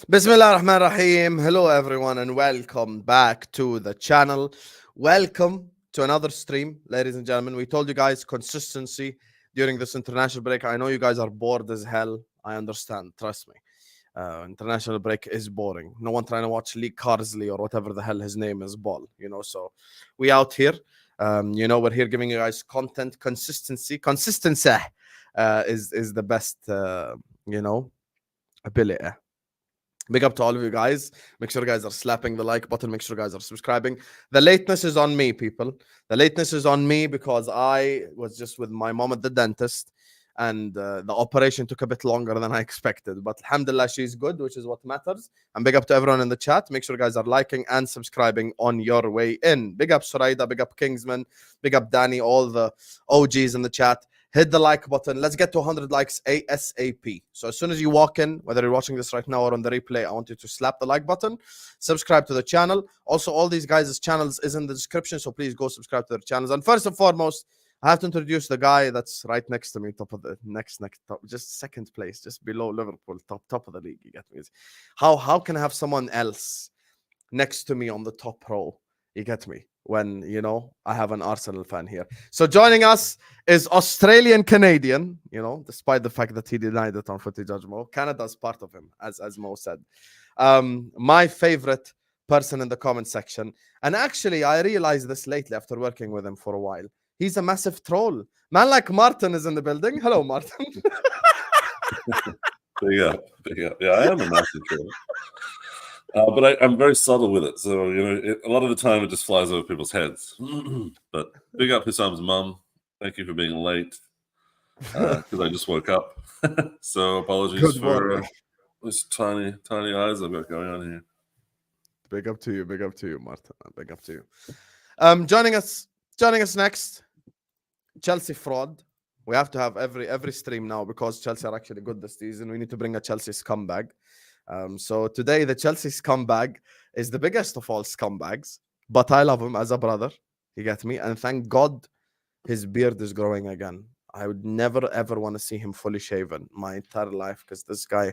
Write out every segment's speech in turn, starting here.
Bismillah ar-Rahman ar-Rahim. Hello everyone and welcome back to the channel. Welcome to another stream, ladies and gentlemen. We told you guys consistency during this international break. I know you guys are bored as hell. I understand. Trust me. International break is boring. No one trying to watch Lee Carsley or whatever the hell his name is ball, so we out here. We're here giving you guys content. Consistency is the best ability. Big up to all of you guys. Make sure you guys are slapping the like button. Make sure you guys are subscribing. The lateness is on me, people. The lateness is on me because I was just with my mom at the dentist, and the operation took a bit longer than I expected. But alhamdulillah, she's good, which is what matters. And big up to everyone in the chat. Make sure you guys are liking and subscribing on your way in. Big up Suraida, big up Kingsman, big up Danny, all the OGs in the chat. Hit the like button. Let's get to 100 likes ASAP. So as soon as you walk in, whether you're watching this right now or on the replay, I want you to slap the like button, subscribe to the channel. Also, all these guys' channels is in the description, so please go subscribe to their channels. And first and foremost, I have to introduce the guy that's right next to me, top of the next top, just second place, just below Liverpool, top of the league. You get me? How can I have someone else next to me on the top row? You get me? When, I have an Arsenal fan here. So joining us is Australian-Canadian, despite the fact that he denied it on Footy Judge Mo. Canada's part of him, as Mo said. My favorite person in the comment section. And actually, I realized this lately after working with him for a while. He's a massive troll. Man like Martin is in the building. Hello, Martin. Big up. Yeah, I am a massive troll. But I'm very subtle with it. So, a lot of the time it just flies over people's heads. But big up Hissam's mum. Thank you for being late. Because I just woke up. So apologies for these tiny eyes I've got going on here. Big up to you, Martin. Big up to you. Joining us next, Chelsea fraud. We have to have every stream now because Chelsea are actually good this season. We need to bring a Chelsea scumbag. So today, the Chelsea scumbag is the biggest of all scumbags, but I love him as a brother. You get me? And thank God his beard is growing again. I would never, ever want to see him fully shaven my entire life because this guy,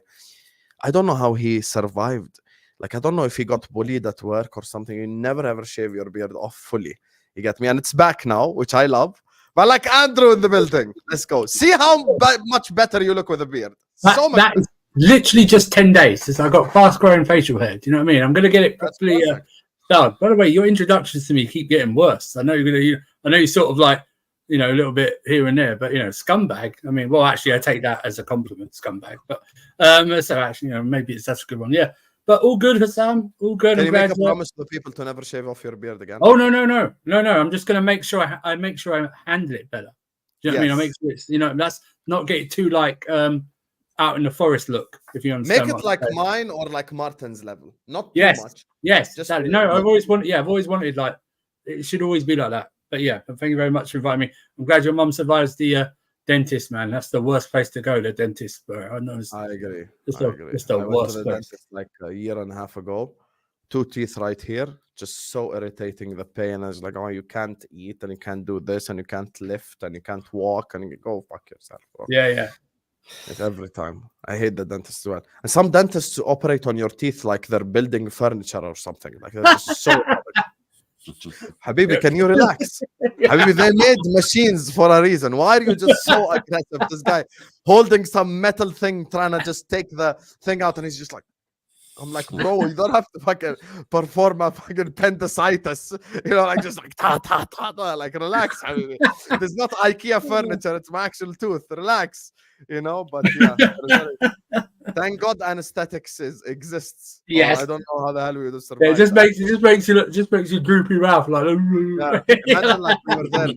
I don't know how he survived. Like, I don't know if he got bullied at work or something. You never, ever shave your beard off fully. You get me? And it's back now, which I love. But like Andrew in the building. Let's go. See how much better you look with a beard. So much better. Literally just 10 days since I got fast growing facial hair. Do you know what I mean? I'm going to get it properly done. By the way, your introductions to me keep getting worse. I know you're sort of like, a little bit here and there, but scumbag. I mean, well, actually, I take that as a compliment, scumbag. But so actually, maybe that's a good one. Yeah, but all good, Hassam. All good. Can you make a promise to the people to never shave off your beard again? Oh no. I'm just going to make sure I make sure I handle it better. Do you know what I mean? I make sure it's that's not get too like out in the forest look, if you understand. Make it like mine or like Martin's level, not too much. Yes, just no. I've always wanted like it should always be like that. But yeah, thank you very much for inviting me. I'm glad your mum survives the dentist, man. That's the worst place to go, the dentist. But I know. I agree. It's the worst place. Dentist like a year and a half ago. 2 teeth right here, just so irritating. The pain is like, oh, you can't eat and you can't do this and you can't lift and you can't walk and you go fuck yourself, bro. Yeah. It's every time. I hate the dentists as well. And some dentists operate on your teeth like they're building furniture or something. Like they're just so. Habibi, can you relax? Habibi, they made machines for a reason. Why are you just so aggressive? This guy holding some metal thing, trying to just take the thing out, and he's just like, I'm like, bro, you don't have to fucking perform a fucking appendicitis. Just like ta ta ta ta. Like, relax, Habibi. It's not IKEA furniture, it's my actual tooth. Relax. But yeah. Thank God anesthetics exists. Yes. I don't know how the hell we would have survived. Yeah, it just makes you droopy mouth like. Imagine like we were there.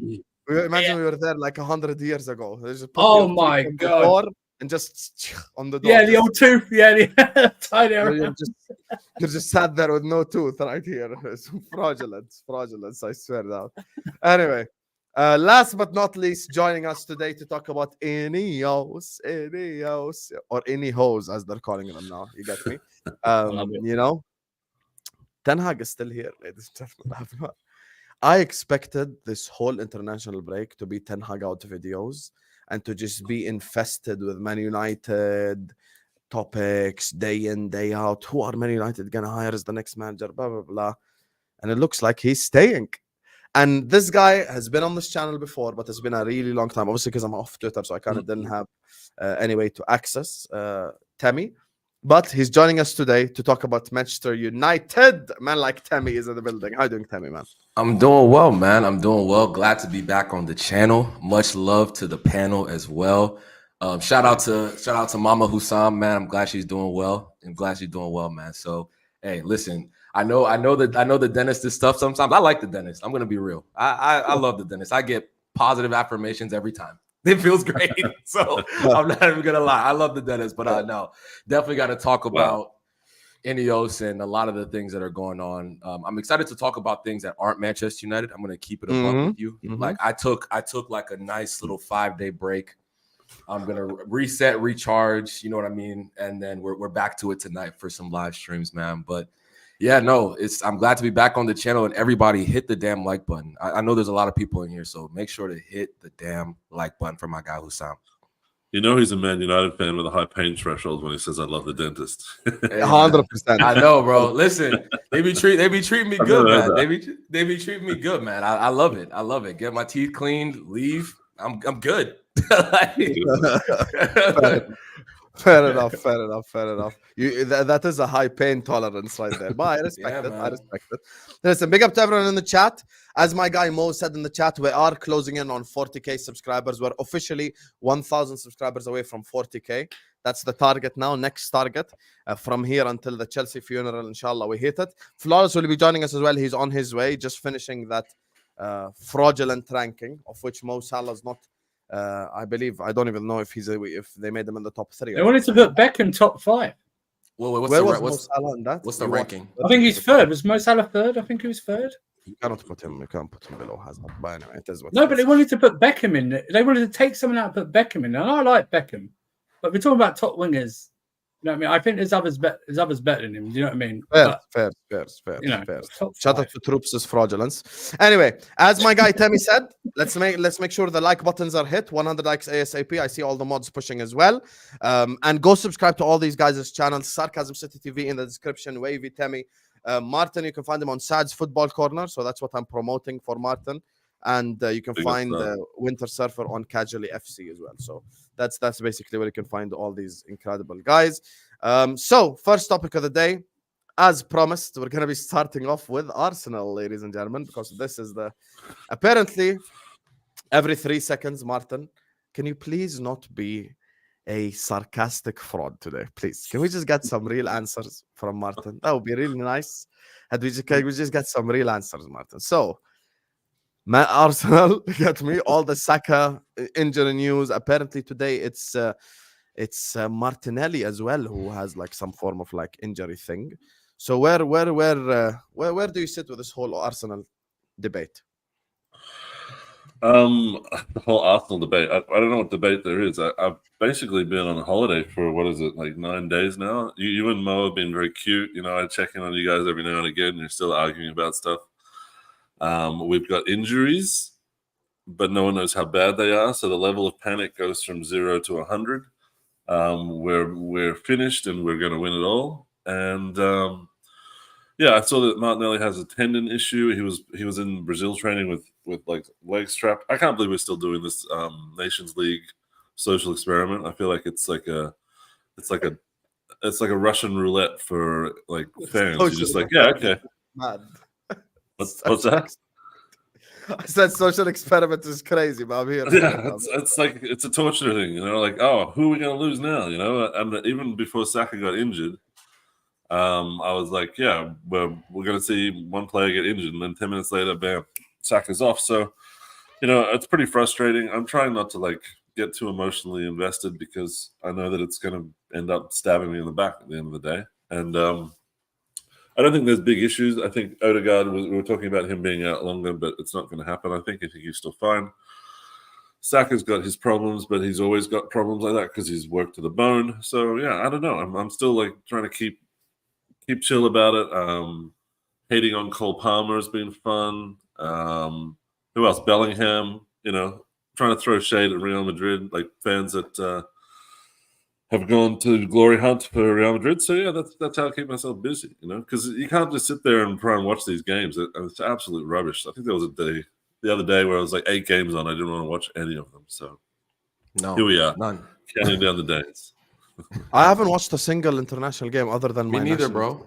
We were there like 100 years ago. Oh my God. And just on the door. Yeah, the old tooth. Yeah, the tiny. You're just sat there with no tooth right here. It's fraudulent. I swear down. Anyway, last but not least, joining us today to talk about Ineos, or Ineos as they're calling them now. You get me? Ten Hag is still here, ladies and gentlemen. I expected this whole international break to be Ten Hag out videos and to just be infested with Man United, topics day in, day out. Who are Man United gonna hire as the next manager? Blah blah blah. And it looks like he's staying. And this guy has been on this channel before, but it's been a really long time. Obviously, because I'm off Twitter, so I kind of didn't have any way to access Temi. But he's joining us today to talk about Manchester United. Man like Temi is in the building. How you doing, Temi, man? I'm doing well, man. I'm doing well. Glad to be back on the channel. Much love to the panel as well. Shout out to Mama Hussam, man. I'm glad she's doing well. I'm glad she's doing well, man. So, hey, listen. I know the dentist is stuff sometimes. I like the dentist. I'm gonna be real. I love the dentist. I get positive affirmations every time. It feels great. So I'm not even gonna lie. I love the dentist, but no, definitely got to talk about Ineos and a lot of the things that are going on. I'm excited to talk about things that aren't Manchester United. I'm gonna keep it a buck with you. Like I took like a nice little 5-day break. I'm gonna reset, recharge. You know what I mean? And then we're back to it tonight for some live streams, man. But yeah, no, I'm glad to be back on the channel, and everybody hit the damn like button. I know there's a lot of people in here, so make sure to hit the damn like button for my guy Hussam. You know he's a Man United fan with a high pain threshold when he says I love the dentist. 100%. I know, bro. Listen, they be treating me good, man. They be treating me good, man. I love it. I love it. Get my teeth cleaned, leave. I'm good. Fair enough. That is a high pain tolerance right there. But I respect it. Man. I respect it. Listen, big up to everyone in the chat. As my guy Mo said in the chat, we are closing in on 40K subscribers. We're officially 1,000 subscribers away from 40K. That's the target now, next target. From here until the Chelsea funeral, inshallah, we hit it. Flawless will be joining us as well. He's on his way, just finishing that fraudulent ranking, of which Mo Salah's not. I believe, I don't even know if they made him in the top 3. They wanted to put Beckham top 5. Well, what's the ranking? I think he's third. Was Mo Salah third? I think he was third. You can't put him below Hazard. But anyway, it is what no, but they wanted to put Beckham in. They wanted to take someone out and put Beckham in. And I like Beckham, but we're talking about top wingers. You know what I mean? I think there's others better than him. Do you know what I mean? Fair. You know, fair. Shout out to Troops' fraudulence. Anyway, as my guy Temi said, let's make sure the like buttons are hit. 100 likes ASAP. I see all the mods pushing as well. And go subscribe to all these guys' channels. Sarcasm City TV in the description. Wavy, Temi. Martin, you can find him on Sad's Football Corner. So that's what I'm promoting for Martin. And you can find Winter Surfer on Casually FC as well. So that's basically where you can find all these incredible guys. So first topic of the day, as promised, we're going to be starting off with Arsenal, ladies and gentlemen, because this is apparently every 3 seconds. Martin, can you please not be a sarcastic fraud today, please? Can we just get some real answers from Martin? That would be really nice. And we just get some real answers, Martin. So Arsenal, get me all the Saka injury news. Apparently today it's Martinelli as well who has like some form of like injury thing. So where do you sit with this whole Arsenal debate? The whole Arsenal debate. I don't know what debate there is. I've basically been on a holiday for like 9 days now. You and Mo have been very cute. You know, I check in on you guys every now and again. You're still arguing about stuff. We've got injuries, but no one knows how bad they are. So the level of panic goes from 0 to 100. We're finished and we're going to win it all. And I saw that Martinelli has a tendon issue. He was in Brazil training with like leg strap. I can't believe we're still doing this Nations League social experiment. I feel like it's like a Russian roulette for like fans. You're just like, yeah, okay. Mad. What's that? I said social experiment is crazy, but I'm here. Yeah, it's like it's a torture thing, you know. Like, oh, who are we going to lose now? You know, and even before Saka got injured, I was like, yeah, we're going to see one player get injured, and then 10 minutes later, bam, Saka's off. So, you know, it's pretty frustrating. I'm trying not to like get too emotionally invested because I know that it's going to end up stabbing me in the back at the end of the day, and I don't think there's big issues. I think Odegaard, we were talking about him being out longer, but it's not going to happen. I think he's still fine. Saka's got his problems, but he's always got problems like that because he's worked to the bone. So, yeah, I don't know. I'm still like trying to keep chill about it. Hating on Cole Palmer has been fun. Who else? Bellingham, you know, trying to throw shade at Real Madrid, like fans at have gone to glory hunt for Real Madrid. So yeah, that's how I keep myself busy, because you can't just sit there and try and watch these games. It's absolute rubbish. I think there was a day the other day where I was like 8 games on. I didn't want to watch any of them. So here we are, none. counting down the days. I haven't watched a single international game other than Me my neither, national bro.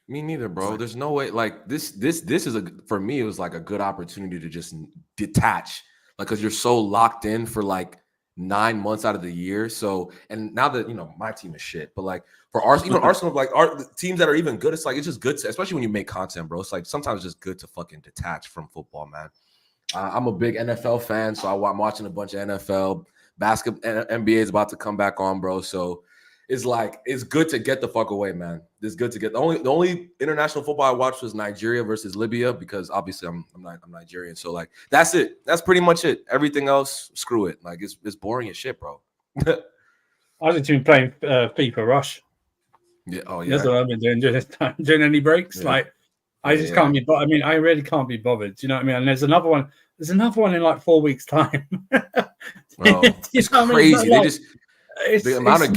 Me neither, bro. There's no way. Like this is for me. It was like a good opportunity to just detach, like, because you're so locked in for like 9 months out of the year. So, and now that my team is shit, but like for Arsenal, even Arsenal, like the teams that are even good, it's like it's just good to, especially when you make content, bro. It's like sometimes it's just good to fucking detach from football, man. I'm a big NFL fan, so I'm watching a bunch of NFL basketball. NBA is about to come back on, bro. So it's like it's good to get the fuck away, man. It's good to get the only international football I watched was Nigeria versus Libya, because obviously I'm Nigerian. So like that's it. That's pretty much it. Everything else, screw it. Like it's boring as shit, bro. I've just been playing FIFA Rush. Yeah. Oh yeah. That's what I've been doing during this time. During any breaks, Yeah. like I just can't be. I mean, I really can't be bothered. Do you know what I mean? And there's another one. There's another one in like 4 weeks' time. Bro, it's crazy. They just the amount of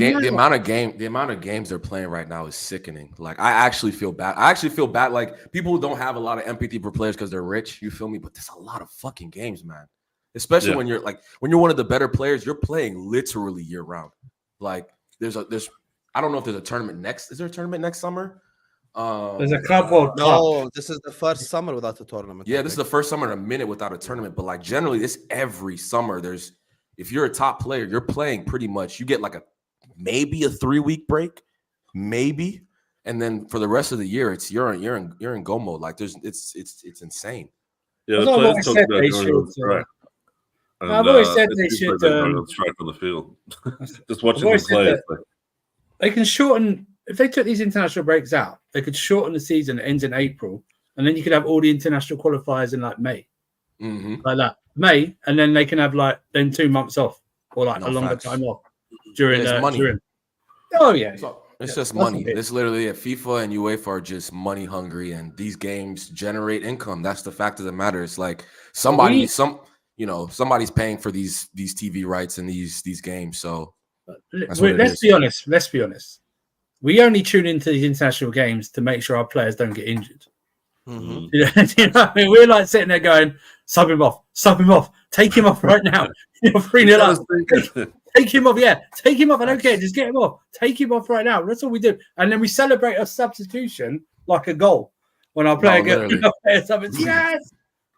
games they're playing right now is sickening. Like I actually feel bad. Like people who don't have a lot of empathy for players because they're rich. You feel me? But there's a lot of fucking games, man. Especially when you're one of the better players. You're playing literally year round. Like there's I don't know if there's a tournament next. Is there a tournament next summer? There's a Club World Cup. No, this is the first summer without a tournament. Yeah, this is the first summer in a minute without a tournament. But like generally, this every summer. If you're a top player, you're playing pretty much. You get like maybe a 3-week break, maybe, and then for the rest of the year, it's you're in go mode. Like it's insane. Yeah, the players talk about going on strike. I've always said they should going on strike on the field. Just watching them play. They can shorten. If they took these international breaks out, they could shorten the season. It ends in April, and then you could have all the international qualifiers in like May, like that. May, and then they can have like then 2 months off or like a longer time off during money. Oh yeah, it's just money. It's literally FIFA and UEFA are just money hungry, and these games generate income. That's the fact of the matter. It's like somebody's paying for these TV rights and these games. So let's be honest. We only tune into these international games to make sure our players don't get injured. Mm-hmm. You know what I mean? We're like sitting there going, sub him off, take him off right now. 3-0 up. Take him off, take him off. I don't care, just get him off. Take him off right now. That's all we do. And then we celebrate a substitution like a goal when our player gets something.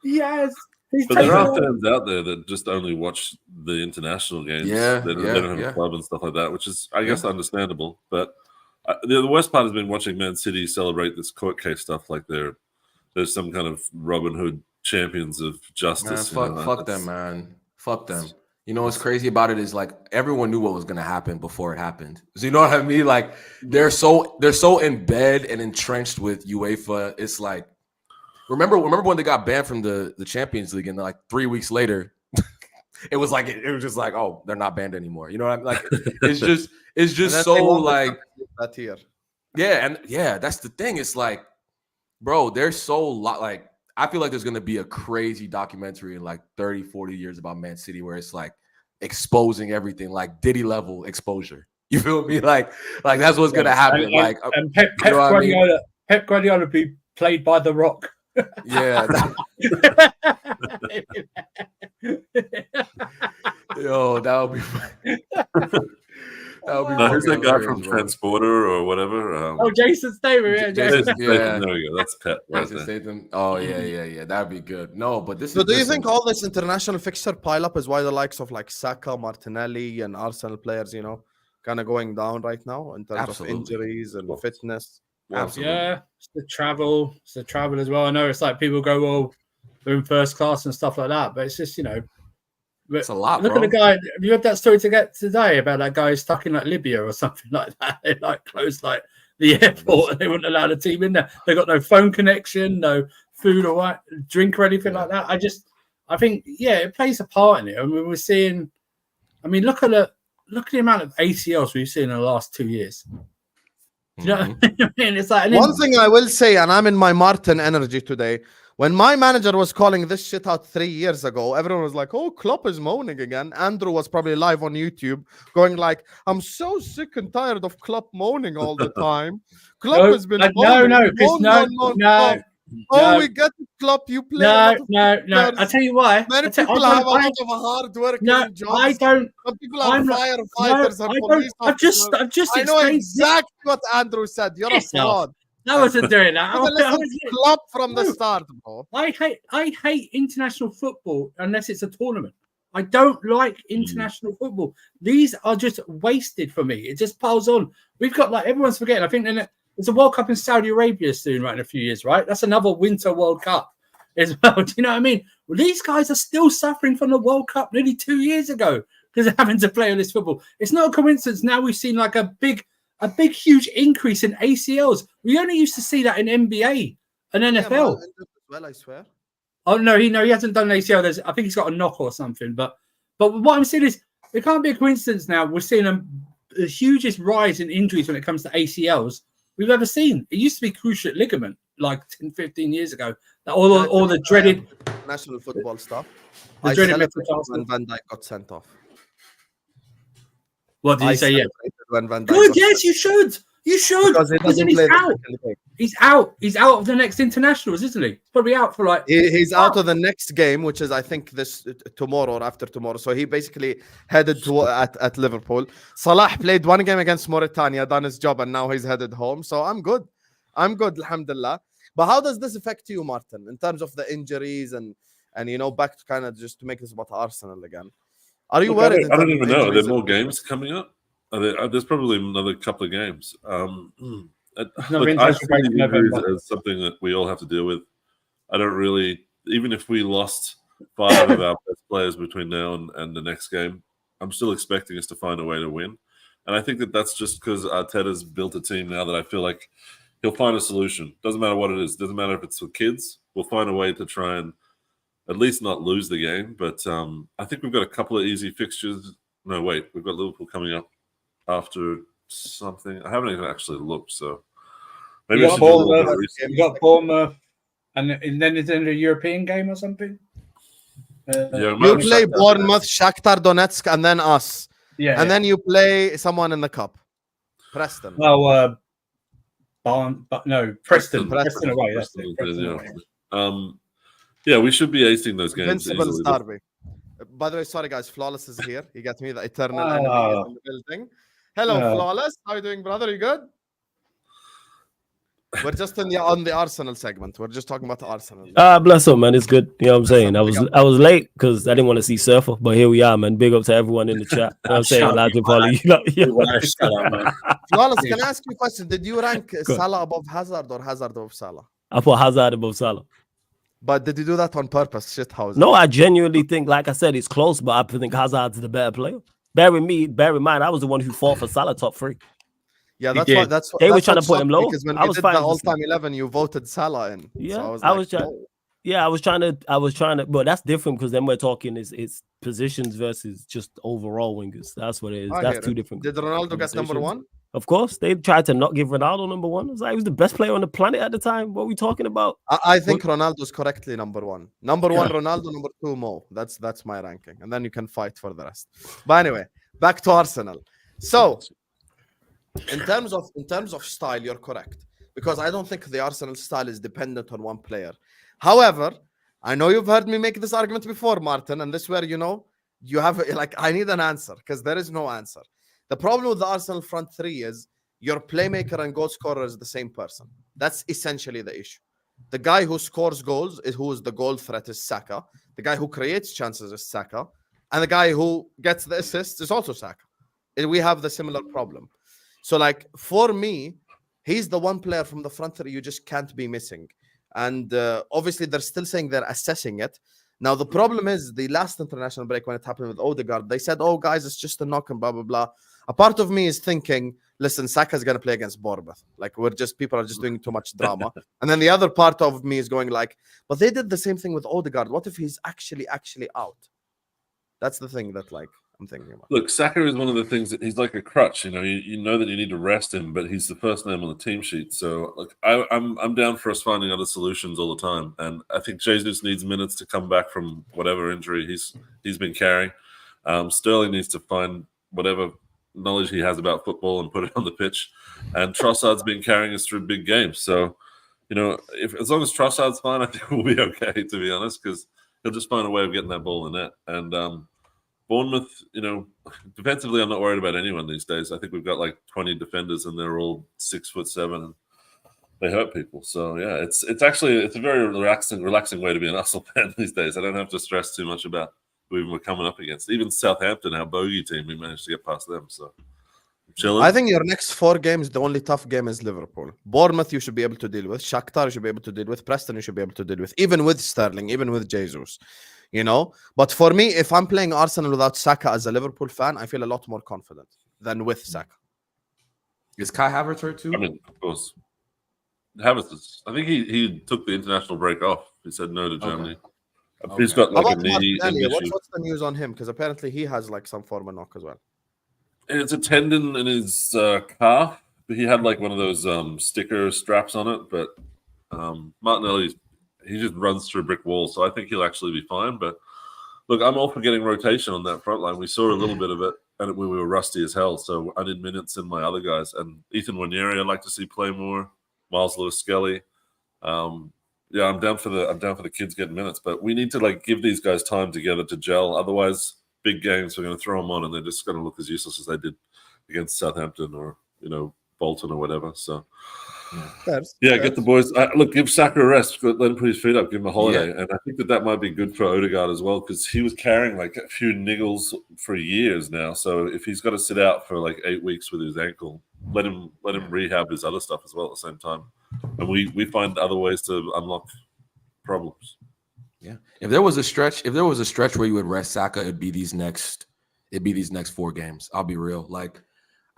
Yes. But there are fans out there that just only watch the international games. They don't have a club and stuff like that, which is, I guess, understandable. But the worst part has been watching Man City celebrate this court case stuff like there's some kind of Robin Hood champions of justice. Man, fuck them, man. Fuck them. You know what's crazy about it is like everyone knew what was gonna happen before it happened. So you know what I mean? Like they're so in bed and entrenched with UEFA. It's like remember when they got banned from the Champions League, and like 3 weeks later, it was just like, oh, they're not banned anymore. You know what I mean? Like it's just so like that year. Yeah, that's the thing. It's like, bro, they're so like I feel like there's gonna be a crazy documentary in like 30, 40 years about Man City where it's like exposing everything, like Diddy level exposure. You feel me? Like that's what's gonna happen. And Pep Guardiola be played by The Rock. Yeah. Yo, that would be fun. Who's that guy from Transporter or whatever? Jason Statham. Jason Statham. There we go. That's Pep. Jason Statham. Oh yeah. That'd be good. No, but this. So, do you think all this international fixture pile up is why the likes of like Saka, Martinelli, and Arsenal players, kind of going down right now in terms of injuries and fitness? Absolutely. Yeah, it's the travel as well. I know it's like people go, well, they're in first class and stuff like that, but it's just it's a lot. Look at the guy. Have you heard that story today about that guy stuck in like Libya or something like that? They like closed like the airport and they wouldn't allow the team in there. They got no phone connection, no food or drink or anything like that. I think it plays a part in it. I mean, we're seeing. I mean, look at the amount of ACLs we've seen in the last 2 years. Do you know what I mean? It's like, and then, One thing I will say, and I'm in my Martin energy today. When my manager was calling this shit out 3 years ago, everyone was like, "Oh, Klopp is moaning again." Andrew was probably live on YouTube, going like, "I'm so sick and tired of Klopp moaning all the time. Klopp no, has been no, moaning, Chris, moan. Oh, we get it, Klopp. You play a lot of no. I'll tell you why. Many people have a lot of hard work in jobs. I don't. Some people are I'm not- firefighters and police officers. I've just I know explained exactly what Andrew said. You're a Piss off. fraud. I wasn't doing that. Listen to Klopp from the start, bro. I hate international football unless it's a tournament. I don't like international football. These are just wasted for me. It just piles on. We've got like everyone's forgetting. I think there's a World Cup in Saudi Arabia soon, right, in a few years, right? That's another Winter World Cup as well. Do you know what I mean? Well, these guys are still suffering from the World Cup nearly 2 years ago because they're having to play all this football. It's not a coincidence. Now we've seen like a big, huge increase in ACLs. We only used to see that in NBA and NFL. Well, I swear. Oh no, he hasn't done an ACL. I think he's got a knock or something. But what I'm saying is, it can't be a coincidence. Now we're seeing the hugest rise in injuries when it comes to ACLs we've ever seen. It used to be cruciate ligament like 10, 15 years ago. All the dreaded national football stuff. The I dreaded celebrated when Van Dijk got sent off. What did you say? Yeah. When Van Dijk Good. Yes, you should. You should. Because he doesn't He's play out. He's out. He's out of the next internationals, isn't he? He's probably out for like. He's out of the next game, which is I think this tomorrow or after tomorrow. So he basically headed to at Liverpool. Salah played one game against Mauritania, done his job, and now he's headed home. So I'm good. Alhamdulillah. But how does this affect you, Martin, in terms of the injuries and back to kind of just to make this about Arsenal again? Are you worried? I don't even know. Are there more games coming up? There's probably another couple of games. Look, I see the injuries as something that we all have to deal with. I don't really, even if we lost 5 of our best players between now and the next game, I'm still expecting us to find a way to win. And I think that's just because Arteta's built a team now that I feel like he'll find a solution. Doesn't matter what it is. Doesn't matter if it's for kids. We'll find a way to try and at least not lose the game. But I think we've got a couple of easy fixtures. No, wait. We've got Liverpool coming up after something. I haven't even actually looked, so maybe I should do a little bit of research. You got Bournemouth, and then is it a European game or something? You play Bournemouth, Shakhtar Donetsk, and then us. Yeah, and then you play someone in the cup. Preston. Oh, Preston away. That's it. Preston away. Yeah, we should be acing those games. Invincible Derby. By the way, sorry guys, Flawless is here. He got me the eternal enemy in the building. Hello, Flawless. How you doing, brother? You good? We're just on the Arsenal segment. We're just talking about the Arsenal. Bless him, man. It's good. You know what I'm saying? I was late because I didn't want to see Surfer, but here we are, man. Big up to everyone in the chat. You know what I'm saying? Flawless, can I ask you a question? Did you rank Salah above Hazard or Hazard above Salah? I put Hazard above Salah. But did you do that on purpose? Shithouser. No, I genuinely think, like I said, it's close, but I think Hazard's the better player. Bear in mind, I was the one who fought for Salah top 3. Yeah, that's why they were trying to put him low. Because when we did the all-time 11, you voted Salah in. Yeah, so I was trying to, but that's different because then we're talking it's positions versus just overall wingers. That's what it is. That's two different. Did Ronaldo get number 1? Of course, they tried to not give Ronaldo number 1. It was like he was the best player on the planet at the time. What are we talking about? I think Ronaldo's correctly number 1. Number 1, Ronaldo. Number 2, Mo. That's my ranking, and then you can fight for the rest. But anyway, back to Arsenal. So, in terms of style, you're correct because I don't think the Arsenal style is dependent on one player. However, I know you've heard me make this argument before, Martin, and this is where you have I need an answer because there is no answer. The problem with the Arsenal front 3 is your playmaker and goal scorer is the same person. That's essentially the issue. The guy who scores goals who is the goal threat is Saka. The guy who creates chances is Saka. And the guy who gets the assists is also Saka. We have the similar problem. So, for me, he's the one player from the front 3 you just can't be missing. And obviously, they're still saying they're assessing it. Now, the problem is the last international break when it happened with Odegaard, they said, oh, guys, it's just a knock and blah, blah, blah. A part of me is thinking, listen, Saka's going to play against Bournemouth. People are just doing too much drama. And then the other part of me is going but they did the same thing with Odegaard. What if he's actually out? That's the thing that I'm thinking about. Look, Saka is one of the things that he's like a crutch. You know that you need to rest him, but he's the first name on the team sheet. So, look, I'm down for us finding other solutions all the time, and I think Jesus needs minutes to come back from whatever injury he's been carrying. Sterling needs to find whatever knowledge he has about football and put it on the pitch, and Trossard's been carrying us through big games. So, as long as Trossard's fine, I think we'll be okay. To be honest, because he'll just find a way of getting that ball in the net. And Bournemouth, defensively, I'm not worried about anyone these days. I think we've got like 20 defenders, and they're all 6'7", and they hurt people. So yeah, it's a very relaxing way to be an Arsenal fan these days. I don't have to stress too much about who we're coming up against. Even Southampton, our bogey team, we managed to get past them. So I'm chilling. I think your next 4 games, the only tough game is Liverpool. Bournemouth, you should be able to deal with. Shakhtar, you should be able to deal with. Preston, you should be able to deal with. Even with Sterling, even with Jesus. But for me, if I'm playing Arsenal without Saka as a Liverpool fan, I feel a lot more confident than with Saka. Is Kai Havertz hurt too? I mean, of course. Havertz, I think he took the international break off. He said no to Germany. Okay. He's got like How a about knee Martinelli? issue. What's the news on him? Because apparently he has like some form of knock as well. It's a tendon in his calf. He had like one of those sticker straps on it, but Martinelli, he just runs through a brick wall, so I think he'll actually be fine. But look, I'm all for getting rotation on that front line. We saw a little bit of it, and we were rusty as hell. So I need minutes in my other guys. And Ethan Waneri, I'd like to see play more. Miles Lewis-Skelly. Yeah, I'm down for the kids getting minutes, but we need to like give these guys time together to gel. Otherwise, big games, we're going to throw them on, and they're just going to look as useless as they did against Southampton or Bolton or whatever. So. Get the boys. Look, give Saka a rest. Let him put his feet up. Give him a holiday, and I think that might be good for Odegaard as well because he was carrying like a few niggles for years now. So if he's got to sit out for like 8 weeks with his ankle, let him rehab his other stuff as well at the same time, and we find other ways to unlock problems. Yeah, if there was a stretch where you would rest Saka, it'd be these next 4 games. I'll be real. Like,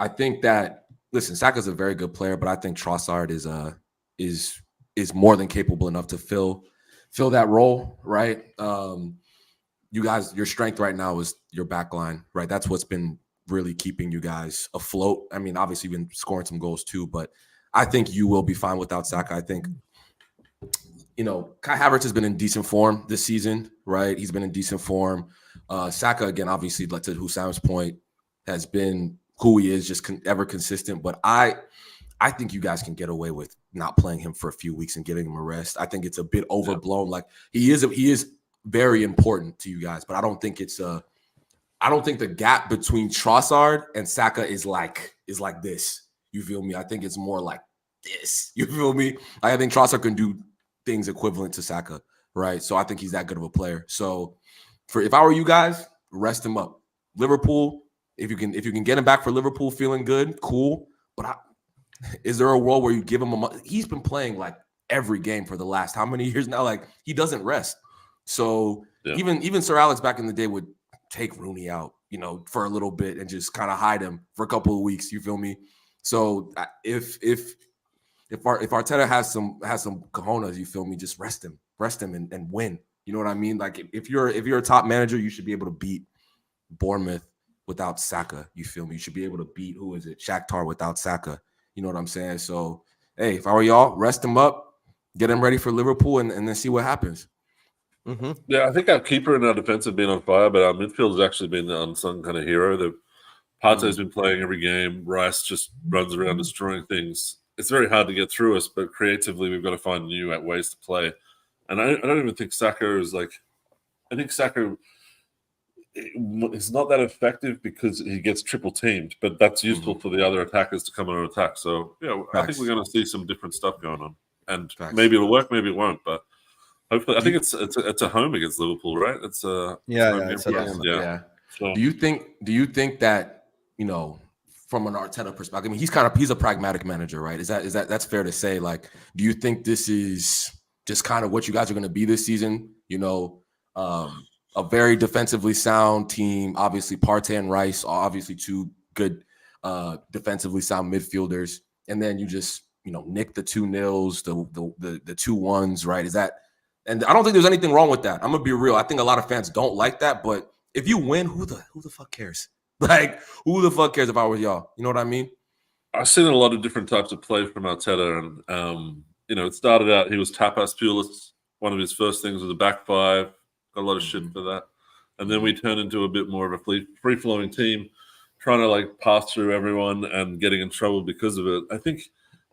I think that. Listen, Saka's a very good player, but I think Trossard is more than capable enough to fill that role, right? You guys, your strength right now is your back line, right? That's what's been really keeping you guys afloat. I mean, obviously you've been scoring some goals too, but I think you will be fine without Saka. I think, Kai Havertz has been in decent form this season, right? He's been in decent form. Saka, again, obviously, like to Husam's point, has been who he is, just ever consistent. But I think you guys can get away with not playing him for a few weeks and giving him a rest. I think it's a bit overblown. Like he is very important to you guys, but I don't think the gap between Trossard and Saka is like this. You feel me? I think it's more like this. You feel me? I think Trossard can do things equivalent to Saka, right? So I think he's that good of a player. So if I were you guys, rest him up. Liverpool. If you can get him back for Liverpool feeling good, cool. But is there a world where you give him he's been playing like every game for the last how many years now? Like he doesn't rest. So even Sir Alex back in the day would take Rooney out, for a little bit and just kind of hide him for a couple of weeks. You feel me? So if Arteta has some cojones, you feel me? Just rest him and win. You know what I mean? Like if you're a top manager, you should be able to beat Bournemouth without Saka. You feel me? You should be able to beat, who is it? Shakhtar without Saka. You know what I'm saying? So, hey, if I were y'all, rest him up, get him ready for Liverpool, and then see what happens. Mm-hmm. Yeah, I think our keeper and our defense have been on fire, but our midfield has actually been on some kind of hero. Partey's been playing every game. Rice just runs around destroying things. It's very hard to get through us, but creatively we've got to find new ways to play. And I don't even think Saka is like – I think Saka – it's not that effective because he gets triple teamed, but that's useful for the other attackers to come on and attack. So, I think we're going to see some different stuff going on, and maybe it'll work, maybe it won't. But hopefully, I think it's a home against Liverpool, right? It's a yeah. So, do you think that from an Arteta perspective? I mean, he's a pragmatic manager, right? Is that's fair to say? Like, do you think this is just kind of what you guys are going to be this season? A very defensively sound team. Obviously, Partey and Rice are obviously 2 good defensively sound midfielders. And then you just, nick the 2-0s, the 2-1s, right? Is that – and I don't think there's anything wrong with that. I'm going to be real. I think a lot of fans don't like that, but If you win, who the fuck cares? Like, who the fuck cares if I were y'all? You know what I mean? I've seen a lot of different types of play from Arteta, and it started out he was tapas puelist. One of his first things was a back five. Got a lot of shit for that, and then we turned into a bit more of a free-flowing team, trying to like pass through everyone and getting in trouble because of it. I think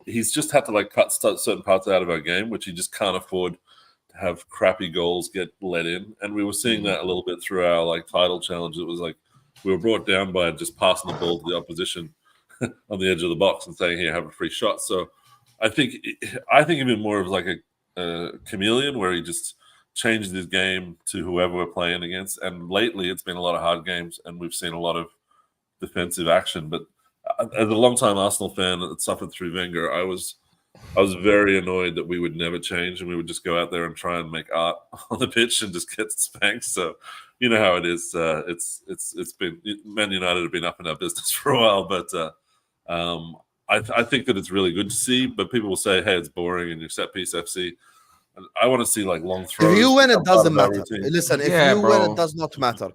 he's just had to like cut certain parts out of our game, which he just can't afford to have crappy goals get let in. And we were seeing that a little bit through our like title challenge. It was like we were brought down by just passing the ball to the opposition on the edge of the box and saying, "Here, have a free shot." So I think of him more of like a chameleon where he just changes his game to whoever we're playing against. And lately, it's been a lot of hard games, and we've seen a lot of defensive action. But as a long-time Arsenal fan that suffered through Wenger, I was very annoyed that we would never change and we would just go out there and try and make art on the pitch and just get spanked. So you know how it is. It's been Man United have been up in our business for a while, but I think that it's really good to see. But people will say, "Hey, it's boring," and you're set piece FC. And I want to see like long throws. If you win, it doesn't matter. Listen, if you win, it does not matter.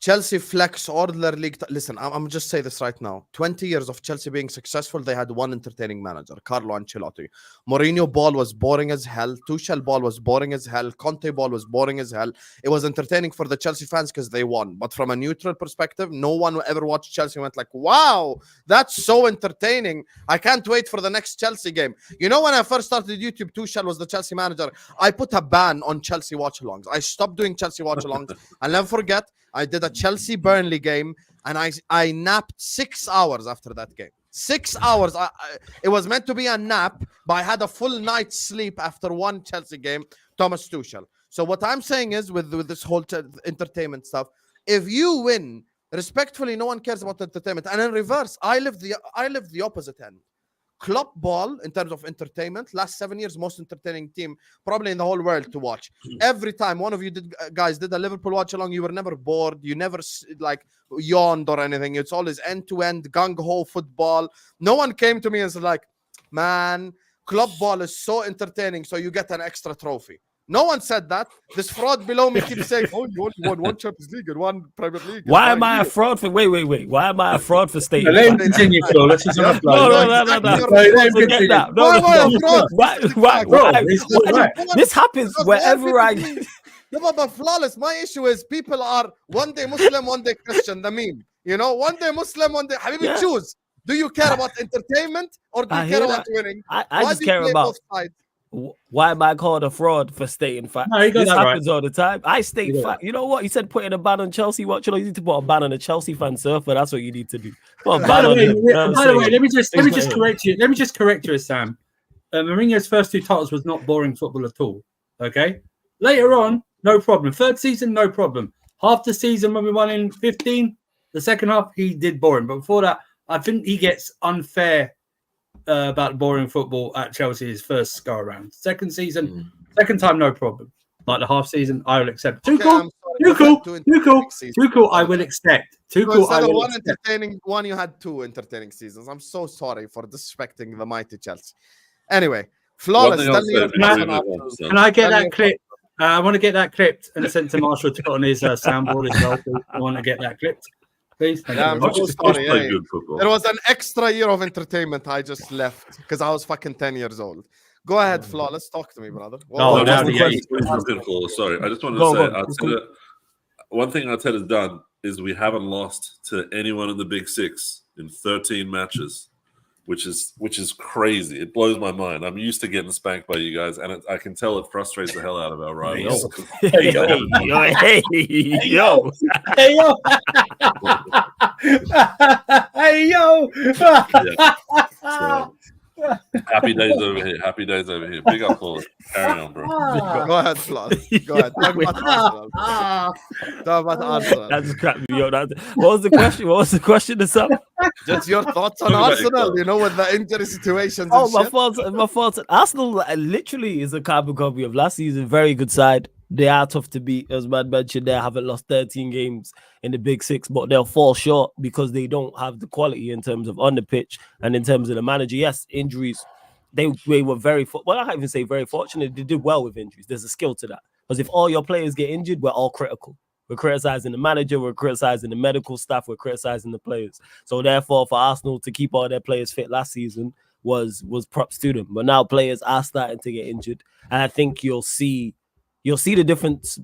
Chelsea flex order league. Listen, I'm just say this right now. 20 years of Chelsea being successful, they had one entertaining manager, Carlo Ancelotti. Mourinho ball was boring as hell. Tuchel ball was boring as hell. Conte ball was boring as hell. It was entertaining for the Chelsea fans because they won. But from a neutral perspective, no one ever watched Chelsea and went like, "Wow, that's so entertaining. I can't wait for the next Chelsea game." You know, when I first started YouTube, Tuchel was the Chelsea manager. I put a ban on Chelsea watch-alongs. I stopped doing Chelsea watch-alongs. I'll never forget. I did a Chelsea-Burnley game, and I napped 6 hours after that game. 6 hours. It was meant to be a nap, but I had a full night's sleep after one Chelsea game, Thomas Tuchel. So what I'm saying is, with this whole entertainment stuff, if you win, respectfully, no one cares about entertainment. And in reverse, I live the opposite end. Klopp ball, in terms of entertainment, last 7 years, most entertaining team probably in the whole world to watch. Every time one of you guys did a Liverpool watch along, you were never bored. You never like yawned or anything. It's always end-to-end, gung-ho football. No one came to me and said like, "Man, Klopp ball is so entertaining, so you get an extra trophy." No one said that. This fraud below me keeps saying, "Oh, you only won one Champions League and one Premier League." Why am I a fraud for? Wait. Why am I a fraud for stating? Let him continue, Phil. Let's just No. Forget that. No. This happens wherever I. No, but flawless. My issue is people are one day Muslim, one day Christian. The meme, one day Muslim, one day. Habibi, choose. Do you care about entertainment or do you care about winning? I just care about. Why am I called a fraud for stating fact? No, this happens all the time. I state fact. You know what? You said putting a ban on Chelsea. What you need to put a ban on a Chelsea fan surfer. That's what you need to do. By the way, let me just correct you. Let me just correct you, Sam. Mourinho's first two titles was not boring football at all. Okay. Later on, no problem. Third season, no problem. Half the season when we won in 15, the second half he did boring. But before that, I think he gets unfair. About boring football at Chelsea his first go around. Second season, second time, no problem. Like the half season, I will accept. Too cool. I will accept. One entertaining one, you had two entertaining seasons. I'm so sorry for disrespecting the mighty Chelsea. Anyway, flawless. Can I get that clip? I want to get that clipped and sent to Marshall to put on his soundboard as well. I want to get that clipped. Please. I'm so sorry. There was an extra year of entertainment I just left because I was fucking 10 years old. Go ahead, Flawless. Talk to me, brother. Sorry, I just wanted to say, one thing Arteta has done is we haven't lost to anyone in the Big Six in 13 matches, which is crazy. It blows my mind. I'm used to getting spanked by you guys, and I can tell it frustrates the hell out of our rivals. Hey yo. Happy days over here. Big up, Claude. Carry on, bro. Go ahead, Flawless. Go ahead. Talk about Arsenal. That just cracked me up. What was the question? What was the question to some? Just your thoughts on Arsenal, with the injury situations. Oh, my thoughts. Arsenal literally is a carbon copy of last season. Very good side. They are tough to beat. As Mad mentioned, they haven't lost 13 games in the Big Six, but they'll fall short because they don't have the quality in terms of on the pitch and in terms of the manager. Yes, injuries. They were very, I can't even say very fortunate. They did well with injuries. There's a skill to that. Because if all your players get injured, we're all critical. We're criticizing the manager, we're criticizing the medical staff, we're criticizing the players. So therefore, for Arsenal to keep all their players fit last season was props to them. But now players are starting to get injured, and I think you'll see the difference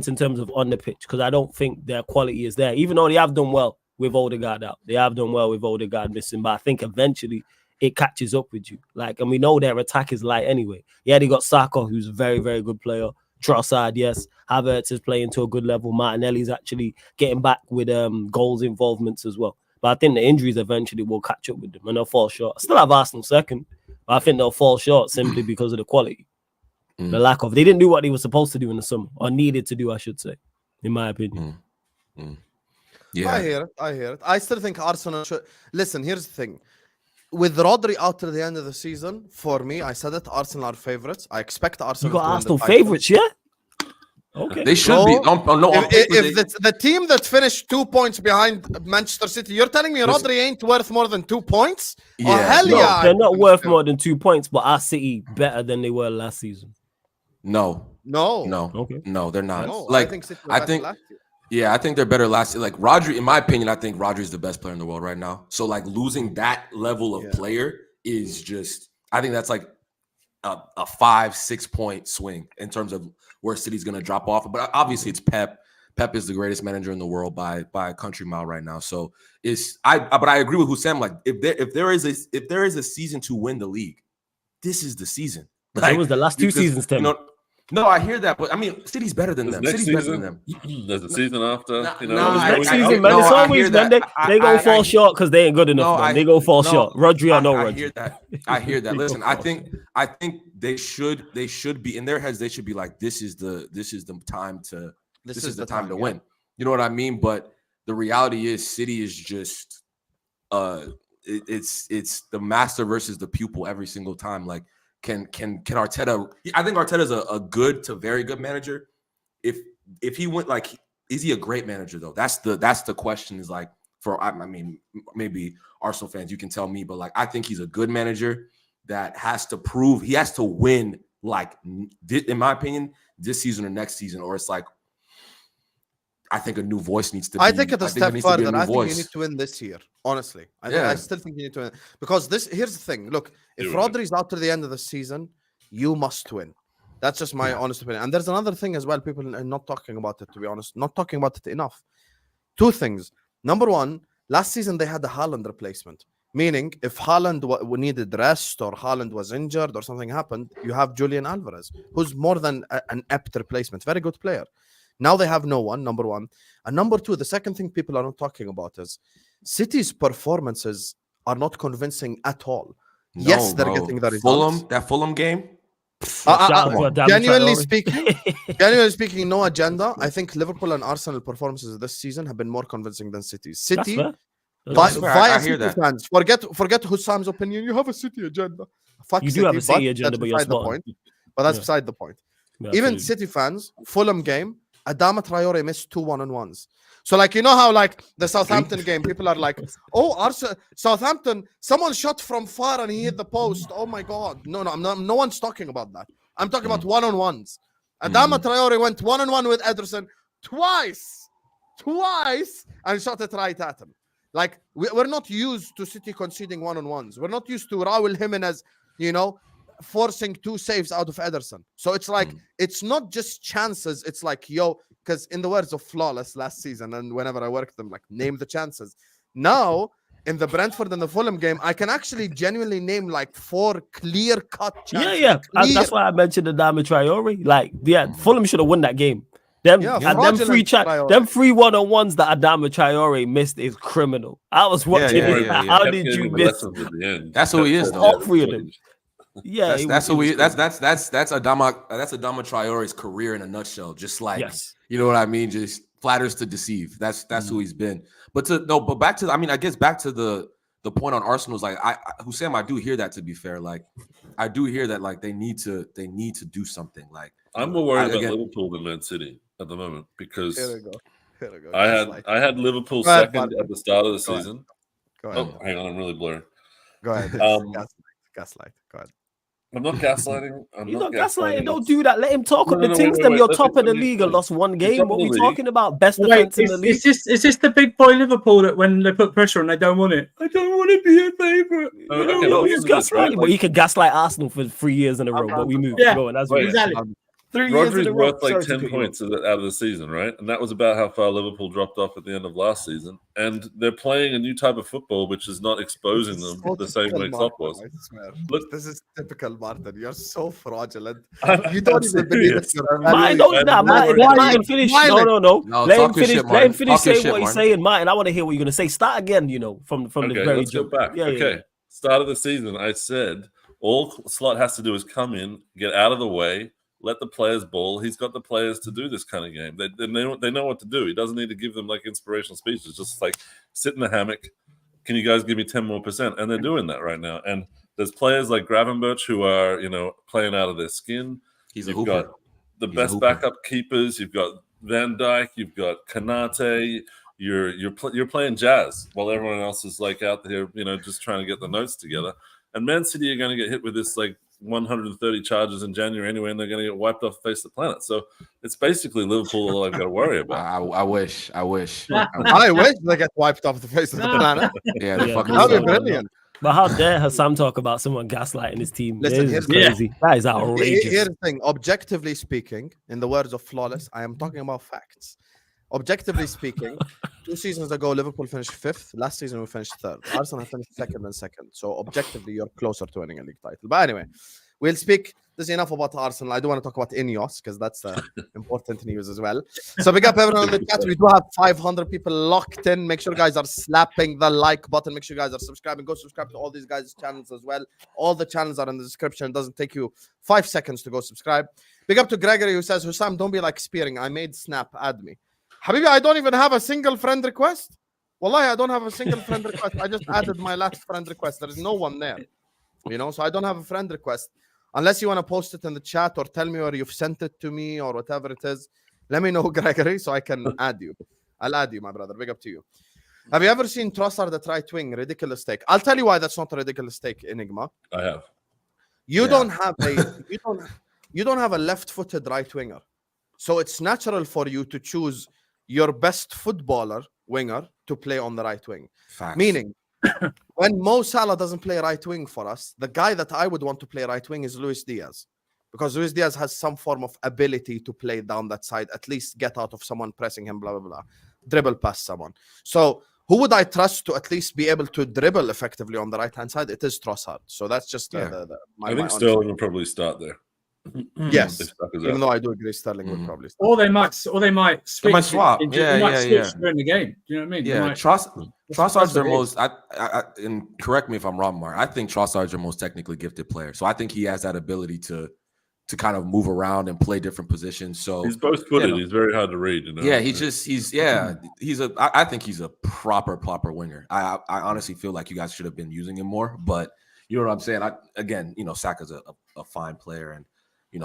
in terms of on the pitch, because I don't think their quality is there. Even though they have done well with Odegaard out, they have done well with Odegaard missing, but I think eventually it catches up with you. Like, and we know their attack is light anyway. Yeah, they got Saka, who's a very, very good player. Trossard, yes. Havertz is playing to a good level. Martinelli's actually getting back with goals involvements as well. But I think the injuries eventually will catch up with them and they'll fall short. I still have Arsenal second, but I think they'll fall short simply because of the quality. The lack of, they didn't do what they were supposed to do in the summer, or needed to do, I should say, in my opinion. Yeah, I hear it. I still think Arsenal should listen. Here's the thing: with Rodri out to the end of the season, for me, I said it. Arsenal are favorites. I expect Arsenal. You got to Arsenal win the title. favorites, yeah? Okay. they should be. No, If the team that finished 2 points behind Manchester City, you're telling me Rodri ain't worth more than 2 points? Yeah. Oh, hell No, yeah! they're not worth more than 2 points, but our City better than they were last season. No, Okay. no, they're not. No, Like, I think City were I better think, last year. yeah, I think they're better last year. Like Rodri, in my opinion, I think Rodri is the best player in the world right now. So like losing that level of player is just, I think that's like a 5-6 point swing in terms of where City's going to drop off. But obviously it's Pep. Pep is the greatest manager in the world by a country mile right now. So but I agree with Hussam. Like if there is a season to win the league, this is the season. Like, It was the last 2 seasons, Temi. No, I hear that, but I mean, City's better than them. City's better than them. There's a season after. Next season, man. It's always, man. They go fall short because they ain't good enough, man. They go fall short. Rodri or no Rodri. I hear that. Listen, I think they should be in their heads. They should be like, this is the time to win. You know what I mean? But the reality is, City is just it's the master versus the pupil every single time. Like, can Arteta? I think Arteta's a good to very good manager. If he went, like, is he a great manager though? That's the question. Is like, I mean, maybe Arsenal fans, you can tell me, but like, I think he's a good manager that has to prove, he has to win, like, in my opinion, this season or next season, or it's like, I think a new voice needs to be. I think it's a step further. I think voice. you need to win this year. Honestly, I still think you need to win, because here's the thing. Look, if Rodri's out to the end of the season, you must win. That's just my honest opinion. And there's another thing as well. People are not talking about it. To be honest, not talking about it enough. 2 things. Number one, last season they had the Haaland replacement. Meaning, if Haaland needed rest or Haaland was injured or something happened, you have Julian Alvarez, who's more than an apt replacement. Very good player. Now they have no one, number one. And number 2, the second thing people are not talking about is City's performances are not convincing at all. No, yes, they're getting the results. That Fulham game? Genuinely speaking, no agenda. I think Liverpool and Arsenal performances this season have been more convincing than City's. City, via City fans, forget Hussam's opinion. You have a City agenda. Fuck you City, do have a City agenda, but you're the point. But that's beside the point. Yeah, even absolutely. City fans, Fulham game, Adama Traore missed 2 1-on-1s. So, like, you know how, like, the Southampton game, people are like, oh, Southampton, someone shot from far and he hit the post. Oh my God. No, no one's talking about that. I'm talking about 1-on-1s. Adama Traore went 1-on-1 with Ederson twice, and shot it right at him. Like, we're not used to City conceding 1-on-1s. We're not used to Raul Jimenez, forcing 2 saves out of Ederson. So it's like, it's not just chances. It's like, because in the words of Flawless last season, and whenever I worked them, like, name the chances. Now, in the Brentford and the Fulham game, I can actually genuinely name like 4 clear-cut chances. Yeah. That's why I mentioned the Adama Traore. Like, Fulham should have won that game. Them 3 1-on-1s that Adama Traore missed is criminal. I was watching it. How did you miss? That's who he is, though. All 3 of them. Yeah, that's Adama Traore's career in a nutshell. Just like, you know what I mean? Just flatters to deceive. That's who he's been. But back to, I mean, I guess back to the point on Arsenal is like, Hussam, I do hear that, to be fair. Like, I do hear that, like, they need to do something. Like, I'm more worried about Liverpool than Man City at the moment, because Here we go. I had Liverpool second at the start of the season. Go ahead. Oh, hang on, I'm really blurry. Go ahead. Gaslight. Go ahead. I'm not gaslighting. You're not gaslighting. Don't do that. Let him talk No, up the no, things. wait, Them, wait, you're let top me- of the let me league and finish. lost one You're game. top What of we the league. talking about? Best Wait, defense in the league. is this the big boy Liverpool that when they put pressure on, they don't want it? I don't want to be a favourite. Oh, You know, okay, yo, but he's listen to this, right? gaslighting. But he could gaslight Arsenal for 3 years in a row. But we move. Yeah, Go on, as wait, we exactly. 3 years in Rodri's a row. worth like Sorry to 10 cut you off. points out of the season, right? And that was about how far Liverpool dropped off at the end of last season. And they're playing a new type of football, which is not exposing This is them so the same typical way Klopp Martin, was. I swear. Look- This is typical Martin. You're so fraudulent. I'm You don't even believe serious. it. You're Martin, valuing- don't Martin, Why let are Martin you finish. smiling? No. No, Let him talk your finish. shit, Let him Martin. finish Talk your saying shit, what he's Martin. saying, Martin. I want to hear what you're gonna say. Start again. From the Okay, very let's go jump. back. Yeah, Okay, start of the season, I said all Slot has to do is come in, get out of the way, let the players ball. He's got the players to do this kind of game. They know what to do. He doesn't need to give them like inspirational speeches. Just like sit in the hammock. Can you guys give me 10 more %? And they're doing that right now. And there's players like Gravenberch who are playing out of their skin. He's a You've hooper. got the He's a best hooper. backup keepers. You've got Van Dijk. You've got Kanate. You're playing jazz while everyone else is like out there, just trying to get the notes together. And Man City are going to get hit with this like 130 charges in January anyway, and they're going to get wiped off the face of the planet. So it's basically Liverpool all I've got to worry about. I wish. I wish they get wiped off the face of the planet. Yeah, they Yeah, fucking That'd no, be no, no. brilliant. But how dare Hassam talk about someone gaslighting his team? Listen, This here's is the- crazy. That is outrageous. Here's the thing. Objectively speaking, in the words of Flawless, I am talking about facts. Objectively speaking, 2 seasons ago, Liverpool finished 5th. Last season, we finished 3rd. Arsenal finished 2nd and 2nd. So objectively, you're closer to winning a league title. But anyway, we'll speak. This is enough about Arsenal. I do want to talk about Ineos because that's important news as well. So big up everyone in the chat. We do have 500 people locked in. Make sure guys are slapping the like button. Make sure guys are subscribing. Go subscribe to all these guys' channels as well. All the channels are in the description. It doesn't take you 5 seconds to go subscribe. Big up to Gregory who says, Hussam, don't be like Spearing. I made Snap add me. Habibi, I don't even have a single friend request. Wallahi, I don't have a single friend request. I just added my last friend request. There is no one there. So I don't have a friend request. Unless you want to post it in the chat or tell me where you've sent it to me or whatever it is. Let me know, Gregory, so I can add you. I'll add you, my brother. Big up to you. Have you ever seen Trossard at right wing? Ridiculous take. I'll tell you why that's not a ridiculous take, Enigma. I have. You Yeah. don't have you don't have a left-footed right winger. So it's natural for you to choose your best footballer winger to play on the right wing. Facts. Meaning, when Mo Salah doesn't play right wing for us, the guy that I would want to play right wing is Luis Diaz. Because Luis Diaz has some form of ability to play down that side, at least get out of someone pressing him, blah, blah, blah. Dribble past someone. So who would I trust to at least be able to dribble effectively on the right-hand side? It is Trossard. So that's just I my think Sterling will probably start there. Yes, If Saka's even out. though I do agree Sterling would probably start. Or they might switch. might swap. They Yeah, might yeah, switch yeah. during the game. Do you know what I mean? They Yeah, might- Trossard's their the most. And correct me if I'm wrong, Mark. I think Trossard's their most technically gifted player. So I think he has that ability to kind of move around and play different positions. So He's both footed. you know. He's very hard to read. yeah, I think he's a proper winger. I honestly feel like you guys should have been using him more, but you know what I'm saying. Saka's a fine player, and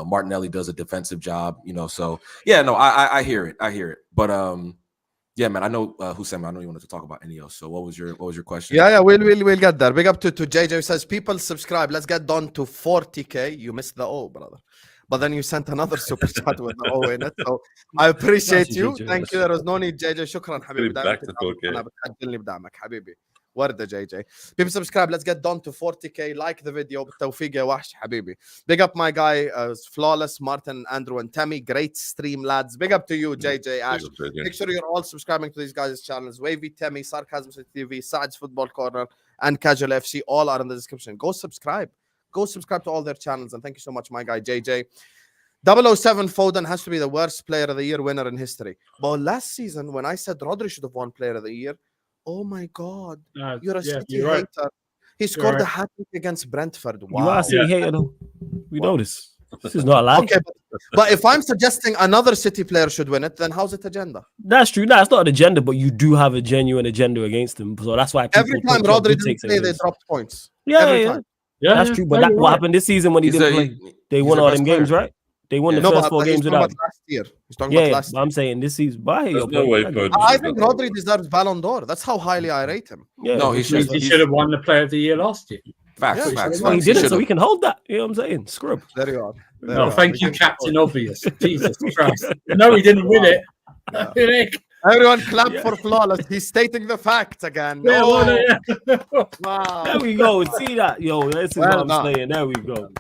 Martinelli does a defensive job. So yeah, no, I hear it, but yeah, man, I know Hussam. I know you wanted to talk about Ineos. So what was your question? Yeah, we'll get there. Big up to JJ who says people subscribe. Let's get down to 40k. You missed the O, brother. But then you sent another super chat with the O in it. So I appreciate Thank you. you, JJ. Thank you. There was no need, JJ. شكرا حبيبي. Back to 4K. أنا بتحجلني بدعمك حبيبي. وردة JJ. People subscribe. Let's get down to 40k. Like the video. بالتوفيق يا وحش حبيبي. Big up my guy, Flawless, Martin, Andrew, and Temi. Great stream, lads. Big up to you, JJ, Ash. Make sure you're all subscribing to these guys' channels. Wavy, Temi, Sarcasm TV, Saad's Football Corner, and Casual FC. All are in the description. Go subscribe. Go subscribe to all their channels. And thank you so much, my guy, JJ. 007 Foden has to be the worst player of the year winner in history. But last season, when I said Rodri should have won player of the year, oh my God, you're a City you're right. hater. He scored right. a hat-trick against Brentford. You Wow. are a City hater, though. We know this. This is not a lie. Okay, but if I'm suggesting another City player should win it, then how's it agenda? That's true. No, it's not an agenda, but you do have a genuine agenda against him. So that's why people Every time talk Rodri good didn't takes play, they against him. dropped points. Yeah, Every yeah, time. Yeah, that's yeah. true. But No, that's you're what right. happened this season when he didn't play. They won all them games, right? They won the No, first but 4 he's games talking without. about last year. He's talking Yeah, about yeah, last but year. I'm saying this season. Why? There's no way Foden I should think go. Rodri deserves Ballon d'Or. That's how highly I rate him. Yeah, No, he should. He should have won the Player of the Year last year. Facts, Yeah, facts. Well, he facts. didn't, so Should've. we can hold that. You know what I'm saying? Scrub. There you are. There No, you are. thank We you, can- Captain Obvious. Jesus Christ. No, he didn't win it. Yeah. Everyone clap Yeah. for Flawless. He's stating the facts again. Yeah, Oh, well, yeah. wow. There we go. See that? Yo, this is Well what I'm done. saying. There we go.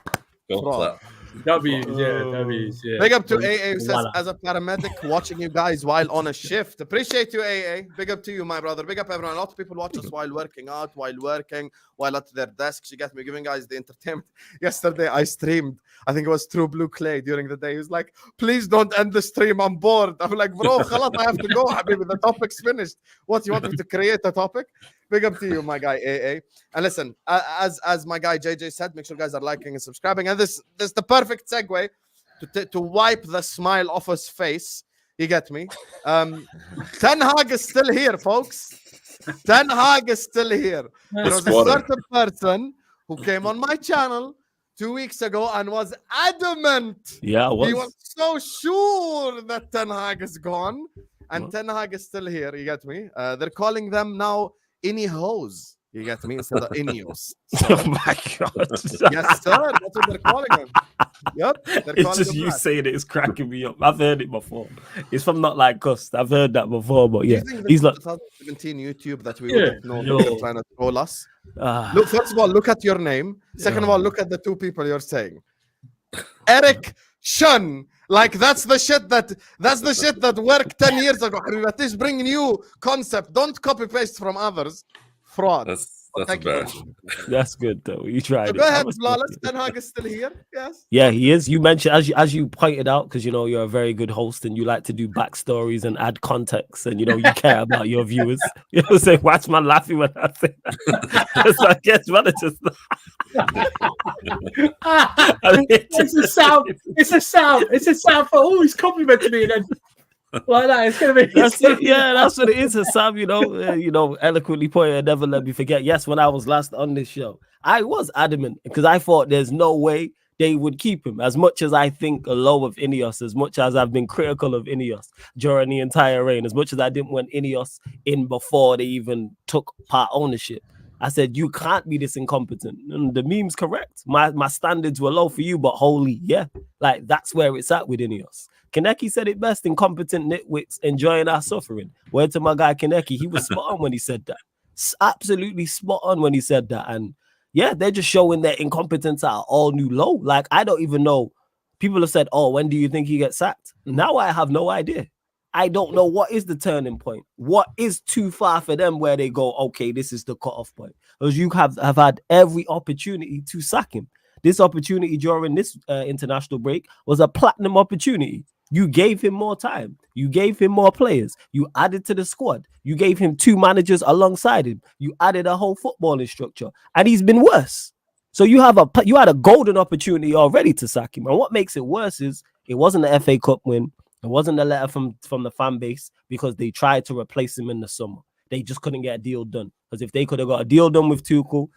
Go Fraud. clap. W's, yeah, W's, yeah. Big up to AA who says, Voila. as a paramedic watching you guys while on a shift. Appreciate you, AA. Big up to you, my brother. Big up everyone. A lot of people watch us while working out, while working, while at their desks. You get me giving guys the entertainment. Yesterday, I streamed. I think it was True Blue Clay during the day. He was like, please don't end the stream. I'm bored. I'm like, bro, khalas, I have to go. Habibi, the topic's finished. What, you want me to create a topic? Big up to you, my guy, AA. And listen, as my guy JJ said, make sure guys are liking and subscribing. And this is the perfect segue to wipe the smile off his face. You get me? Ten Hag is still here, folks. Ten Hag is still here. There was a certain person who came on my channel 2 weeks ago and was adamant. Yeah, He was so sure that Ten Hag is gone. And What? Ten Hag is still here. You get me? They're calling them now Ineos. You get me? Instead of Ineos. Oh my god. Yes, sir. That's what they're calling them. Yep. They're It's calling just them you that. saying it is cracking me up. I've heard it before. It's from Not Like Us. I've heard that before, but Do you yeah. think He's that like, 2017 YouTube that we Yeah. would have known Yo. trying to troll us? ah, Look, first of all, look at your name. Second of all, look at the two people you're saying. Eric Shun. Like that's the shit that worked 10 years ago. At least bring new concept. Don't copy paste from others. Fraud. That's Thank you very embarrassing. that's good though. You tried it. Go ahead, I respect Flawless. it. Ten Hag is still here. Yes. Yeah, he is. You mentioned as you pointed out, because you know you're a very good host and you like to do backstories and add context, and you know you care about your viewers. You know what I'm saying? Watch man laughing when I say that. It's like, guess what? It's just I mean, It's a sound. It's a sound. It's a sound for he's complimenting me and then like that. It's gonna be. That's it. Yeah, that's what it is, Hassan. You know, eloquently pointed, never let me forget. Yes, when I was last on this show, I was adamant because I thought there's no way they would keep him. As much as I think low of Ineos, as much as I've been critical of Ineos during the entire reign, as much as I didn't want Ineos in before they even took part ownership, I said, you can't be this incompetent. And the meme's correct. My standards were low for you, but holy, yeah. Like, that's where it's at with Ineos. Kaneki said it best, incompetent nitwits enjoying our suffering. Word to my guy Kaneki, he was spot on when he said that. Absolutely spot on when he said that. And yeah, they're just showing their incompetence at an all new low. Like, I don't even know. People have said, oh, when do you think he gets sacked? Now I have no idea. I don't know what is the turning point. What is too far for them where they go, okay, this is the cutoff point. Because you have had every opportunity to sack him. This opportunity during this international break was a platinum opportunity. You gave him more time. You gave him more players. You added to the squad. You gave him two managers alongside him. You added a whole footballing structure. And he's been worse. So you had a golden opportunity already to sack him. And what makes it worse is it wasn't the FA Cup win. It wasn't a letter from the fan base because they tried to replace him in the summer. They just couldn't get a deal done. Because if they could have got a deal done with Tuchel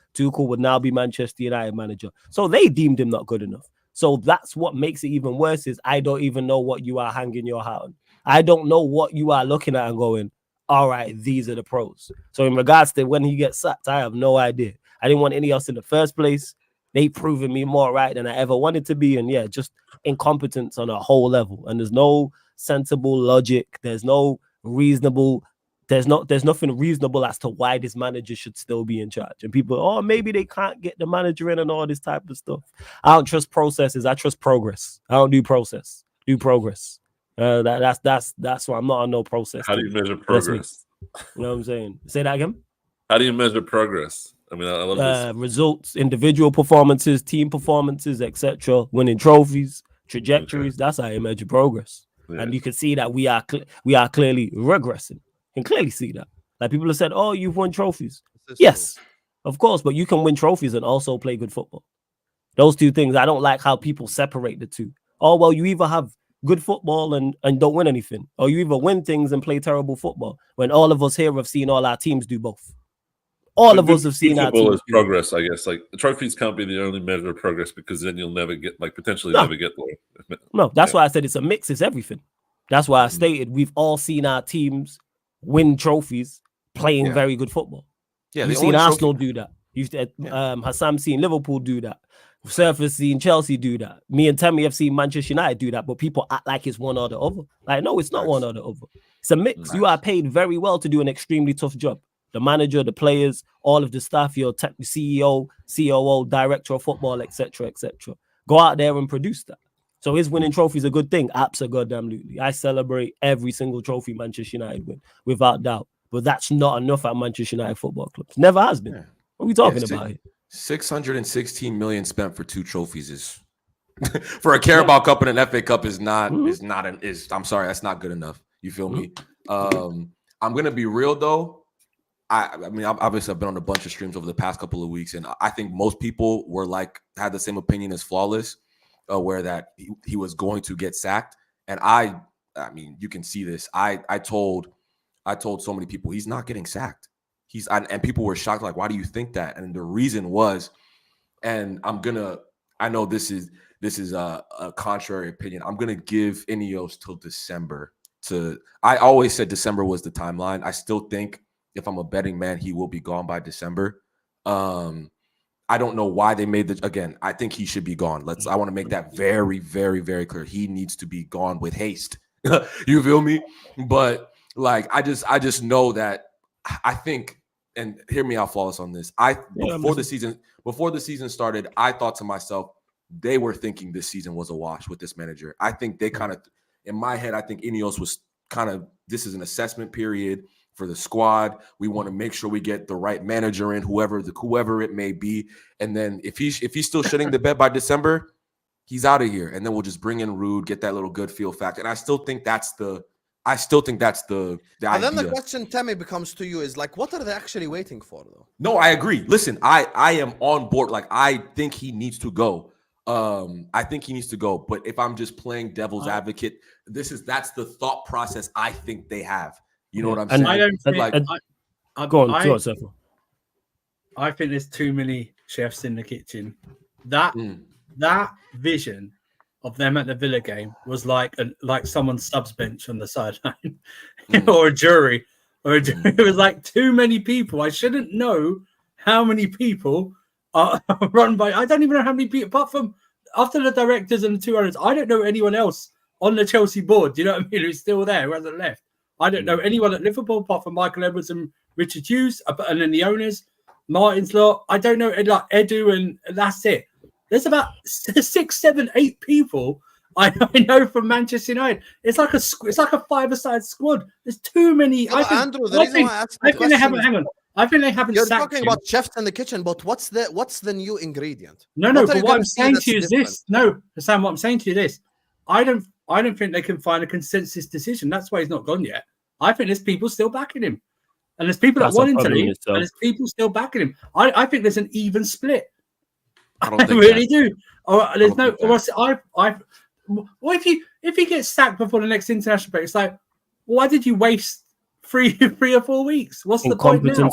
would now be Manchester United manager. So they deemed him not good enough. So that's what makes it even worse is I don't even know what you are hanging your hat on. I don't know what you are looking at and going, all right, these are the pros. So in regards to when he gets sacked, I have no idea. I didn't want any else in the first place. They've proven me more right than I ever wanted to be. And yeah, just incompetence on a whole level. And there's no sensible logic. There's no reasonable. There's nothing reasonable as to why this manager should still be in charge. And people, oh, maybe they can't get the manager in and all this type of stuff. I don't trust processes. I trust progress. I don't do process. Do progress. That's why I'm not on no process. How do you measure progress? You know what I'm saying? Say that again. How do you measure progress? I mean, I love this. Results, individual performances, team performances, etc. Winning trophies, trajectories. Okay. That's how you measure progress. Yeah. And you can see that we are clearly regressing. You can clearly see that. Like people have said, "Oh, you've won trophies." Yes, of course, but you can win trophies and also play good football. Those two things. I don't like how people separate the two. Oh, well, you either have good football and don't win anything, or you either win things and play terrible football. When all of us here have seen all our teams do both. All of us have seen our football teams is progress, I guess. Like the trophies can't be the only measure of progress because then you'll never get, potentially never get there. No, that's why I said it's a mix. It's everything. That's why I stated we've all seen our teams win trophies playing very good football. Yeah, you've seen Arsenal do that. Hassam seen Liverpool do that. Surface seen Chelsea do that. Me and Temi have seen Manchester United do that, but people act like it's one or the other. Like, no, it's not one or the other. It's a mix. You are paid very well to do an extremely tough job. The manager, the players, all of the staff, your CEO, COO, director of football, etc., etc. Go out there and produce that. So his winning trophy is a good thing. Absolutely. I celebrate every single trophy Manchester United win, without doubt. But that's not enough at Manchester United Football Club. Never has been. What are we talking about here? 616 million spent for 2 trophies is for a Carabao Cup and an FA Cup I'm sorry, that's not good enough. You feel me? I'm gonna be real though. I mean, obviously I've been on a bunch of streams over the past couple of weeks, and I think most people had the same opinion as Flawless, where that he was going to get sacked. And I mean, you can see this. I told so many people he's not getting sacked. And people were shocked, like, why do you think that? And the reason was, and I know this is a contrary opinion. I'm gonna give Ineos till December. I always said December was the timeline. I still think if I'm a betting man, he will be gone by December. I don't know why they made again. I think he should be gone. I want to make that very, very, very clear. He needs to be gone with haste. You feel me? But like, I just know that I think, and hear me out, Flawless, on this. Before the season started, I thought to myself, they were thinking this season was a wash with this manager. I think they kind of, in my head, I think Ineos was kind of, this is an assessment period for the squad. We want to make sure we get the right manager in, whoever it may be. And then if he's still shitting the bed by December, he's out of here. And then we'll just bring in Rude, get that little good feel factor. And I still think that's the idea. And then the question, Temi, becomes to you is like, what are they actually waiting for, though? No, I agree. Listen, I am on board. Like, I think he needs to go. I think he needs to go. But if I'm just playing devil's advocate, that's the thought process I think they have. You know what I'm saying? I don't think, go on, Sefo. I think there's too many chefs in the kitchen. That vision of them at the Villa game was like someone's subs bench on the sideline, or a jury. It was like too many people. I shouldn't know how many people are run by. I don't even know how many people, apart from after the directors and the 2 owners. I don't know anyone else on the Chelsea board. Do you know what I mean? Who's still there? Who hasn't left? I don't know anyone at Liverpool apart from Michael Edwards and Richard Hughes, and then the owners, Martin's lot. I don't know, like Edu, and that's it. There's about 6, 7, 8 people I know from Manchester United. It's like a 5-a-side squad. There's too many. Yeah, Andrew, the reason why I asked the question they haven't. Hang on. I think they haven't. You're talking about chefs in the kitchen, but what's the new ingredient? No. But what I'm saying to you is this. No, Sam. What I'm saying to you is this. I don't think they can find a consensus decision. That's why he's not gone yet. I think there's people still backing him, and there's people that want him to leave, and there's people still backing him. I think there's an even split. I really do. There's no. What if he gets sacked before the next international break? It's like, why did you waste 3 or 4 weeks? What's the point now?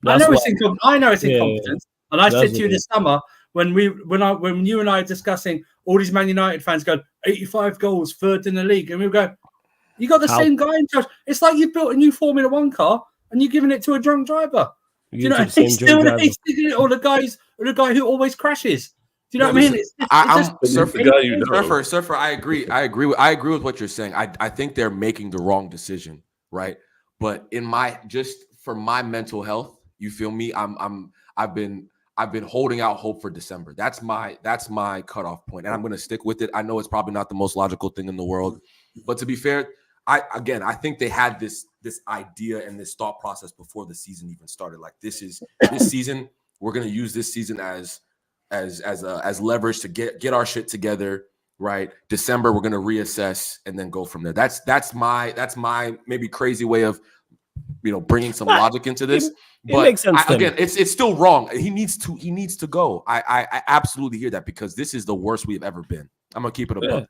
I know it's incompetence. And I said to you this summer when you and I are discussing all these Man United fans go 85 goals, 3rd in the league, and we go, you got the same guy in charge. It's like you built a new Formula 1 car and you're giving it to a drunk driver. Do you know? He's still or the guy who always crashes. Do you know what I mean? Surfer. I agree with what you're saying. I think they're making the wrong decision, right? But for my mental health, you feel me? I've been holding out hope for December. That's my cutoff point, and I'm going to stick with it. I know it's probably not the most logical thing in the world, but to be fair, I think they had this idea and this thought process before the season even started. Like, this season, we're going to use this season as leverage to get our shit together. Right, December we're going to reassess and then go from there. That's my maybe crazy way of bringing some logic into this. But makes sense again, it's still wrong. He needs to go. I absolutely hear that, because this is the worst we've ever been. I'm gonna keep it above.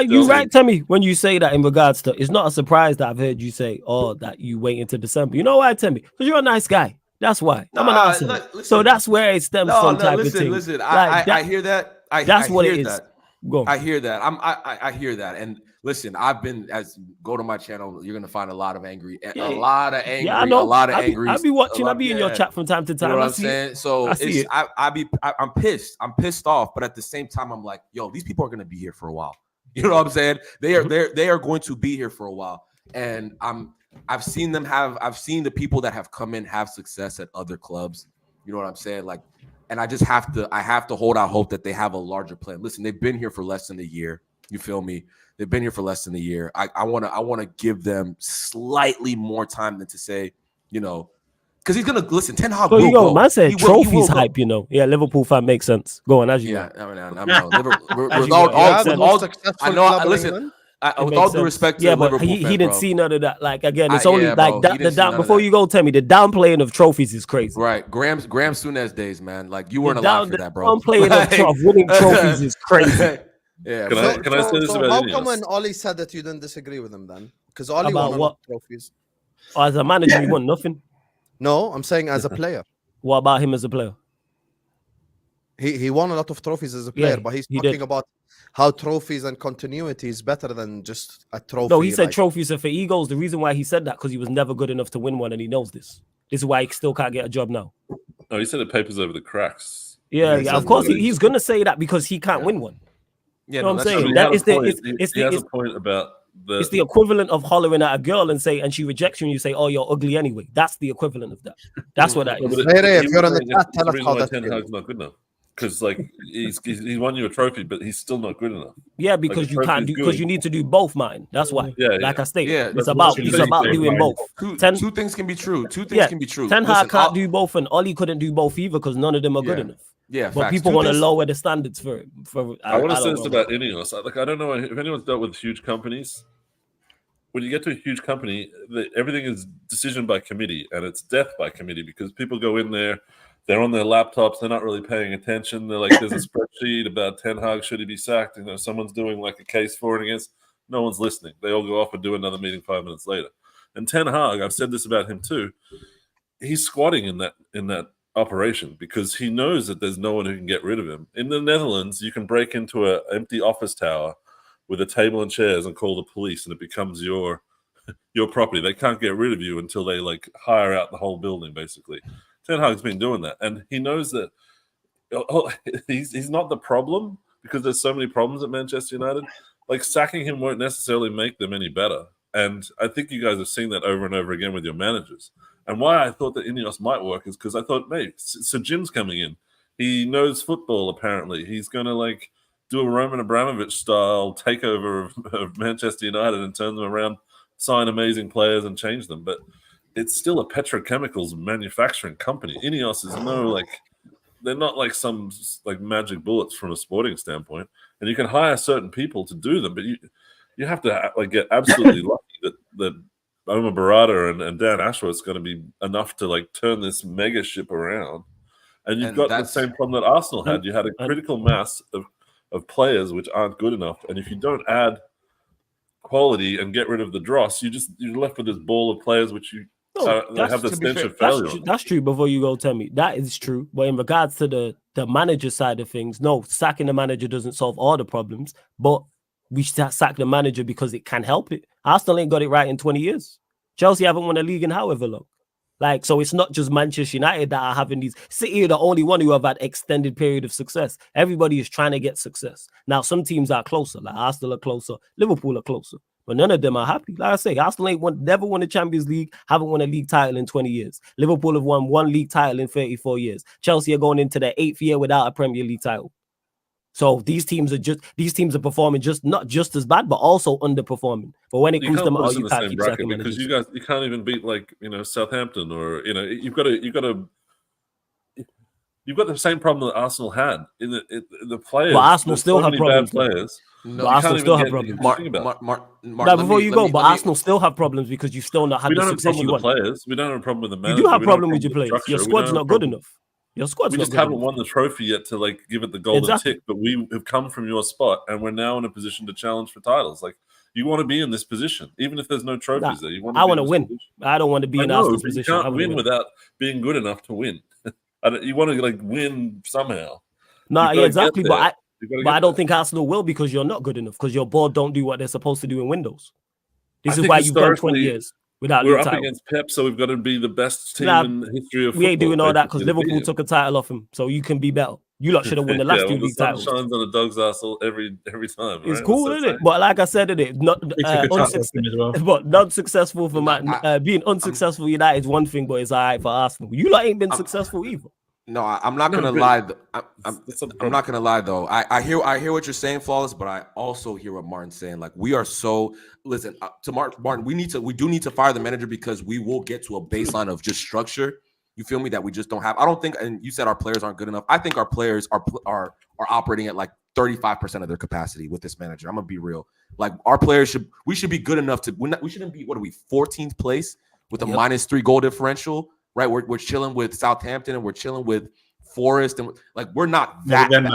You're right, Temi. When you say that in regards to, it's not a surprise that I've heard you say, that you wait until December. You know why, Temi? Because you're a nice guy. That's why. I'm an asshole. So that's where it stems from. Type of thing. Listen. I hear that. That's what it is. Go on. I hear that. I hear that. And listen, I've been go to my channel. You're gonna find a lot of angry, I a know. lot of angry. I be watching. I be in your chat from time to time. You know what I I'm see saying? it. So I see it. I'm pissed. I'm pissed off. But at the same time, I'm like, yo, these people are gonna be here for a while. You know what I'm saying? They are going to be here for a while. And I've seen the people that have come in have success at other clubs. You know what I'm saying? Like, and I have to hold out hope that they have a larger plan. Listen, they've been here for less than a year. You feel me? They've been here for less than a year. I want to give them slightly more time than to say, you know, because he's gonna listen. Ten Hag will go. Man said He will trophies go. hype. You know, yeah, Liverpool fan makes sense. Go on, as you know. I know. With all, listen. With all due respect to but Liverpool he fan, didn't bro. see none of that. Like again, it's only like bro, that. The down before you go, Temi, the downplaying of trophies is crazy. Right, Graham Souness days, man. Like you weren't alive for that, bro. Downplaying of winning trophies is crazy. Yeah. Can I say this about how Ineos? come when Ollie said that you didn't disagree with him then? Because Ollie About won a what? lot of trophies. As a manager, he won nothing. No, I'm saying as a player. What about him as a player? He won a lot of trophies as a player, Yeah, but he's he talking did. about how trophies and continuity is better than just a trophy. No, he said like, trophies are for egos. The reason why he said that because he was never good enough to win one, and he knows this. This is why he still can't get a job now. Oh, he said it papers over the cracks. Yeah, Yeah, of course he's gonna say that because he can't win one. Yeah, You know what I'm that's saying? He That had a is the point. it's He has the a point about the. it's the equivalent of hollering at a girl and she rejects you and you say, "Oh, you're ugly anyway." That's the equivalent of that. That's what that No, is. but Hey, Ray, if he you're was on the saying chat, it's tell the us reason how why that Ten feels. Hag's not good enough. Because like he won you a trophy, but he's still not good enough. Yeah, because Like, you the can't trophy's do because good. you need to do both, man. That's why. Yeah, like yeah. I stated, Yeah, it's that's about what it's I'm about saying. doing both. Two things can be true. Two things Yeah, can be true. Ten Hag Listen, can't do both, and Ollie couldn't do both either because none of them are good Yeah. enough. Yeah, But facts. people Two want to things- lower the standards for it. I want to don't say this know. about Ineos. I don't know if anyone's dealt with a huge companies. When you get to a huge company, everything is decision by committee, and it's death by committee because people go in there, they're on their laptops, they're not really paying attention. They're like, there's a spreadsheet about Ten Hag, should he be sacked? You know, someone's doing like a case for and against. No one's listening. They all go off and do another meeting 5 minutes later. And Ten Hag, I've said this about him too. He's squatting in that operation because he knows that there's no one who can get rid of him. In the Netherlands, you can break into an empty office tower with a table and chairs and call the police, and it becomes your property. They can't get rid of you until they like hire out the whole building, basically. Ten Hag's been doing that, and he knows that he's not the problem because there's so many problems at Manchester United. Like sacking him won't necessarily make them any better, and I think you guys have seen that over and over again with your managers. And why I thought that Ineos might work is because I thought, mate, Sir Jim's coming in. He knows football, apparently. He's going to like do a Roman Abramovich style takeover of Manchester United and turn them around, sign amazing players and change them. But it's still a petrochemicals manufacturing company. Ineos is they're not like some like magic bullets from a sporting standpoint. And you can hire certain people to do them, but you have to like get absolutely lucky that Omar Barada and Dan Ashworth's going to be enough to like turn this mega ship around. And you've got the same problem that Arsenal had. You had a critical mass of players which aren't good enough. And if you don't add quality and get rid of the dross, you're left with this ball of players which have the stench of failure. That's true. Before you go, Temi, that is true. But in regards to the manager side of things, no, sacking the manager doesn't solve all the problems. But we should sack the manager because it can help it. Arsenal ain't got it right in 20 years. Chelsea haven't won a league in however long. Like, so it's not just Manchester United that are having these. City are the only one who have had extended period of success. Everybody is trying to get success. Now, some teams are closer, like Arsenal are closer, Liverpool are closer, but none of them are happy. Like I say, Arsenal never won a Champions League, haven't won a league title in 20 years. Liverpool have won one league title in 34 years. Chelsea are going into their 8th year without a Premier League title. So these teams are performing not just as bad, but also underperforming. But when it comes to you can't keep sacking because managers. you can't even beat like Southampton or you've got the same problem that Arsenal had in the players. But Arsenal still have problems. Players. No, Arsenal still have problems. Mark, before you go, Arsenal still have problems because you've still not had the success you want. Players. We don't have a problem with the managers. You do have a problem with your players. Your squad's not good enough. Your squad's we just haven't won the trophy yet to like give it the golden tick, but we have come from your spot and we're now in a position to challenge for titles. Like you want to be in this position, even if there's no trophies there. I want to win. Position. I don't want to be in Arsenal's position. You can't win without being good enough to win. You want to like win somehow. No, exactly. But But I don't think Arsenal will because you're not good enough because your board don't do what they're supposed to do in Windows. This is why you've gone 20 years without we're league up title. against Pep, so we've got to be the best team Nah, in the history of football. We ain't doing all that because basically, to beat Liverpool him. took a title off him, so you can be better. You lot should have won the last two the league sun titles. shines on a dog's ass every time. It's right? cool, That's isn't it? But like I said, it not They took a title off him as well. but not successful for being unsuccessful United is one thing, but it's all right for Arsenal. You lot ain't been successful either. No, I'm not gonna lie. I'm not gonna lie though. I hear what you're saying, Flawless, but I also hear what Martin's saying. Like we are so listen to Martin. We do need to fire the manager because we will get to a baseline of just structure. You feel me? That we just don't have. I don't think. And you said our players aren't good enough. I think our players are operating at like 35% of their capacity with this manager. I'm gonna be real. Like our players should be good enough to. We shouldn't be. What are we? 14th place with a -3 goal differential. Right, we're chilling with Southampton and we're chilling with Forest and like we're not that bad.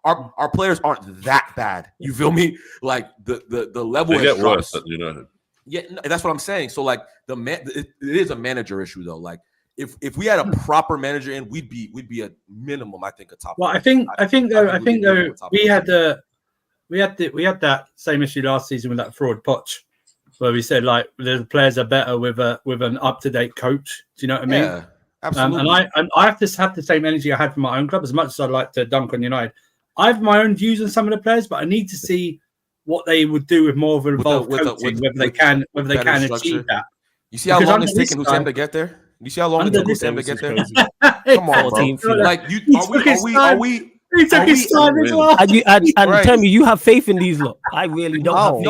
Our players aren't that bad. You feel me? Like the level they get worse at United. Yeah, that's what I'm saying. So like it is a manager issue though. Like if we had a proper manager in, we'd be a minimum. I think a top. Well, I think though we had that same issue last season with that fraud Poch. Where we said like the players are better with an up-to-date coach. Do you know what I mean? Yeah, absolutely. And I have to have the same energy I had for my own club. As much as I'd like to dunk on United, I have my own views on some of the players, but I need to see what they would do with more of an involved coaching, whether they can achieve that. You see how long it's taken Hussein to get there? You see how long it took Hussein to get there? Come on, bro. Like are we? He took his time as well. And Temi, you have faith in these lot. I really don't have faith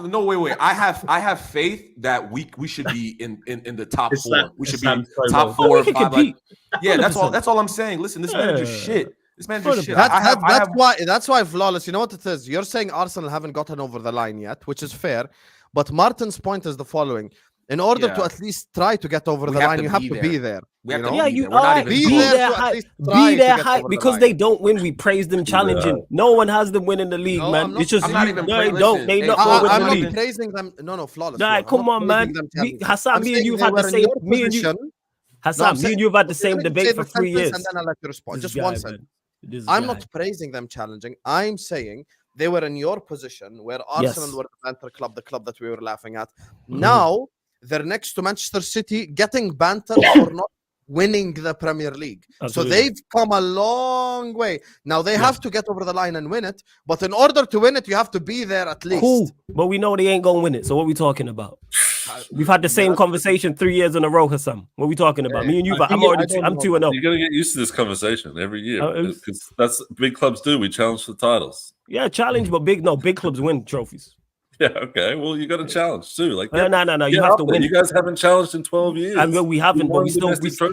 in these. Wait. I have faith that we should be in the top four. We should be top 4 or 5. Like, yeah, that's all I'm saying. Listen, this manager's shit. This manager's shit. That's why Flawless. You know what it is? You're saying Arsenal haven't gotten over the line yet, which is fair. But Martin's point is the following. In order to at least try to get over the line, you have to be there. Be there hype because they don't win. We praise them challenging. No one has them winning the league, man. It's just They not I'm winning the not praising them. No, Flawless. Nah, come on, man. Hassan, me and you've had the same. Me and you've had the same debate for 3 years. And then I'll let you respond. Just one second. I'm not praising them challenging. I'm saying they were in your position where Arsenal were the banter club, the club that we were laughing at. Now they're next to Manchester City, getting bantered for not winning the Premier League. Absolutely. So they've come a long way. Now they have to get over the line and win it. But in order to win it, you have to be there at least. Cool. But we know they ain't going to win it. So what are we talking about? We've had the same conversation 3 years in a row, Hassan. What are we talking about? Me and you, I'm 2-0. You're going to get used to this conversation every year. Because that's big clubs do. We challenge for titles. Yeah, challenge, but big clubs win trophies. Yeah, okay. Well, you got to challenge too. Like, no. You have to win. You guys haven't challenged in 12 years. I mean, we haven't, but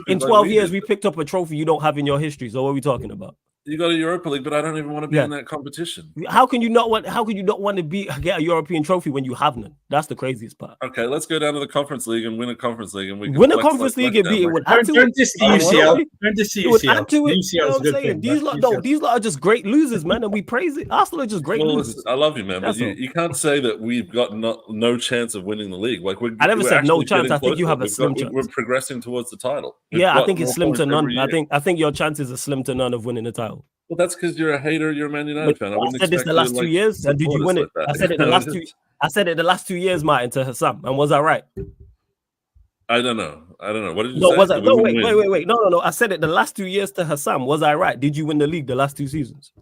in 12 years we picked up a trophy you don't have in your history. So what are we talking about? You got a Europa League, but I don't even want to be in that competition. How can you not want to get a European trophy when you have none? That's the craziest part. Okay, let's go down to the Conference League and win a Conference League, and we can win a Conference League and beat it. Don't diss the UCL. Don't diss the UCL. You know what I'm saying? These lot are just great losers, man, and we praise it. Arsenal are just great losers. I love you, man, but you can't say that we've got no chance of winning the league. Like I never said no chance. I think you have a slim chance. We're progressing towards the title. Yeah, I think it's slim to none. I think your chances are slim to none of winning the title. Well, that's because you're a hater. You're a Man United fan. I said this the last 2 years, and did you win it? I said it the last 2. I said it the last 2 years, Martin, to Hassan, and was I right? I don't know. What did you say? No, was I? No, wait. No. I said it the last 2 years to Hassan. Was I right? Did you win the league the last 2 seasons?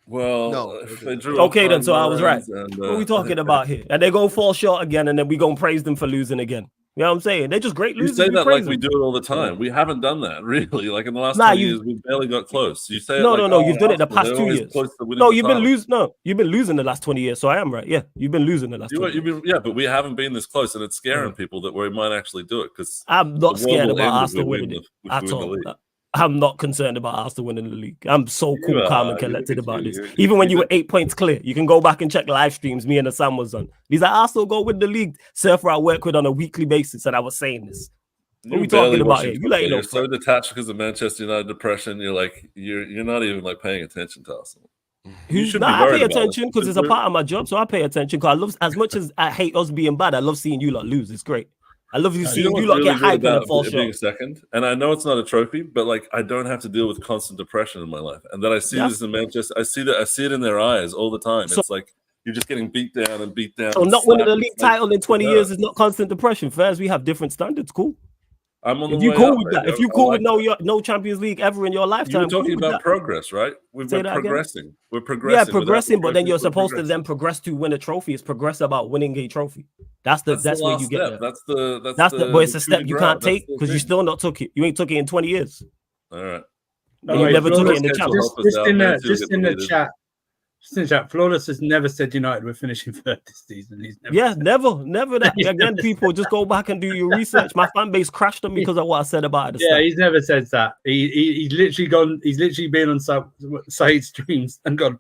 Well, no. They drew okay, then. So I was right. What are we talking about here? And they're gonna fall short again, and then we gonna praise them for losing again. You know what I'm saying? They're just great losers. You say that like we do it all the time. We haven't done that, really. Like in the last 20 years, we barely got close. You say no. You've done it the past 2 years. No, you've been losing. No, you've been losing the last 20 years. So I am right. Yeah, you've been losing the last 20 years. Yeah, but we haven't been this close, and it's scaring people that we might actually do it. Because I'm not scared about Arsenal winning it at all. I'm not concerned about Arsenal winning the league. I'm so cool, calm, and collected about this. Even when you were 8 points clear, you can go back and check live streams me and Hassan was on. These are Arsenal go win the league. Surfer I work with on a weekly basis, and I was saying this. What are we talking about here? You're so detached because of Manchester United depression. You're like you're not even like paying attention to Arsenal. I pay attention because it's a part of my job, so I pay attention because I love as much as I hate us being bad. I love seeing you lot lose. It's great. I love you You seeing know you what's lot get really good hyped and about fall it being short. second? And I know it's not a trophy, but like I don't have to deal with constant depression in my life. And then I see That's- this in Manchester. I see it in their eyes all the time. So- it's like you're just getting beat down and beat down. So and not winning slapped. the league It's like, title in 20 yeah. years is not constant depression. Fairs, we have different standards. Cool. I'm on the If you way cool up, with that, baby. if you I cool like with no Champions League ever in your you lifetime, were talking cool with about that. progress, right? We're Say that again. progressing. We're Yeah, progressing. Without the progressing, but then trophies, you're we're supposed to progressing. then progress to win a trophy. It's progress about winning a trophy. That's the where last you get step. there. That's the But it's a coup step de you grace. can't That's take the because you thing. still not took it. You ain't took it in 20 years. All right. And you never took it in the Schedule Champions. help us Just out, in man, the so we get the leaders. chat, Flawless has never said United were finishing third this season. He's never Yeah, said never that. He's Again, never people just go back and do your research. My fan base crashed them because of what I said about it at the Yeah, start. he's never said that. He's literally gone. He's literally been on side streams and gone.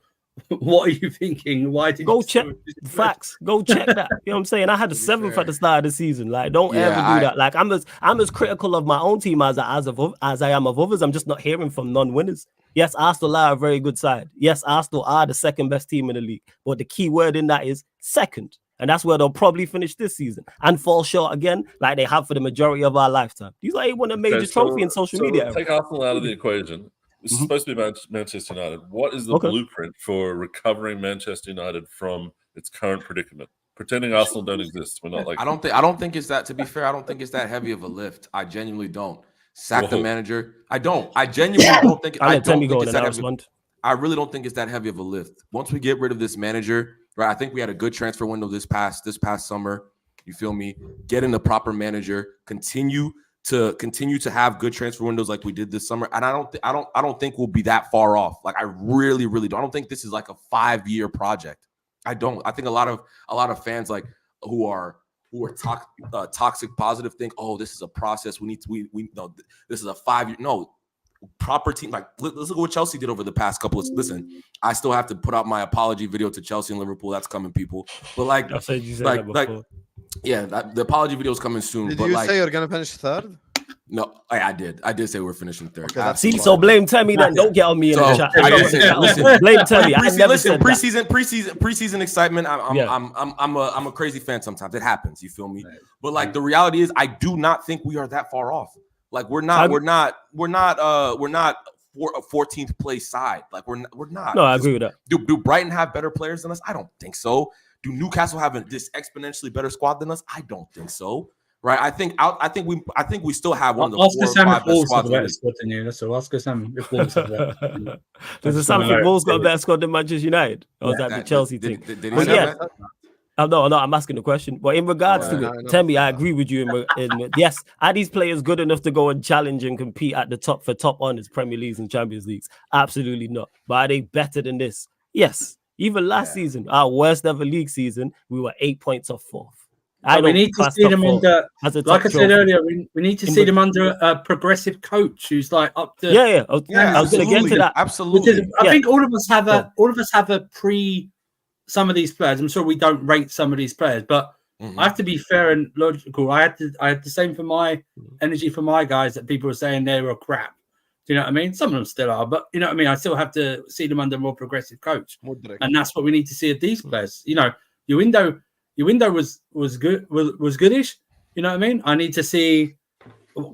What are you thinking? Why did Go you check facts. Go check that. You know what I'm saying? I had the To be 7th fair. at the start of the season. Like, don't Yeah, ever do that. Like, I'm as critical of my own team as I am of others. I'm just not hearing from non-winners. Yes, Arsenal are a very good side. Yes, Arsenal are the second best team in the league. But the key word in that is second. And that's where they'll probably finish this season and fall short again, like they have for the majority of our lifetime. These ain't won a major trophy in social media. Take Arsenal out of the equation. This is supposed to be Manchester United. What is the blueprint for recovering Manchester United from its current predicament? Pretending Arsenal don't exist. We're not like I don't think it's that. To be fair, I don't think it's that heavy of a lift. I genuinely don't. Sack the manager. I don't. I genuinely don't think. I'll I let don't Temi think go it's and that then I'll heavy. I really don't think it's that heavy of a lift. Once we get rid of this manager, right? I think we had a good transfer window this past summer. You feel me? Get in the proper manager. Continue to have good transfer windows like we did this summer. And I don't think we'll be that far off. Like I really don't. I don't think this is like a 5-year project. I don't. I think a lot of fans like who are toxic positive think, oh, this is a process. We no, this is a 5-year. No, proper team. Like let's look at what Chelsea did over the past couple of. Listen, I still have to put out my apology video to Chelsea and Liverpool. That's coming, people. But like, I said you said that before. yeah, the apology video is coming soon. Did but you like, say you're gonna finish third? no, I did say we're finishing third. Okay, that's See, fine. so blame Temi then. Don't get on me in the So, chat. I didn't say- listen, blame Temi. I never listen, said that. preseason excitement. I'm a crazy fan sometimes. It happens. You feel me? But like the reality is, I do not think we are that far off. Like we're not 14th place side. Like we're not. No, I agree with that. Do Brighton have better players than us? I don't think so. Do Newcastle have this exponentially better squad than us? I don't think so. Right? I think we still have one of the Oscar 4 or Sam 5 best Wolves have squads. a better squad than you. That's all. Oscar Sam Wolves have that. Does the Sanford Wolves got a better squad than Manchester United? Or is that the Chelsea Did thing? he But say yeah. that? No, I'm asking the question. But in regards to No, it, no. Temi, I agree with you. Yes, are these players good enough to go and challenge and compete at the top for top honors, Premier Leagues and Champions Leagues? Absolutely not. But are they better than this? Yes. Even last season, our worst ever league season, we were 8 points off fourth. We need to see them under, like I said earlier, we need to see them under a progressive coach who's like up to. Yeah. I was going to get to that. Absolutely. I think all of us have a pre. Some of these players, I'm sure we don't rate some of these players, but I have to be fair and logical. I had the same for my energy for my guys that people were saying they were crap. Do you know what I mean? Some of them still are, but you know what I mean? I still have to see them under a more progressive coach. And that's what we need to see of these players. You know, your window was good, was goodish. You know what I mean? I need to see,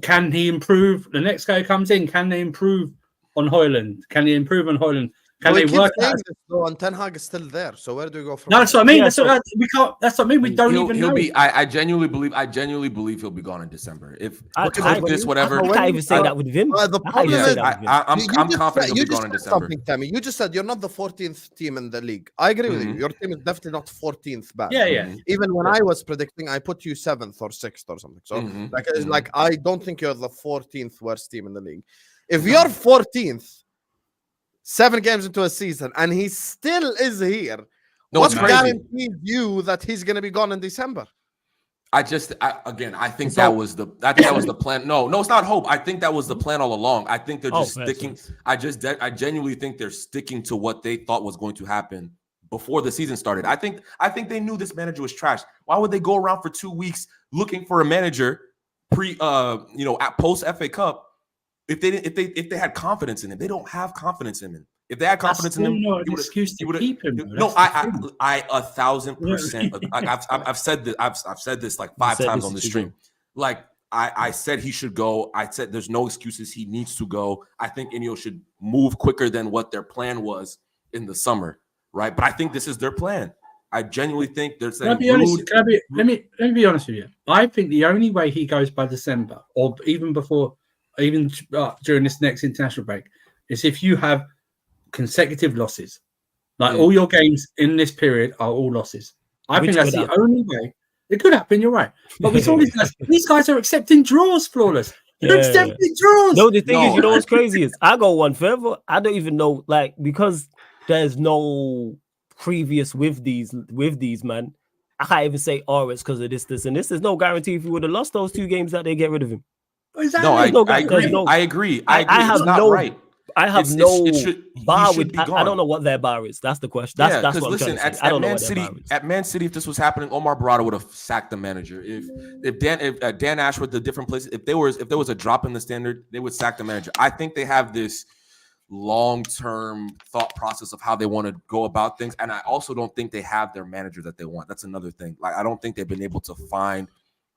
can he improve? The next guy comes in, can they improve on Højlund? Can he improve on Højlund? Can they work out? And Ten Hag is still there. So where do we go from? No, that's what I mean. Yeah, We can't. That's what I mean. We don't even know. I genuinely believe he'll be gone in December. If I can't even say that with Vim. The problem is, I'm confident he'll be gone in December. Temi. You just said you're not the 14th team in the league. I agree with you. Your team is definitely not 14th bad. Yeah. Even when I was predicting, I put you 7th or 6th or something. So like I don't think you're the 14th worst team in the league. If you're 14th, 7 games into a season, and he still is here, what guarantees you that he's going to be gone in December? I think that was the plan. No, it's not hope. I think that was the plan all along. I think they're just sticking. I genuinely think they're sticking to what they thought was going to happen before the season started. I think they knew this manager was trash. Why would they go around for 2 weeks looking for a manager at post FA Cup? If they had confidence in him, they don't have confidence in him. If they had confidence in him, not an excuse to keep him. No, I 1,000%. I've said this like 5 times on the stream. like I said he should go. I said there's no excuses. He needs to go. I think Ineos should move quicker than what their plan was in the summer, right? But I think this is their plan. I genuinely think they're saying. Let me be honest with you. I think the only way he goes by December, or even before, even during this next international break, is if you have consecutive losses. Like all your games in this period are all losses. I think that's the only way. It could happen, you're right. But we saw these guys. These guys are accepting draws, flawless. They're accepting draws. No, the thing is, you know what's crazy is I go one further. I don't even know, like, because there's no previous with these man. I can't even say it's because of this, and this. There's no guarantee if you would have lost those 2 games that they get rid of him. Exactly. No, I agree. I agree. I have it's not no right. I have bar with. I don't know what their bar is. That's the question. That's what I'm trying to say. I don't know what their bar is. At Man City, if this was happening, Omar Barada would have sacked the manager. If Dan Ashworth, the different places, if there was a drop in the standard, they would sack the manager. I think they have this long-term thought process of how they want to go about things, and I also don't think they have their manager that they want. That's another thing. Like, I don't think they've been able to find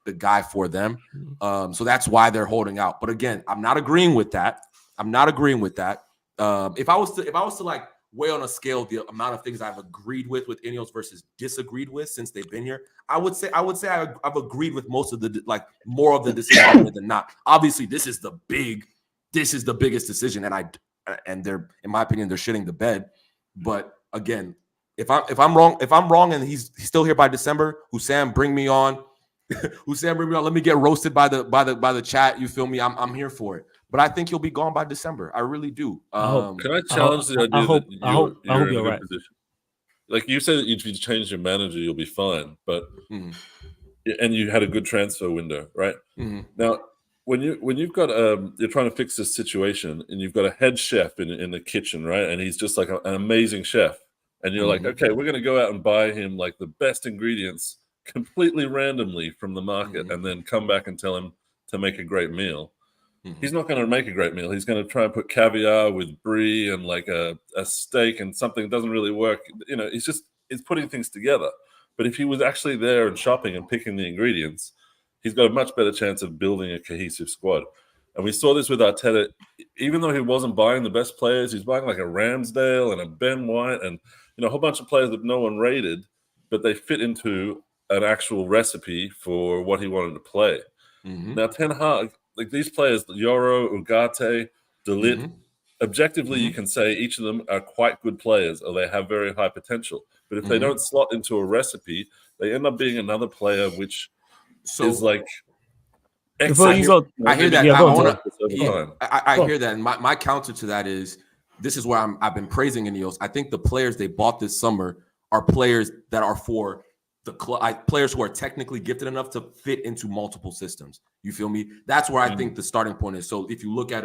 the guy for them, so that's why they're holding out. But again, I'm not agreeing with that. If I was to like weigh on a scale the amount of things I've agreed with Ineos versus disagreed with since they've been here, I would say I've agreed with most of the more of the decision than not. Obviously, this is the biggest decision, and they're, in my opinion, they're shitting the bed. But again, if I'm wrong and he's still here by December, Hussam, bring me on. Let me get roasted by the chat. You feel me? I'm here for it. But I think he'll be gone by December. I really do. Can I challenge the idea that you're in a good position? Like you said, that if you change your manager, you'll be fine. But and you had a good transfer window, right? Now, when you've got you're trying to fix this situation, and you've got a head chef in the kitchen, right? And he's just like an amazing chef, and you're like, okay, we're going to go out and buy him like the best ingredients completely randomly from the market, and then come back and tell him to make a great meal. He's not going to make a great meal. He's going to try and put caviar with brie and like a steak and something that doesn't really work. You know, he's putting things together. But if he was actually there and shopping and picking the ingredients, he's got a much better chance of building a cohesive squad. And we saw this with Arteta. Even though he wasn't buying the best players, he's buying like a Ramsdale and a Ben White and a whole bunch of players that no one rated, but they fit into an actual recipe for what he wanted to play. Now, Ten Hag, like these players, Yoro, Ugarte, Delit, objectively, you can say each of them are quite good players or they have very high potential. But if they don't slot into a recipe, they end up being another player which is like... I hear that. I hear that. And my counter to that is, this is where I've been praising Ineos. I think the players they bought this summer are players that are for the players who are technically gifted enough to fit into multiple systems. You feel me? That's where I think the starting point is. So if you look at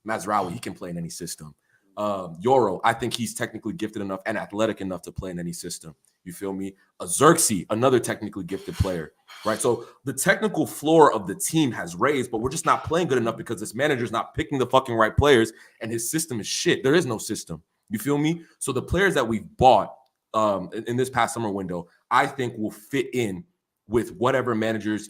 Mazraoui, he can play in any system. Yoro, I think he's technically gifted enough and athletic enough to play in any system. You feel me? Xerxes, another technically gifted player, right? So the technical floor of the team has raised, but we're just not playing good enough because this manager's not picking the fucking right players and his system is shit. There is no system. You feel me? So the players that we've bought in this past summer window, I think will fit in with whatever managers,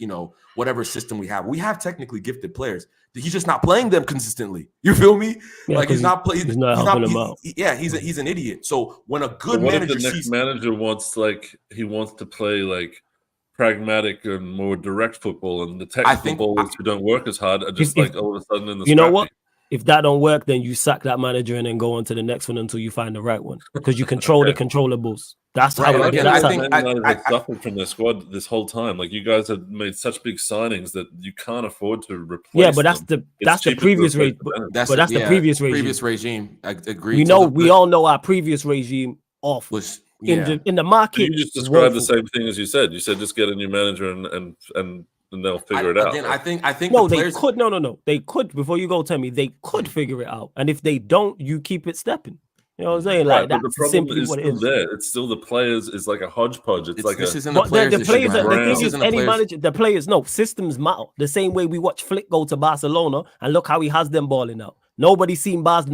whatever system we have. We have technically gifted players. He's just not playing them consistently. You feel me? Yeah, like he's not playing. He's not helping them out. He's an idiot. So when a good what manager if the next manager wants to play like pragmatic and more direct football, and the technical ballers who don't work as hard are just all of a sudden in the. You know what? If that don't work, then you sack that manager and then go on to the next one until you find the right one, because you control the controllables. That's how it is. I think I've suffered from their squad this whole time. Like, you guys have made such big signings that you can't afford to replace. Yeah, but that's the previous regime. But that's the previous regime. Previous regime. I agree. We all know our previous regime was in the market. You just described the same thing as you said. You said just get a new manager and they'll figure it out. Again, I think no, they could. No. They could, before you go, Temi, they could figure it out. And if they don't, you keep it stepping. You know what I'm saying? Like, that's simply what it is. It's still the players. It's like a hodgepodge. This isn't the players. The thing is, any manager, the players, systems matter. The same way we watch Flick go to Barcelona and look how he has them balling out. Nobody seen Bas.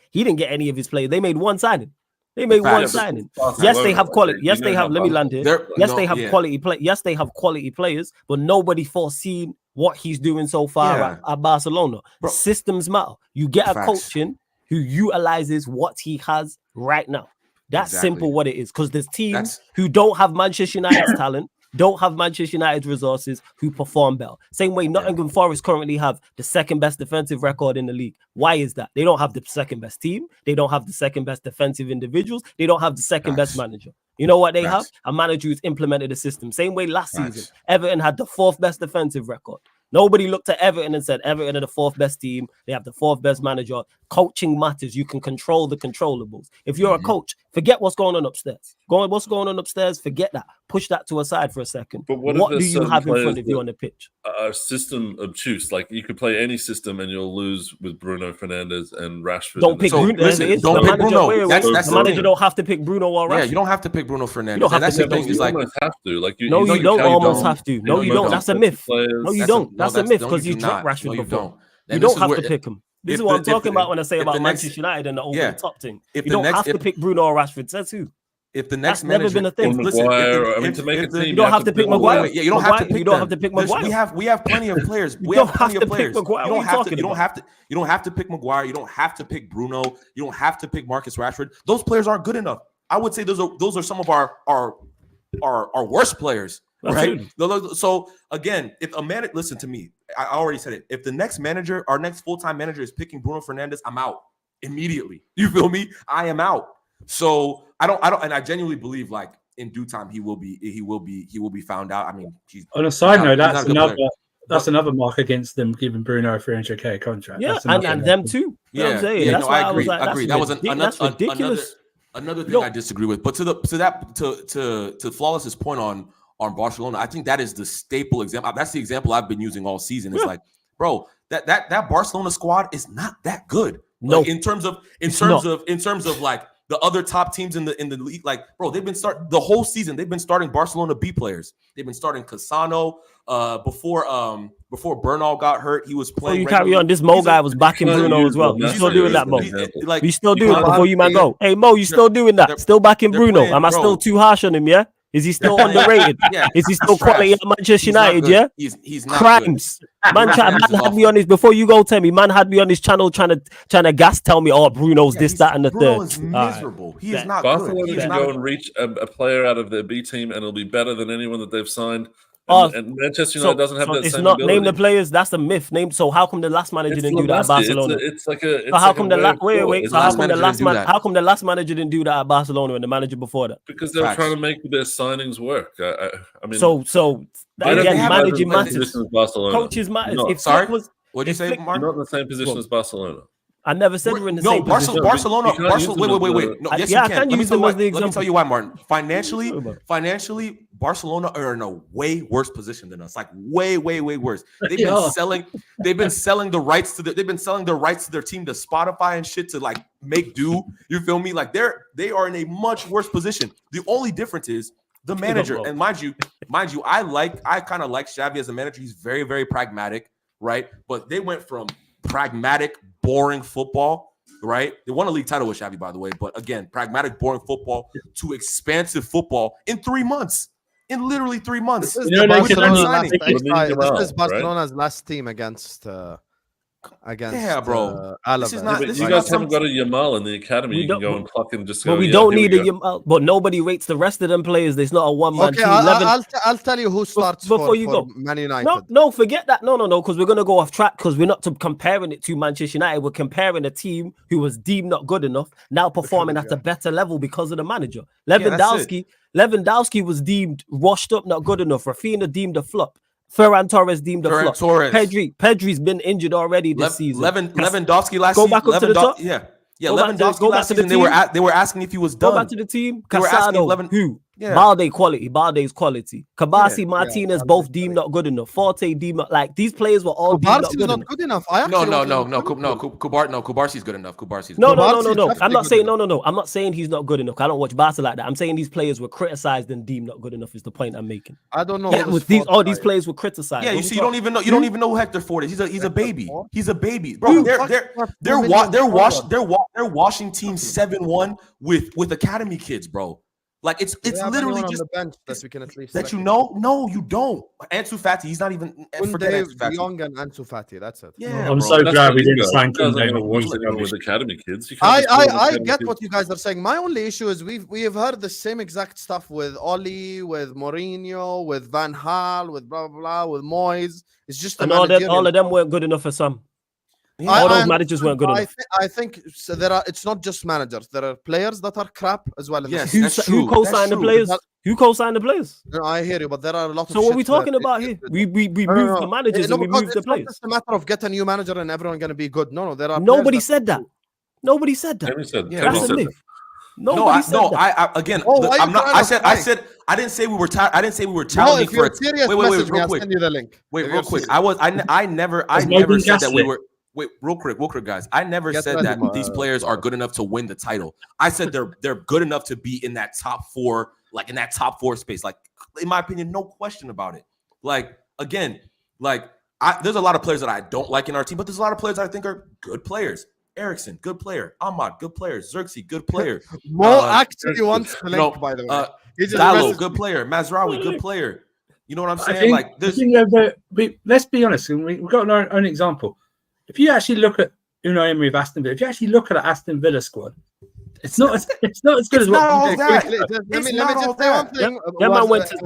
He didn't get any of his players. They made one signing. They made one Facts. signing. Barcelona, Yes, they have quality. you Yes, know they how have. Let me land here. Yes, they have quality play. Yes, they have quality players, but nobody foreseen what he's doing so far at Barcelona. Bro. Systems matter. You get a Facts. coach in who utilizes what he has right now. That's simple what it is. Because there's teams who don't have Manchester United's talent, don't have Manchester United's resources, who perform better. Same way Nottingham Forest currently have the second best defensive record in the league. Why is that? They don't have the second best team. They don't have the second best defensive individuals. They don't have the second best manager. You know what they have? A manager who's implemented a system. Same way last season, Everton had the fourth best defensive record. Nobody looked at Everton and said, Everton are the fourth best team. They have the fourth best manager. Coaching matters. You can control the controllables. If you're a coach, forget what's going on upstairs. What's going on upstairs, forget that. Push that to a side for a second. But what do you have in front of you on the pitch? Are system obtuse. Like, you could play any system and you'll lose with Bruno Fernandes and Rashford. Don't pick Bruno. Listen, don't pick Bruno. That's the manager don't have to pick Bruno or Rashford. Yeah, you don't have to pick Bruno Fernandes. You don't have to You almost have to. Like, you don't almost have to. No, you don't. That's a myth. No, you don't. That's a myth because you dropped Rashford before. You don't have to pick him. This is what I'm talking about when I say about Manchester United and the over the top thing. You don't have to pick Bruno or Rashford. Says who? If the next never been a thing. Listen, to make a team, you don't have to pick Maguire. Yeah, you don't have to pick. You don't have to pick Maguire. We have plenty of players. We have plenty of players. You don't have to pick Maguire. You don't have to pick Bruno. You don't have to pick Marcus Rashford. Those players aren't good enough. I would say those are some of our worst players. Right. So again, if a man, listen to me. I already said it. If the next manager, our next full-time manager, is picking Bruno Fernandes, I'm out immediately. You feel me? I am out. So I don't, and I genuinely believe, like, in due time he will be found out. I mean, on a side note, that's another mark against them giving Bruno a 300k contract. Yeah, and them too. You know what I'm saying? That's why I agree. I agree. That was ridiculous. Another thing I disagree with. But to Flawless's point on Barcelona, I think that is the staple example. That's the example I've been using all season. It's like, bro, that Barcelona squad is not that good. No, like, in terms of like the other top teams in the league, like, bro, they've been the whole season. They've been starting Barcelona B players. They've been starting Cassano before Bernal got hurt. He was playing. You carry on. This Mo guy was backing Bruno as well. You still doing that, Mo? You still doing it before you man go. Hey, Mo, you still doing that? Still backing Bruno? Am I still too harsh on him? Yeah. Is he still underrated? Is he still quality at Manchester United? Yeah, he's not crimes. Man had me on his before you go, Temi. Man had me on his channel trying to tell me, oh, Bruno's this, that, and the Bruno third. Is miserable. He is not Barcelona good. can go and reach a player out of their B team, and it'll be better than anyone that they've signed. And Manchester United doesn't have that it's same not ability. Name the players. That's a myth. So how come the last manager didn't do that at Barcelona? It's like a. So how come the last manager didn't do that at Barcelona and the manager before that? Because they were trying to make their signings work. I mean, so again, managing matters. Coaches matters. What'd you say, Mark? You're not in the same position as Barcelona. I never said we're in the same position. Barcelona. Wait. No, yes, you can. Use them as the example. Let me tell you why, Martin. Financially, Barcelona are in a way worse position than us. Like way worse. They've been selling the rights to their team to Spotify and shit to like make do. You feel me? Like they are in a much worse position. The only difference is the manager. And mind you, I kind of like Xavi as a manager. He's very, very pragmatic, right? But they went from pragmatic, boring football, right? They won a league title with Xavi, by the way. But again, pragmatic, boring football to expansive football in 3 months. In literally 3 months. This is Barcelona's last team against bro. This is not, you guys haven't got a Yamal in the academy. You can go and pluck and just go. But we don't need a Yamal. But nobody rates the rest of them players. There's not a one-man team. I'll tell you who starts before you go. Man United. No, forget that. No, because we're gonna go off track because we're not comparing it to Manchester United. We're comparing a team who was deemed not good enough now performing at a better level because of the manager. Lewandowski was deemed washed up, not good enough. Rafinha deemed a flop. Ferran Torres deemed a flop. Pedri's been injured already this season. Lewandowski last season. Go back up to the top. Yeah. Lewandowski last season. They were asking if he was done. Go back to the team. Cassano, who? Yeah. Balde's quality. Kabasi, Yeah, Martinez, yeah, both I'm deemed not good enough. Forte deemed not, like these players were all deemed not Kubarsi's good not enough. good enough. I No, actually no, want no, him no, to be good. Kubarsi's good enough. Kubarsi's No, good enough. Kubarsi's no. I'm definitely not good saying enough. no. I'm not saying he's not good enough. I don't watch Barca like that. I'm saying these players were criticized and deemed not good enough. Is the point I'm making. I don't know. Yeah, who with this these, all Ford these guy players were criticized. Yeah, you What see, we you don't even know who Hector Ford is. He's a Hector baby. Ford? He's a baby, bro. They're washing teams 7-1 with academy kids, bro. Like it's Do we have literally anyone on just the bench that we can at least that you recognize? know. No, you don't. Ansu Fati, he's not even. Forget Kunde, Ansu Fati. Young, and Ansu Fati. That's it. Yeah, I'm bro. so That's glad what we you didn't guys- sign you guys Kunde aren't when gonna we watch was anyone rubbish. with academy kids. You can't just call them I academy get kids. what you guys are saying. My only issue is we have heard the same exact stuff with Oli, with Mourinho, with Van Gaal, with blah blah blah, with Moyes. It's just And all of them weren't good enough for some. All those managers weren't good enough. I think so there are. It's not just managers. There are players that are crap as well. In Yes, the that's Who true. co-signed the That's players? true. Who co-signed the players? No, I hear you, but there are a lot of. So what are we shit where talking they about get here? rid of- We moved the managers No, and we because moved the it's not players. just a matter of get a new manager and everyone going to be good. No, there are. Nobody players said that. Nobody said that. Temi said, Yeah, Temi That's a said myth. that. Nobody said that. I again. Oh, why I'm you not. trying I to said. fight? I didn't say we were. I didn't say we were No, challenging if for you're it. serious, Wait, message me. real I'll quick. send you the link. Wait, If real you're quick. serious. I never Nobody said that we gaslit. were. Wait, real quick, guys. I never Get said ready, that these players are good enough to win the title. I said they're good enough to be in that top four, like in that top four space. Like in my opinion, no question about it. Like again, like there's a lot of players that I don't like in our team, but there's a lot of players that I think are good players. Ericsson, good player. Ahmad, good player. Xerxes, good player. Mo actually wants the you know, link, by the way. He just Dallo, messaged good me. player. Mazraoui, good player. You know what I'm I saying? think, Like I there's think let's be honest, and we've got our own example. If you actually look at Unai Emery with Aston Villa, if you actually look at the Aston Villa squad, it's not as good as not all what. that. Quickly, let me It's not just all say one that. thing.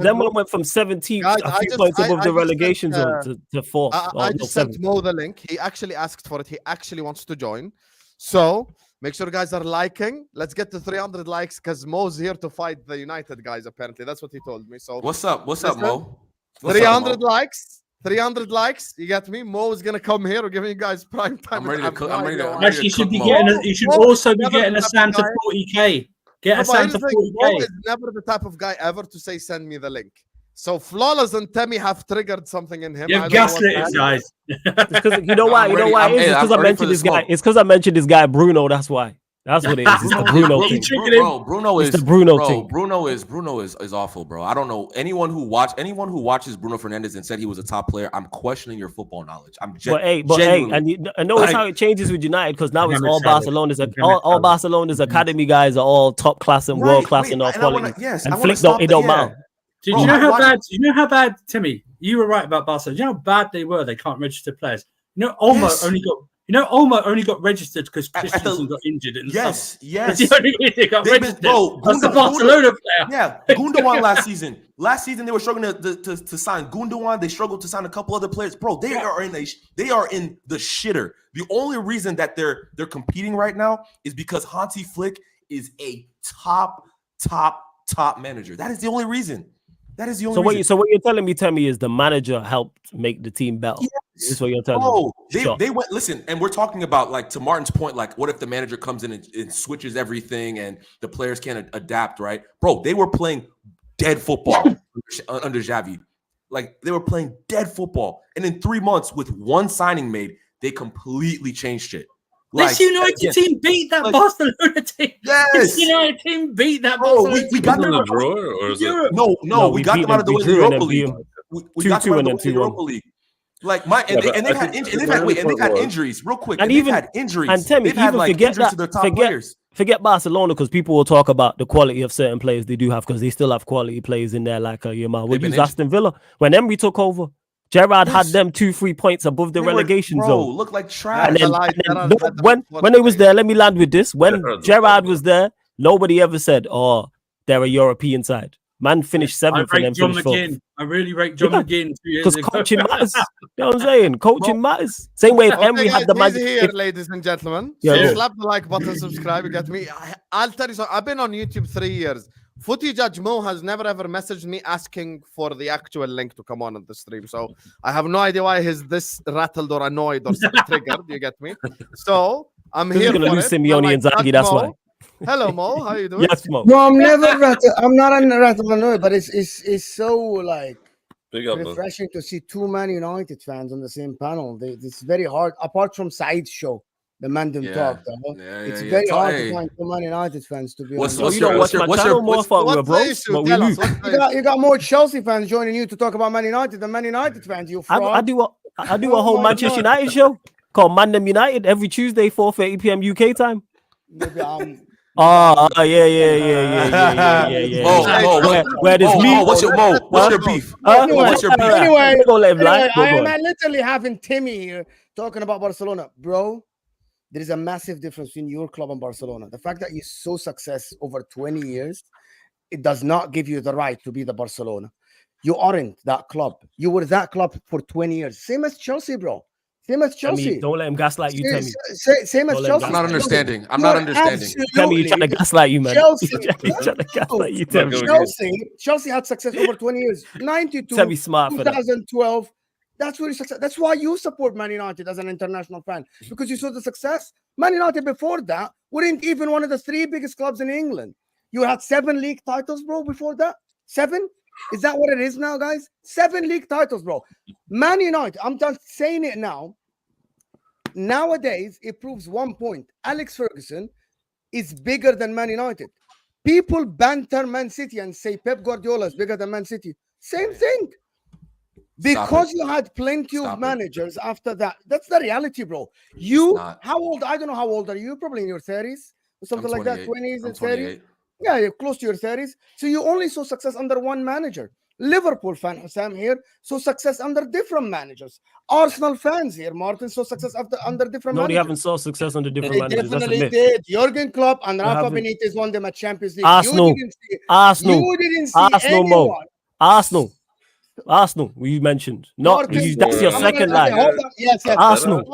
Them man went from 17th, Guys, a I few just- points I- above I the just relegation sent, zone to fourth. I just sent seventh. Mo the link. He actually asked for it. He actually wants to join. So make sure you guys are liking. Let's get to 300 likes because Mo's here to fight the United guys. Apparently, that's what he told me. So What's up? What's up, Listen, Mo? What's up, 300 Mo? likes. 300 likes. You get me? Mo is gonna come here. We're giving you guys prime time. I'm ready to cook. I'm ready to. Actually, you should be Mo. getting. You should Mo also be never getting a the Sam to guy. 40k. Get a But Sam here's to the thing, Mo 40k. is never the type of guy ever to say send me the link. So Flawless and Temi have triggered something in him. I You've don't know what gaslit that it, is. guys. Because you know why? I'm You know ready. why it is? It's I'm because I ready for mentioned the this guy. smoke. It's because I mentioned this guy Bruno. That's why. That's what it is. It's the Bruno thing. Bruno It's is the Bruno thing. Bruno is awful, bro. I don't know anyone who watches Bruno Fernandes and said he was a top player. I'm questioning your football knowledge. But hey, genuinely. and notice how it changes with United because now it's Mohamed all Salah. Barcelona's Mohamed all Salah. Barcelona's academy guys are all top class and world class and all quality. And Flick don't matter. Do Bro, you know I how watched- bad? Do you know how bad, Timmy? You were right about Barcelona. Do you know how bad they were? They can't register players. You know, Yes. Olmo only got registered because At the- Christensen got injured. In the summer. Yes. That's the only reason they got They've been- registered. bro, That's the Gundogan- Barcelona player. Yeah, Gundogan last season. Last season they were struggling to sign Gundogan. They struggled to sign a couple other players. Bro, they are in the shitter. The only reason that they're competing right now is because Hansi Flick is a top manager. That is the only reason. That is the only reason. So what you're telling me, Temi, is the manager helped make the team better. Yes. That's what you're telling Bro, me. they went, listen, and we're talking about, like, to Martin's point, like, what if the manager comes in and switches everything and the players can't adapt, right? Bro, they were playing dead football under Xavi. Like, they were playing dead football. And in 3 months, with one signing made, they completely changed it. This United team beat that Barcelona team. Yes. This United team beat that Bro, Barcelona we team. got Is it them a draw or is it? Europe. No, we got beat them out of the we way in the drew and Europa then beat League. them. We got them out of the way in the 2-2 Europa League. Like but and they've I had think injuries. the They've had was- injuries. Real quick, And they've even- had injuries. And Temi, they've had even like forget injuries that. to their top players. Forget Barcelona because people will talk about the quality of certain players they do have because they still have quality players in there like Yamal. We'll They've been use Aston Villa. When Emery took over, Gerrard had Yes. them 2-3 points above the They were- relegation bro, zone. look like trash. And then, Gerrard when they was there, let me land with this. When Gerrard's Gerrard a- was there, nobody ever said, "Oh, they're a European side." Man finished I seventh and then rate John finished fourth. McGinn. I really rate John Yeah. McGinn 2 years Because ago. coaching matters. You know what I'm saying? Coaching matters. Same way if Emery had the he's magic. here, ladies and gentlemen. Yeah, So yeah. slap the like button, subscribe, you get me. I'll tell you something. I've been on YouTube 3 years. Footy Judge Mo has never ever messaged me asking for the actual link to come on the stream. So I have no idea why he's this rattled or annoyed or triggered. You get me? So I'm He's here gonna for lose it. Simeone I'm and Zaghi, Judge that's Mo. why. Hello, Mo. How you doing? Yes, Mo. No, I'm not annoyed, but it's so like Big up, man. refreshing to see two Man United fans on the same panel. It's very hard. Apart from Said's show, the Mandem Yeah. Talk, it's very So, hard hey, to find two Man United fans to be what's- honest. what's You don't your- watch my what's channel your- more. what's- Thought we were What's the broke, issue? but we Tell us. moved. What's the issue? You got more Chelsea fans joining you to talk about Man United than Man United fans. You fraud. I do a Oh whole my Manchester God. United show called Mandem United every Tuesday, 4:30 p.m. UK time. Maybe I'm. Yeah. Where there's me. What's your beef? Huh? What's your beef? Anyway, Don't let him lie. Go I on. am literally having Temi here talking about Barcelona, bro. There is a massive difference between your club and Barcelona. The fact that you saw success over 20 years, it does not give you the right to be the Barcelona. You aren't that club. You were that club for 20 years. Same as Chelsea, bro. Same as Temi, Chelsea. don't let him gaslight you, Temi. Same as Don't let Chelsea. him I'm not understanding. I'm You're not understanding. Temi, you trying to absolutely- gaslight you, man. Chelsea. He's trying to gaslight you, Not Temi. going Chelsea had success over 20 years. 92, Temi smart for that. 2012. That's really success. That's why you support Man United as an international fan, because you saw the success. Man United before that weren't even one of the three biggest clubs in England. You had 7 league titles, bro, before that. 7? Is that what it is now, guys? 7 league titles, bro. Man United, I'm just saying it now. Nowadays, it proves one point. Alex Ferguson is bigger than Man United. People banter Man City and say Pep Guardiola is bigger than Man City. Same thing. Because you had plenty Stop of it. managers after that. That's the reality, bro. How old? I don't know how old are you? Probably in your 30s or something like that. 20s and 30s. 28. Yeah, you're close to your 30s. So you only saw success under one manager. Liverpool fan Hussam here saw success under different managers. Arsenal fans here, Martin, saw success under different No, they managers. haven't saw success under different They managers. That's a definitely myth. did. Jurgen Klopp and Rafa haven't. Benitez won them at Champions League. Arsenal. You didn't see, Arsenal. you didn't see Arsenal, Mo. anyone. Arsenal, you mentioned. Not Martin, that's your I'm second gonna- line. Hold on. Yes. Arsenal.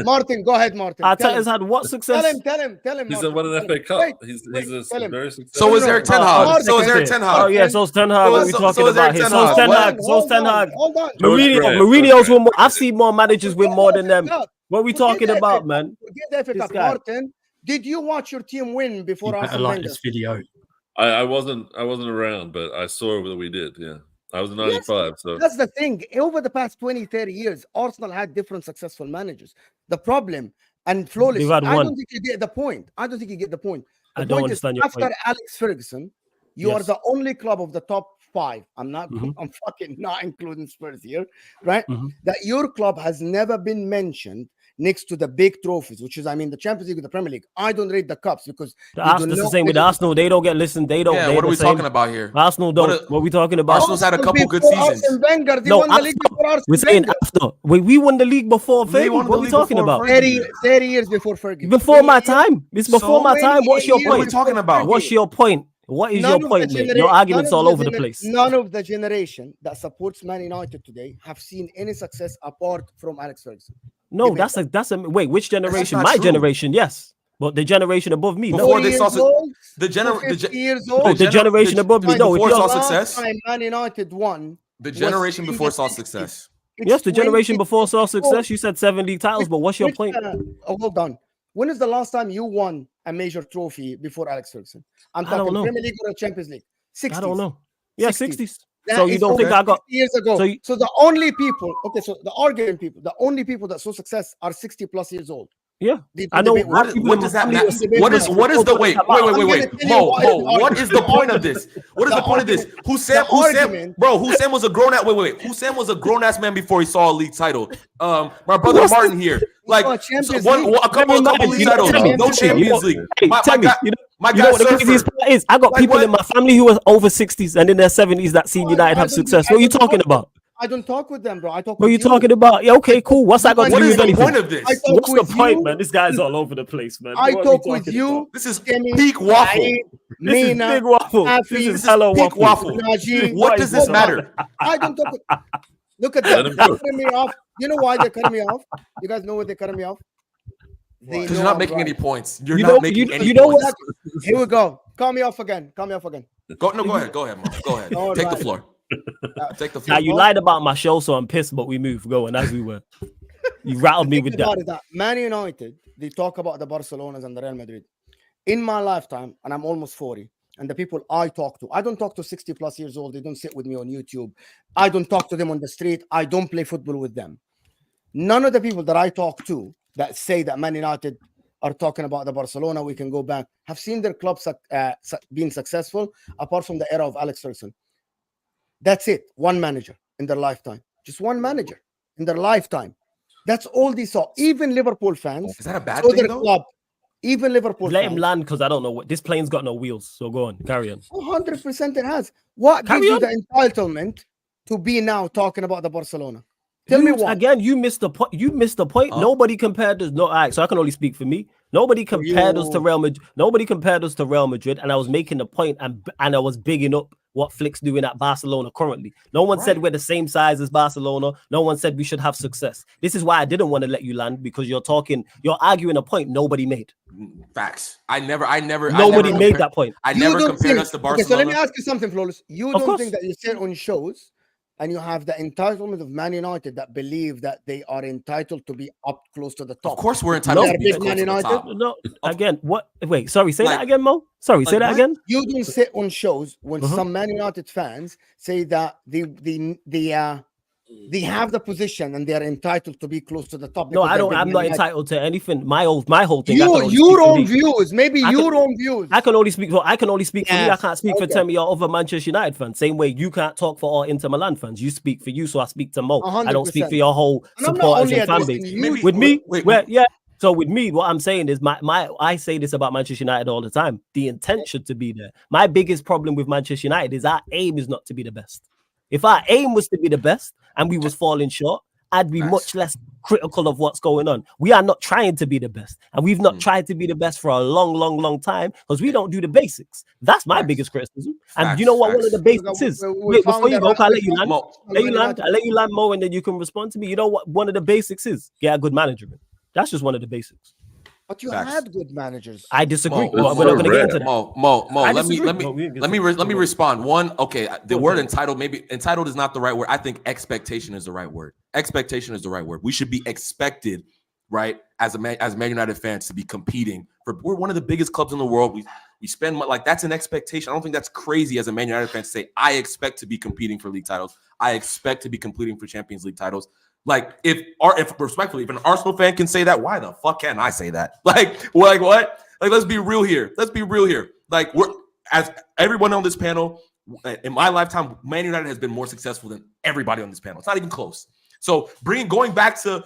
Martin, go ahead, Martin. Tell Arteta's him. had what success? Tell him. He's Martin. won an Tell FA him. Cup. Wait, He's tell a him. very successful. So is Eric Ten Hag. So is Eric Ten Oh Hag. yeah, so's Ten Hag. What are we So- talking so is about Eric here? Ten So's Hag. Ten What? Hag. So's Ten Hag. Hold on. George Mourinho, Graham, Mourinho's George won more. I've seen more managers win more than them. What are we Forget talking the about, FA man? Forget the FA This Cup. guy. Martin, did you watch your team win before You better Arsene like Wenger? this video. I wasn't around, but I saw that we did. Yeah, I was in '95. So That's the thing. Over the past 20, 30 years, Arsenal had different successful managers. The problem, and flawless, They've had I one. don't think you get the point. The I point don't is, understand your after point. Alex Ferguson, you are Yes. the only club of the top 5. I'm Mhm. fucking not including Spurs here, right? Mhm. That your club has never been mentioned next to the big trophies, which is, the Champions League and the Premier League. I don't rate the cups because That's the same with Arsenal. They don't get listened. They don't. Yeah, they're what are the we same. talking about here? Arsenal don't. What What are we talking about? Arsenal's had a couple good before seasons. Arsene Wenger, they No, won the after. league before Arsene We're saying Wenger. after. We won the league before They Fergie. won the What are we league talking before about? Fergie. 30 years before Fergie. Before my 20 years. time. It's before my time. What's your 28 What are we point? talking about? What's your point? What is None your of the point, mate? genera- Your argument's none of all over the gener- place. None of the generation that supports Man United today have seen any success apart from Alex Ferguson. No, Give me that's a wait. Which generation? not My true. generation, yes, but the generation above me, no. Before 40 they saw years su- old, the gener- the 50 ge- years Oh, old. the generation above me. No, if before you're, saw last success? time Man United won. The was generation in before the saw 60s. success. It's yes, the generation 20 before saw success. You said 7 league titles, but what's your Which, point? hold on. When is the last time you won a major trophy before Alex Ferguson? I'm I don't talking know. Premier League or Champions League. 60s. I don't know. Yeah, 60s. 60s. That So you is don't think over I got? 60 years ago? so you- So the only people, the only people that saw success are 60 plus years old. Yeah, They I know. debate What, people what does that I'm matter? gonna debate What is now. what is the wait? I'm gonna tell you Mo, what is the what is the argument. point of this? What is the point of this? Husam, argument- bro, Husam was a grown ass. Wait. Husam was a grown ass man before he saw a league title. My brother Martin here, like saw a Champions one, League. a couple league You know, titles, Temi, no you Champions know- League. Hey, My Temi, guy, you my know guy what the craziest Surfer. part is? I got Like people what? in my family who are over 60s and in their 70s that seen United have success. What are you talking about? I don't talk with them, bro. I talk What are with you talking about? Yeah, okay, cool. What's that got to What do is with the anything? point of this? I talk What's the with point, you. man? This guy's all over the place, man. I What are talk we with talking you. about? This is Temi, peak waffle. Saeed, This is Mina, big waffle. Afi, This this is is hella peak waffle. waffle. Najee. What does this matter? I don't talk with. Look at Let them. him They're go. cutting me off. You know why they're cutting me off? You guys know what they're cutting me off? They Because know you're not I'm making right. any points. You're You not know- making you- any you know points. what- Here we go. Call me off again. Go ahead, Mo. Go ahead. All Take the right. floor. Take the Now floor. you lied about my show, so I'm pissed, but we moved going as we were. You rattled me with Think about that. it, that Man United, they talk about the Barcelonas and the Real Madrid. in my lifetime, and I'm almost 40, and the people I talk to, I don't talk to 60 plus years old. They don't sit with me on YouTube. I don't talk to them on the street. I don't play football with them. None of the people that I talk to that say that Man United are talking about the Barcelona, we can go back, have seen their clubs being successful, apart from the era of Alex Ferguson. That's it. One manager in their lifetime. Just one manager in their lifetime. That's all they saw. Even Liverpool fans. Is that a bad saw thing, their though? club. Even Liverpool Let him fans. land because I don't know what this plane's got no wheels. So go on, carry on. 100% it has. What Carry gives you on. the entitlement to be now talking about the Barcelona? Tell me what. Again, you missed the point. You missed the point. Nobody compared us. No, all right, so I can only speak for me. Nobody compared us to Real Madrid. Nobody compared us to Real Madrid, and I was making the point, and I was bigging up what Flick's doing at Barcelona currently. No one said we're the same size as Barcelona. No one said we should have success. This is why I didn't want to let you land, because you're arguing a point nobody made. Facts. I never Nobody made that point. I You never don't compared think- us to Okay, Barcelona. so let me ask you something, Flawless. You Of don't course. think that you sit on shows and you have the entitlement of Man United that believe that they are entitled to be up close to the top? Of course, we're entitled They're to be big close Man to the United. top. No, again, what? Wait, sorry, say Like- that again, Mo. Sorry, say like that what? again. You don't sit on shows when some Man United fans say that they have the position and they are entitled to be close to the top. No, because I they're don't. big I'm Man not United. entitled to anything. My whole thing. I can only speak Your for own me. views, maybe I your can- own views. I can only speak for. I can only speak for me. I Yes, can't speak for okay. Temi or other Manchester United fans. Same way you can't talk for all Inter Milan fans. You speak for you, so I speak to Mo. I don't speak 100%. for your whole And I'm not supporters only and fan addressing base. you. Maybe- With me, wait. yeah. So with me, what I'm saying is I say this about Manchester United all the time. The intent should to be there. My biggest problem with Manchester United is our aim is not to be the best. If our aim was to be the best and we was falling short, I'd be much less critical of what's going on. We are not trying to be the best, and we've not tried to be the best for a long time because we don't do the basics. That's my biggest criticism. And you know what one of the basics is? We Wait, found before you that go, out. can I let you land? Mo, Let you land. I let you land, Mo, and then you can respond to me. You know what one of the basics is? Get a good manager. That's just one of the basics. But you Facts. had good managers. I disagree. Mo, We're not so going to get rare. into that. Mo, I let me disagree. let me No, we can let me get re- to let me it. respond. One, okay, the Okay. word entitled, maybe entitled is not the right word. I think expectation is the right word. Expectation is the right word. We should be expected, right, as Man United fans to be competing for. We're one of the biggest clubs in the world. We spend like that's an expectation. I don't think that's crazy as a Man United fan to say I expect to be competing for league titles. I expect to be competing for Champions League titles. Like if respectfully, if an Arsenal fan can say that, why the fuck can't I say that? Like what? Like let's be real here. Like we're as everyone on this panel in my lifetime, Man United has been more successful than everybody on this panel. It's not even close. So going back to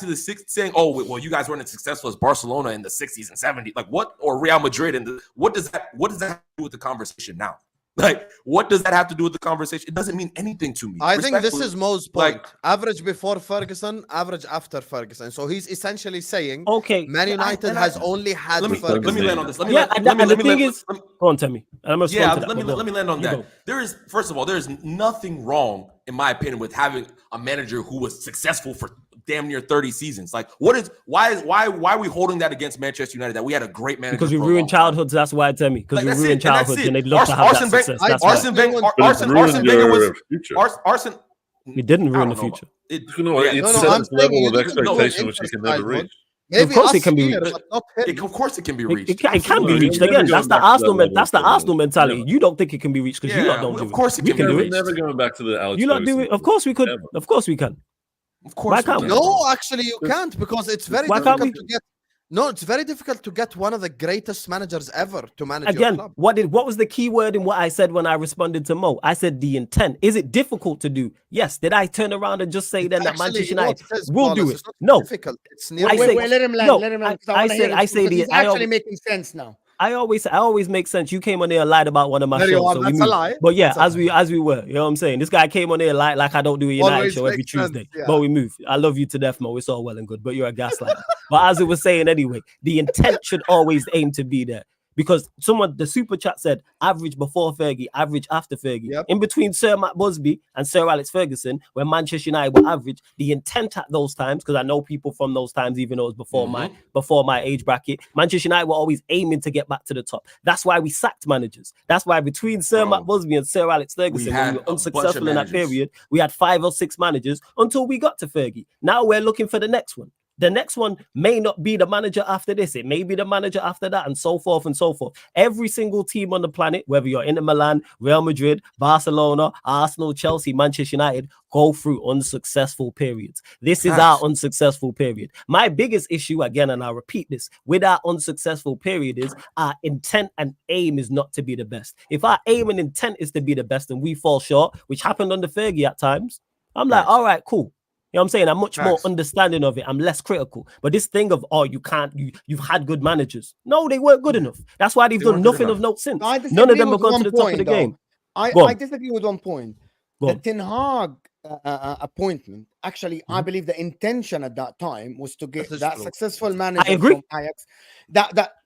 the sixth, saying, oh well, you guys weren't as successful as Barcelona in the 60s and 70s, like what, or Real Madrid, and what does that have to do with the conversation now? Like, what does that have to do with the conversation? It doesn't mean anything to me. I think this Respectfully. is Mo's point. like- Average before Ferguson, average after Ferguson. So he's essentially saying Okay. Man United has only had Let me Ferguson. land on this. Yeah, and the thing is, go on, Temi. And I'm gonna Yeah, respond to that, but go let me on. land on You that. go. There is, first of all, there is nothing wrong, in my opinion, with having a manager who was successful for damn near 30 seasons. Like, why are we holding that against Manchester United? That we had a great manager Because we for a ruined long time? childhoods. That's why, Temi. Because Like, we that's ruined it, and that's childhoods, it. and they'd love to have Arsene that Wenger- success. That's Arsene why. Wenger, But it's Arsene ruined Wenger was your future. Arsene. We didn't I ruin the don't know. future. No, Yeah, it No, sets I'm a saying level you of didn't go expectation which he into can never childhood. reach. Maybe course us it can be here, reached. but not him. Of course, it can be It reached. can be Absolutely. reached You're again. never That's the going back to that Arsenal. level That's the again. Arsenal mentality. Never. You don't think it can be reached because you lot don't do of it. course it We can can be do We're it. reached. never going back to the Alex You lot do Ferguson it. Of course we could. Never. Of course we can. Of course, Why we can't can. we? No, actually, you can't because it's very Why can't difficult we? to get. No, it's very difficult to get one of the greatest managers ever to manage your Again, club. what was the key word in what I said when I responded to Mo? I said the intent. Is it difficult to do? Yes. Did I turn around and just say then that Actually, Manchester you know what United it says, will do Flawless? it? It's not No. difficult. It's near. I say- Let him land. no, Let him land. I say he's I actually making sense now. I always make sense. You came on there and lied about one of my There you shows, are. so we That's a moved. lie. But yeah, That's a as we were, you know what I'm saying. This guy came on there like I don't do a United Always show every makes sense, Tuesday. yeah. But we move. I love you to death, Mo. It's all well and good, but you're a gaslighter. But as it was saying anyway, the intent should always aim to be there. Because the super chat said average before Fergie, average after Fergie. Yep. In between Sir Matt Busby and Sir Alex Ferguson, when Manchester United were average, the intent at those times, because I know people from those times, even though it was before my age bracket, Manchester United were always aiming to get back to the top. That's why we sacked managers. That's why between Sir Matt Busby and Sir Alex Ferguson, when had we a were bunch of unsuccessful in that managers. period, we had 5 or 6 managers until we got to Fergie. Now we're looking for the next one. The next one may not be the manager after this. It may be the manager after that, and so forth and so forth. Every single team on the planet, whether you're Inter Milan, Real Madrid, Barcelona, Arsenal, Chelsea, Manchester United, go through unsuccessful periods. This is our unsuccessful period. My biggest issue, again, and I'll repeat this, with our unsuccessful period is our intent and aim is not to be the best. If our aim and intent is to be the best and we fall short, which happened under Fergie at times, I'm like, all right, cool. You know what I'm saying? I'm much more understanding of it. I'm less critical. But this thing of, oh, you've had good managers. No, they weren't good enough. That's why they've done nothing of note since. None of them have gone to the top of the game. I disagree with one point. The Ten Hag appointment, actually, I believe the intention at that time was to get that successful manager from Ajax.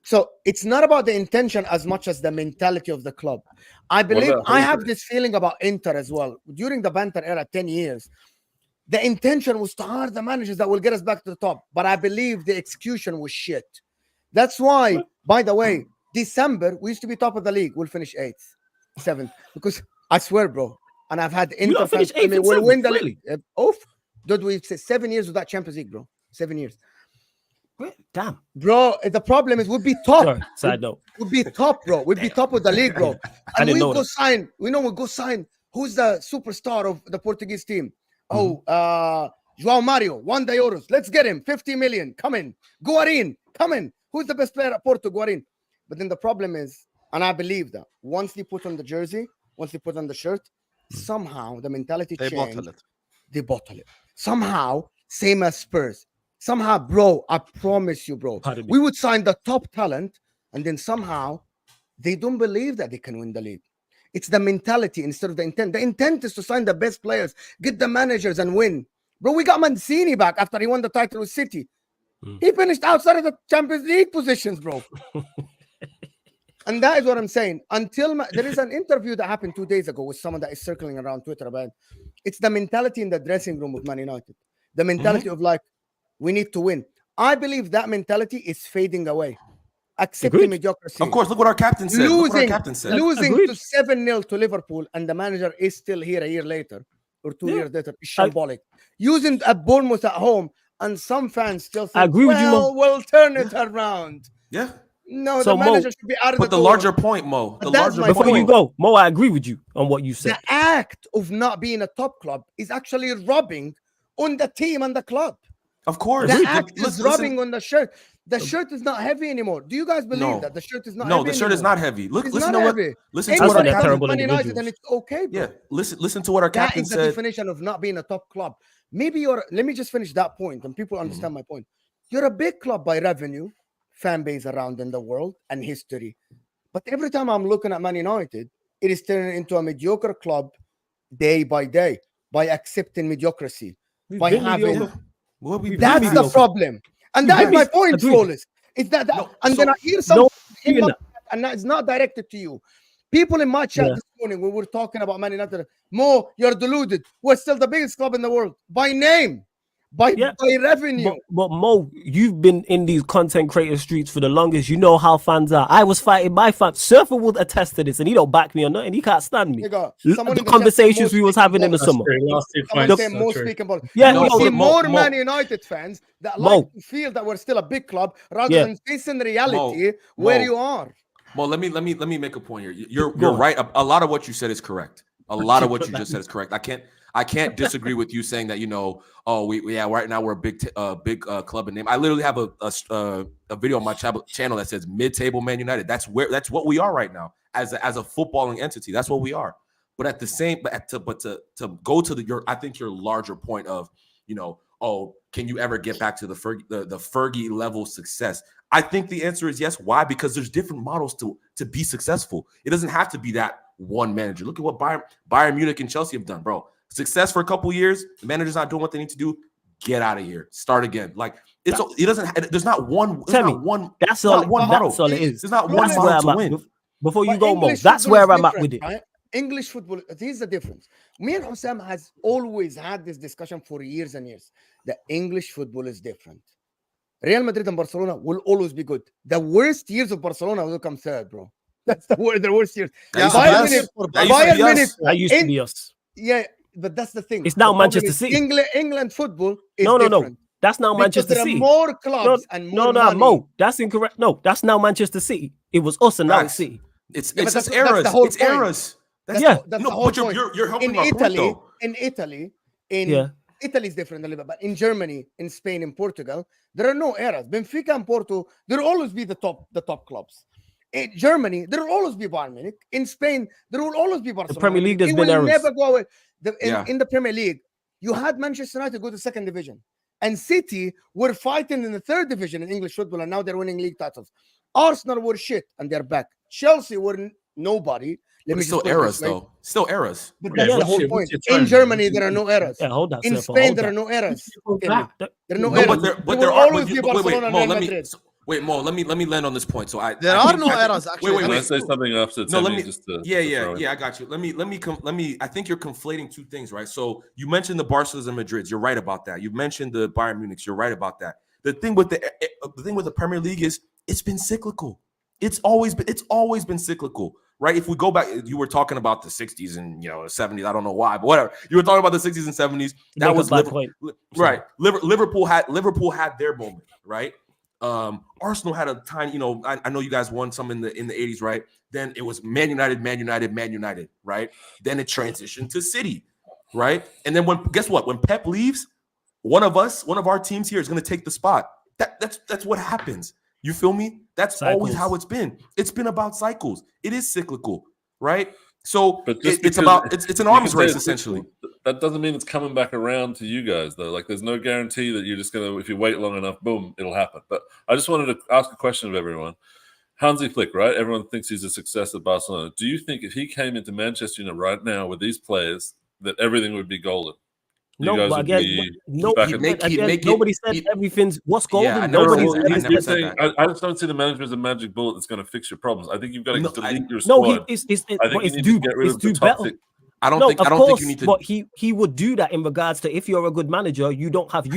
So it's not about the intention as much as the mentality of the club. I believe I have this feeling about Inter as well. During the Banter era, 10 years, the intention was to hire the managers that will get us back to the top. But I believe the execution was shit. That's why, by the way, December, we used to be top of the league. We'll finish 8th, 7th. Because I swear, bro, and I've had Inter fans tell me we'll win the league. Dude, we've said 7 years without Champions League, bro. 7 years. Damn. Bro, the problem is we'll be top. Sorry, side note. We'll be top, bro. We'll be top of the league, bro. And we'll go sign. We'll go sign. Who's the superstar of the Portuguese team? João Mario, won the Euros. Let's get him. 50 million. Come in. Guarin, come in. Who's the best player at Porto? Guarin. But then the problem is, and I believe that once they put on the jersey, once they put on the shirt, somehow the mentality changed. They bottle it. Somehow, same as Spurs. Somehow, bro, I promise you, bro, we would sign the top talent, and then somehow they don't believe that they can win the league. It's the mentality instead of the intent. The intent is to sign the best players, get the managers, and win. Bro, we got Mancini back after he won the title with City. He finished outside of the Champions League positions, bro. And that is what I'm saying. There is an interview that happened 2 days ago with someone that is circling around Twitter about it's the mentality in the dressing room of Man United. The mentality of like, we need to win. I believe that mentality is fading away. Accepting mediocrity. Of course, look what our captain said. Losing to 7-0 to Liverpool, and the manager is still here a year later or 2 years later. Is shambolic. Using a Bournemouth at home, and some fans still think, we'll turn it around. Yeah. No, so the manager should be out of the door. But the larger point, Mo. Before you go, Mo, I agree with you on what you said. The act of not being a top club is actually rubbing on the team and the club. Of course. The act is rubbing on the shirt. The shirt is not heavy anymore. Do you guys believe that the shirt is not heavy? No, the shirt is not heavy. Listen to what our captain United, and it's okay, bro. Yeah, listen to what our captain said. That is the definition of not being a top club. Maybe let me just finish that point, and people understand my point. You're a big club by revenue, fan base around in the world, and history. But every time I'm looking at Man United, it is turning into a mediocre club day by day by accepting mediocrity. That's the problem. And that is my point, Flawless. Is that then I hear something, and that is not directed to you. People in my chat this morning, when we were talking about Man United, Mo, you're deluded. We're still the biggest club in the world by name, by revenue. But Mo, you've been in these content creator streets for the longest. You know how fans are. I was fighting my fans. Surfer would attest to this, and he don't back me or nothing. He can't stand me. The conversations we was having in the summer. More Man United fans that like to feel that we're still a big club rather than facing reality where you are. Well, let me make a point here. You're right. A lot of what you said is correct. A lot of what you just said is correct. I can't disagree with you saying that, right now we're a big club in name. I literally have a video on my channel that says mid-table Man United. That's what we are right now as a footballing entity. That's what we are. But at the same, to go to I think your larger point of, can you ever get back to the Fergie level success? I think the answer is yes. Why? Because there's different models to be successful. It doesn't have to be that one manager. Look at what Bayern Munich and Chelsea have done, bro. Success for a couple years, the manager's not doing what they need to do. Get out of here. Start again. Like it doesn't. There's not one. That's all it is. There's not one model to win. Before you go, Mo, that's where I'm at with it. Right? English football. Here's the difference. Me and Hussam has always had this discussion for years and years. The English football is different. Real Madrid and Barcelona will always be good. The worst years of Barcelona will come third, bro. That's the worst years. That used to be us. Yeah, but that's the thing. It's now Manchester City. England football is different. That's now Because Manchester there are City. more clubs and more money. Mo. That's incorrect. No, that's now Manchester City. It was us and now it's Facts. City. It's Yeah, but just that's eras. the whole It's point. eras. That's Yeah. that's No, the whole but you're helping in our point, Italy, though. Yeah. Italy is different a little bit, but in Germany, in Spain, in Portugal, there are no eras. Benfica and Porto, there will always be the top clubs. In Germany, there will always be Bayern Munich. In Spain, there will always be Barcelona. Premier League, there's it been will errors. never go away. Yeah. In the Premier League, you had Manchester United go to second division, and City were fighting in the third division in English football, and now they're winning league titles. Arsenal were shit, and they're back. Chelsea were nobody. But it's still eras, though. Still eras. But Yeah, that's the what's whole your- point. what's your In time? Germany, there are no eras. Yeah, hold that. In Surfer, Spain, hold there that. are no eras. Go Tell me. back. There are no No, eras. but There there will are. always But be you, but wait, Barcelona Mo, and Real let me. Madrid. Wait, Mo, let me land on this point. So There are no eras, actually. Wait, Can I wait. say something after No, let Temi, me. just to Yeah, throw in? I got you. Let me. I think you're conflating two things, right? So you mentioned the Barcelonas and Madrids. You're right about that. You mentioned the Bayern Munichs. You're right about that. The thing with the Premier League is it's been cyclical. It's always been cyclical, right? If we go back, you were talking about the 60s and 70s. I don't know why, but whatever. You were talking about the 60s and 70s. That was right. Liverpool had their moment, right? Arsenal had a tiny, I know you guys won some in the 80s, right? Then it was Man United, right? Then it transitioned to City, right? And then guess what? When Pep leaves, one of our teams here is going to take the spot. That's what happens. You feel me? That's always how it's been. It's been about cycles. It is cyclical, right? So it's an arms race essentially. That doesn't mean it's coming back around to you guys though. Like there's no guarantee that you're just gonna, if you wait long enough, boom, it'll happen. But I just wanted to ask a question of everyone. Hansi Flick, right? Everyone thinks he's a success at Barcelona. Do you think if he came into Manchester United right now with these players, that everything would be golden? No, but again, nobody said everything's what's golden. Yeah, Nobody's never said that. I just don't see the manager as a magic bullet that's going to fix your problems. I think you've got to delete your No, squad. it's get rid of the better. toxic. I don't think you need to. But he would do that in regards to if you're a good manager, you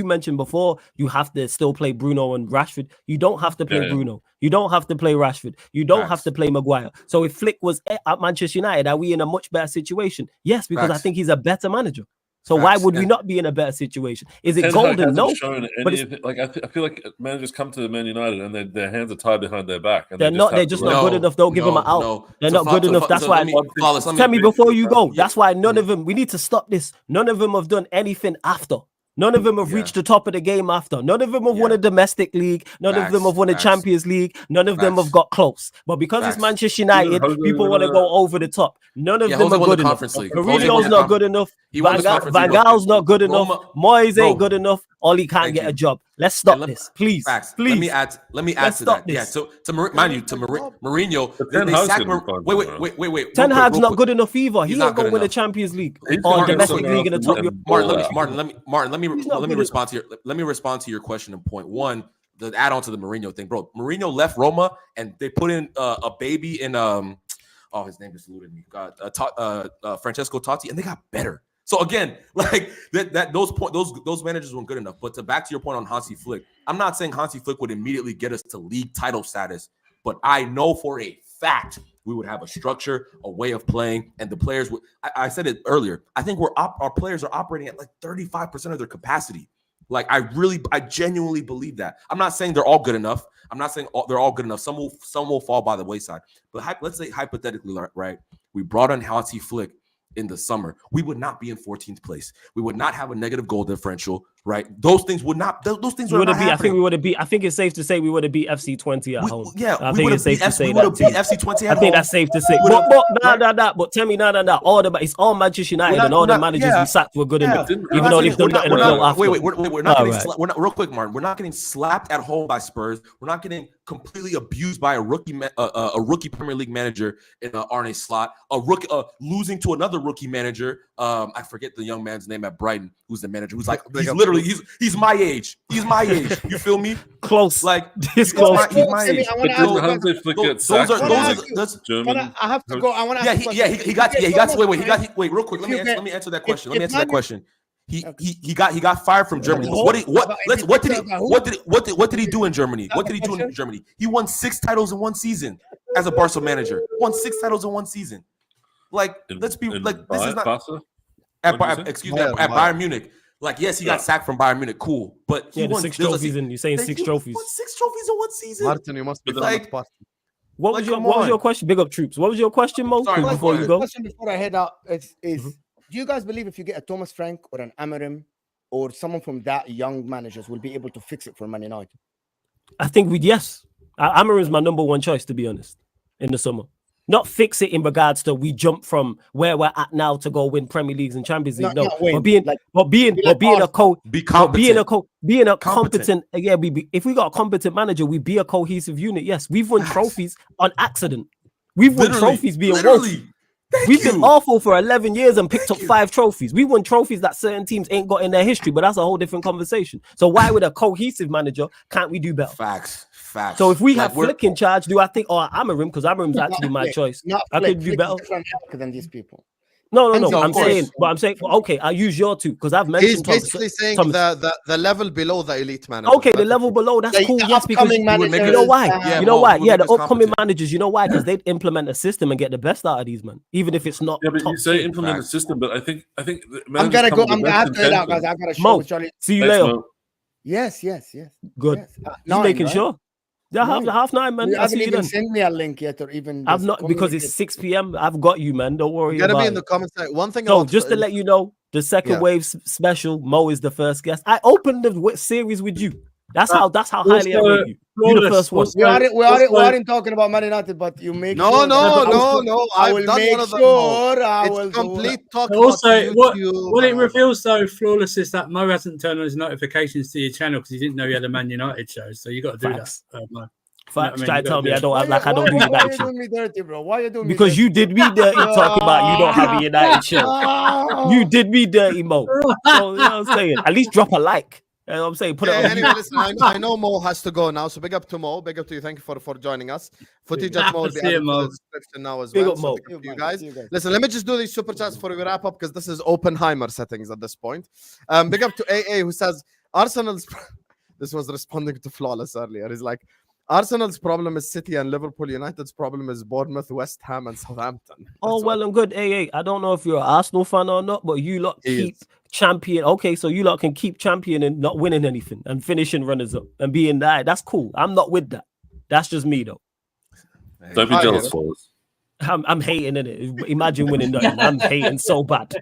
mentioned before, you have to still play Bruno and Rashford. You don't have to play Bruno. You don't have to play Rashford. You don't have to play Maguire. So if Flick was at Manchester United, are we in a much better situation? Yes, because I think he's a better manager. So why would we not be in a better situation? Is it golden? No. But I feel like managers come to Man United and their hands are tied behind their back. And they're not good enough. Don't give them an out. No. They're not good enough. That's why. Tell me before you go. That's why none of them. We need to stop this. None of them have done anything after. None of them have reached the top of the game after. None of them have won a domestic league. None of them have won a Champions League. None of them have got close. But because it's Manchester United, people want to go over the top. None of them are good enough. Mourinho's not good enough. Van Gaal's not good enough. Moyes ain't good enough. Ollie can't get a job. Let's stop this, please. Please. Let me add to that. Yeah. So Mourinho. Wait. Ten Hag's not good enough either. He ain't gonna win the Champions League or domestic league in the top. Martin, let me respond to your question in point one. The add on to the Mourinho thing, bro. Mourinho left Roma and they put in a baby in his name just eluded me. Francesco Totti, and they got better. So again, like those managers weren't good enough. But back to your point on Hansi Flick, I'm not saying Hansi Flick would immediately get us to league title status, but I know for a fact we would have a structure, a way of playing, and the players would. I said it earlier. I think our players are operating at like 35% of their capacity. Like I genuinely believe that. I'm not saying they're all good enough. I'm not saying they're all good enough. Some will fall by the wayside. But let's say hypothetically, right? We brought in Hansi Flick in the summer, we would not be in 14th place. We would not have a negative goal differential, right? Those things would not. Those things would not happen. I think we would have beat. I think it's safe to say we would have beat FC 20 at home. Yeah, I think it's safe to say that. FC 20 at home. I think that's safe to say. But tell me, it's all Manchester United and all the managers we sacked were good enough, even though they've done nothing after. We're not getting real quick, Martin. We're not getting slapped at home by Spurs. We're not getting completely abused by a rookie Premier League manager in Arne Slot. Losing to another rookie manager. I forget the young man's name at Brighton, who's the manager. Who's like he's my age. He's my age. You feel me? Close. Like this close. He's my age. Those German. I have to go. I want to. He got. Wait. Real quick. Let me answer that question. He got fired from Germany. What did he do in Germany? He won 6 titles in one season as a Barca manager. Won 6 titles in one season. Like, let's be like, this is not Barca? at Bayern Munich. Like, yes, he got sacked from Bayern Munich, cool, but he Yeah, the won 6 there's a trophies, and you're saying Thank 6 you. trophies. Won 6 trophies in one season. Martin, you must be But done like- at party. What Like, was your come What was on. your question? Big up troops. What was your question, Mo? Sorry, Quick Mo, before go you ahead. go. Question before I head out is do you guys believe if you get a Thomas Frank or an Amarim or someone from that young managers will be able to fix it for Man United? I think yes. Amarim's my number one choice, to be honest, in the summer. Not fix it in regards to we jump from where we're at now to go win Premier Leagues and Champions League. Not win, but being like- being be like a Arsenal. Be competent. being a Competent. competent. Yeah, if we got a competent manager, we be a cohesive unit. Yes, we've won Facts. trophies on accident. We've won Literally, trophies being literally. woeful. Thank We've you. been awful for 11 years and picked Thank up you. 5 trophies. We won trophies that certain teams ain't got in their history, but that's a whole different conversation. So why with a cohesive manager can't we do better? Facts. So if we Like, have Flick in charge, do I think, Amarim, because Amarim's Not actually my Flick, choice. Not I Flick. could do Flick is better. different than these people. No. No, I'm of course. saying, okay, I'll use your two because I've He's mentioned basically saying Thomas. the level below the elite manager. Okay, the level below, that's The cool. Yes, because upcoming you managers, know why? Yeah, You know Mo, why? who Yeah, the make us upcoming competent. managers, you know why? Because they'd implement a system and get the best out of these men, even if it's not. Yeah, but top you say tier. implement a Facts. system, but I think I'm managers gonna come go. with the I'm gonna best have to head out, guys. intentions. I got a show Mo, with Charlie. see you Thanks, later. Mo. Yes. Good. Yes. Just 9, making right? sure. Yeah, half 9, man. You I'll haven't see you even then. sent me a link yet, or even. I've just not because it's communicate. 6 p.m. I've got you, man. Don't worry You're gonna about be in the it. comments. One thing. So about just to let you know, the second Yeah. wave special, Mo is the first guest. I opened the series with you. That's how highly I rate you. You're the first one. We aren't talking about Man United, but you make No, sure no. I I've will done make one of them. Mo. sure I will It's do complete it. talk Also, about what YouTube it and all reveals though, flawless, is that Mo hasn't turned on his notifications to your channel because he didn't know you had a Man United show. So you got to do Facts. that, Mo. Facts. You Try gotta to tell me do I it. don't have, like I don't do Why United you show. doing me dirty, bro? Why you doing me Because dirty? you did me dirty talking about you don't have a United show. Oh. You did me dirty, Mo. So, you know what I'm saying? At least drop a like. You know what I'm saying? Put Yeah, it on anyway, listen, I know Mo has to go now, so big up to Mo. Big up to you. Thank you for joining us. Footage at Mo will be See you, added to Mo. the description now as Big well. up, So Mo. big up to you guys. Listen, let me just do these super chats before we wrap up because this is Oppenheimer settings at this point. Big up to AA who says Arsenal's. This was responding to Flawless earlier. He's like, Arsenal's problem is City and Liverpool. United's problem is Bournemouth, West Ham, and Southampton. Oh, That's well and good. Hey, I don't know if you're an Arsenal fan or not, but you lot He keep is. champion. Okay, so you lot can keep championing, not winning anything and finishing runners up and being that. That's cool. I'm not with that. That's just me though. Don't be I jealous, get it. Flawless. I'm hating in it. Imagine winning nothing. I'm hating so bad.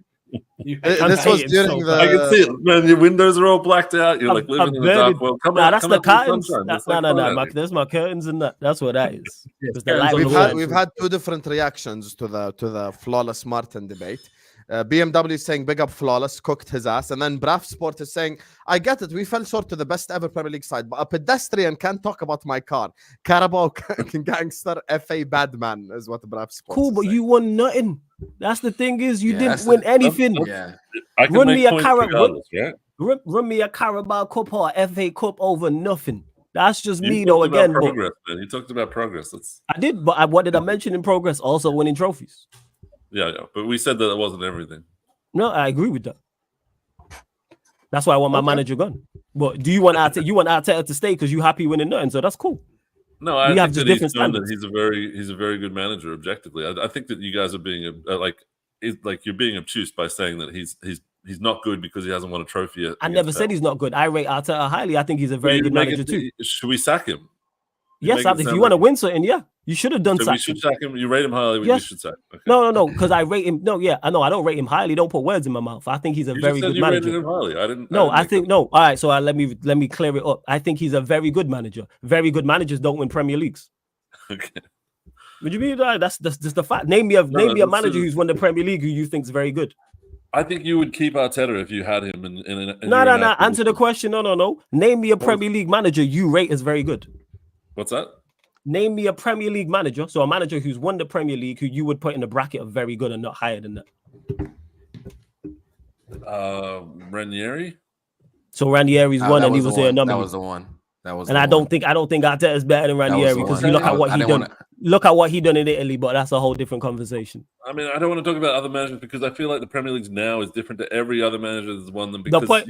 This was hating during so the. I can see it, man. Your windows are all blacked out. You're like I'm living in the dark burning. world. Come Nah, out, that's come the out to the curtains. sunshine. It's No, like, no, come no. out here. There's my curtains and that. That's what that is. Yes, It's the light curtains will on the shine We've through. had 2 different reactions to the Flawless Martin debate. BMW is saying big up Flawless, cooked his ass, and then Braff Sport is saying, I get it, we fell short to the best ever Premier League side, but a pedestrian can't talk about my car. Carabao gangster FA bad man is what Braff Sport Cool, is but saying. you won nothing. That's the thing is you Yeah, didn't that's win the- anything. Yeah. I can Run me make a points carrot, regardless, right? Run me a Carabao Cup or a FA Cup over nothing. That's just You me talked though. about Again, but progress, man. You talked about progress. That's I did. But what did I mention in progress? Also winning trophies. yeah. But we said that it wasn't everything. No, I agree with that. That's why I want my manager gone. But do you want Arteta? You want Arteta to stay because you happy winning nothing? So that's cool. No, I We have think just that he's different shown that standards. he's a very good manager objectively. I think that you guys are being like you're being obtuse by saying that he's not good because he hasn't won a trophy yet. I never said he's not good. I rate Arteta highly. I think he's a very good manager too. Should we sack him? Yes, if you want to win something, yeah, you should have done So we something. should sack him. You rate him highly. We Yes. should sack him. Okay. No, because I rate him. No, yeah, I know. I don't rate him highly. Don't put words in my mouth. I think he's a You very just said good you rated manager. him highly. I didn't. No, I didn't think no. All right, so let me clear it up. I think he's a very good manager. Very good managers don't win Premier Leagues. Okay. What do you mean? That's just the fact. Name me a that's manager who's won the Premier League who you think is very good. I think you would keep Arteta if you had him in No. Answer the question. No. Name me a Premier League manager you rate as very good. What's that? Name me a Premier League manager, so a manager who's won the Premier League, who you would put in the bracket of very good and not higher than that. Ranieri. So Ranieri's won, and he was there That number. was the one. That was. And I don't think Arteta is better than Ranieri the because one. you look at what I he didn't done. Look at what he done in Italy, but that's a whole different conversation. I mean, I don't want to talk about other managers because I feel like the Premier League now is different to every other manager that's won them because point-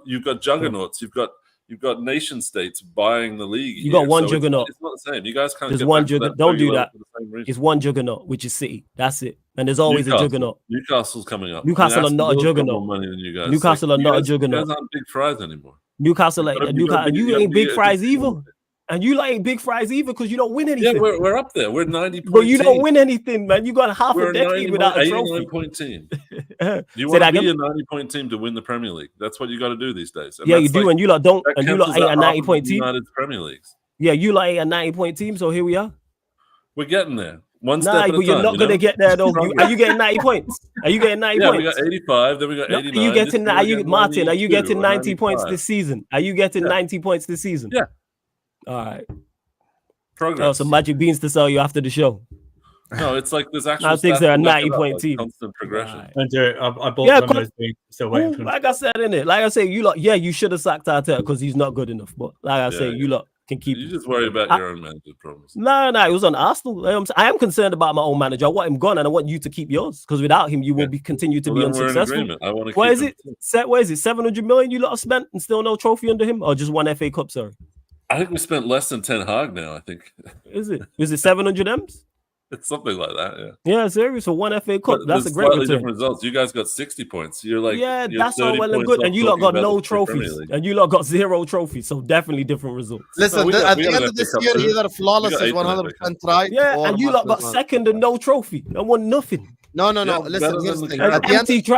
you've got juggernauts. You've got You've got nation states buying the league. You got here, one so juggernaut. It's not the same. You guys can't. There's get one back to juggernaut. that Don't do very well that. for the same reason. It's one juggernaut, which is City. That's it. And there's always a Newcastle. juggernaut. Newcastle's coming up. Newcastle are Aston not a Villa's got juggernaut. more money than you guys. Newcastle are you not a guys- juggernaut. You guys aren't big fries anymore. Newcastle, You gotta Newcastle, be- you you gotta ain't be big a fries big team. either. And you ain't big fries either because you don't win Yeah, anything. we're up there. We're 90 point But you team. don't win anything, man. You got half We're a decade without a trophy. 89-point team. You Say want to that be again? a 90-point team to win the Premier League. That's what you got to do these days. And Yeah, you that's do, like- and you lot don't, that and you counts lot as ain't a half of 90-point team. United's Premier Leagues. Yeah, you lot ain't a 90-point team, so here we are. We're getting there. One Nah, step at a but you're time. not you gonna know? get there though. Progress. Are you getting 90 points? Are you getting 90 Yeah, points? we got 85, then we got No, 89. are you this getting? year Are we you got Martin? Are you 92 getting or 90 points 95. this season? Are you getting Yeah. 90 points this season? Yeah. All right. Progress. Oh, some magic beans to sell you after the show. No, it's like there's actual I think stats they're a to back it up, 90-point like team. constant progression. Right. Don't do it. I bought Yeah, some of those things. Still waiting for them. Like I said in it, like I say, you lot, yeah, you should have sacked Arteta because he's not good enough. But like I say, Yeah, you lot can keep You him. just worry about your own manager's problems. No, it was on Arsenal. I am concerned about my own manager. I want him gone, and I want you to keep yours because without him, you will be continue to Well, be then we're in unsuccessful. agreement. I want to What keep is him it? too. What is it? 700 million you lot have spent and still no trophy under him, or just one FA Cup? Sorry, I think we spent less than 10 Hag now, I think. is it? Is it 700 M's? It's something like that, yeah. Yeah, serious. For one FA Cup, But that's a there's great slightly return. different results. You guys got 60 points. You're like, Yeah, you're that's all 30 well and points good. off And you lot talking got about no the Premier trophies, League. and you lot got 0 trophies. So definitely different results. Listen, we got- at we the got end an of this FA Cup year, too. either flawless We got is 8 in FA 100% right. Yeah, or and you lot got Martinez. second and no trophy and won nothing. No. Yeah, Listen, better here's than the thing. the At the end,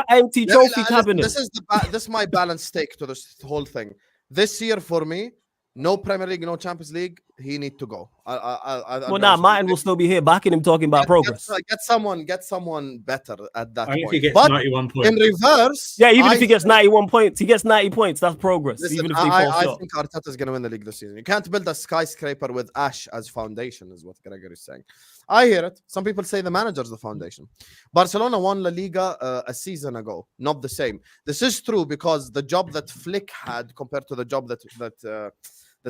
Empty Yeah, trophy listen, cabinet. this is this is my balanced take to this whole thing. This year for me, no Premier League, no Champions League. He need to go. Well, now Martin will still be here backing him, talking about progress. Get someone better at that I think he point. gets But 91 points. in reverse, Yeah, even if I he gets 91 points, he gets 90 points. That's progress. Listen, even if they fall I short. think Arteta is going to win the league this season. You can't build a skyscraper with ash as foundation, is what Gregor is saying. I hear it. Some people say the manager's the foundation. Barcelona won La Liga a season ago. Not the same. This is true because the job that Flick had compared to the job that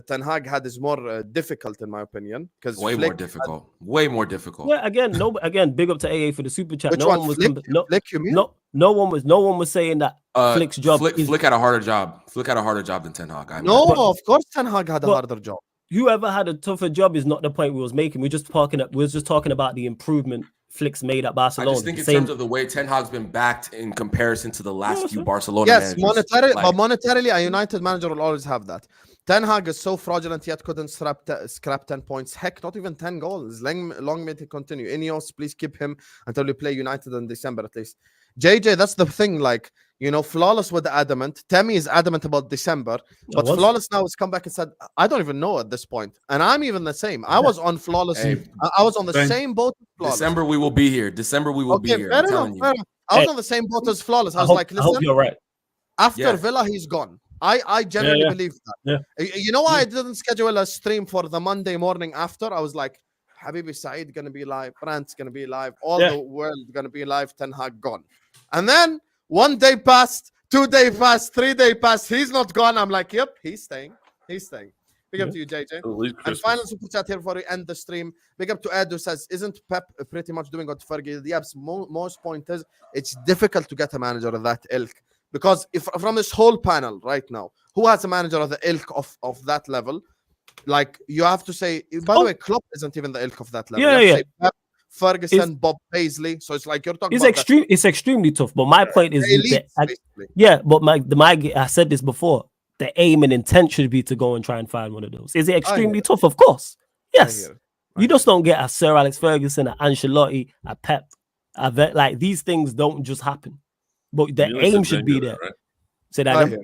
Ten Hag had is more difficult, in my opinion. Because Way more difficult. Way more difficult. Yeah, again, big up to AA for the super chat. Which No one? one was Flick? Flick, you mean? no one was saying that Flick's job. Flick had a harder job. Flick had a harder job than Ten Hag. No, of course Ten Hag had a harder job. Whoever had a tougher job is not the point we was making. We're just talking about the improvement Flick's made at I Barcelona. just think in terms of the way Ten Hag's been backed in comparison to the last few Barcelona Yes, managers. but monetarily, a United manager will always have that. Ten Hag is so fraudulent yet couldn't scrap 10 points. Heck, not even 10 goals. Long may it continue. Ineos, please keep him until we play United in December at least. JJ, that's the thing. Like, Flawless with adamant. Temi is adamant about December, but Flawless now has come back and said, I don't even know at this point. And I'm even the same. I was on Flawless. I was on the same boat as Flawless. December we will be here. December we will be here. Fair I'm enough, telling you. fair enough. I was on the same boat as Flawless. I was like, I hope listen, you're right. after Villa, he's gone. I genuinely believe that. Yeah. You know why I didn't schedule a stream for the Monday morning after? I was like, Habibi Said gonna be live, Brandt's gonna be live, all the world gonna be live, Ten Hag gone. And then 1 day passed, 2 days passed, 3 days passed, he's not gone. I'm like, yep, he's staying. Big up to you, JJ. And final super chat here before we end the stream. Big up to Ed who says, isn't Pep pretty much doing what Fergie did? Yes, most point is it's difficult to get a manager of that ilk. Because if from this whole panel right now, who has a manager of the ilk of that level? Like, you have to say, by the way, Klopp isn't even the ilk of that level. Yeah, you have to say Pep, Ferguson, It's- Bob Paisley. So it's like you're talking It's about it's extremely tough. But my point is, elite, that- basically. yeah, but I said this before. The aim and intent should be to go and try and find one of those. Is it extremely tough? Of course. Yes. You just don't get a Sir Alex Ferguson, a Ancelotti, a Pep, like these things don't just happen. But the aim should be there. Right? Say that again.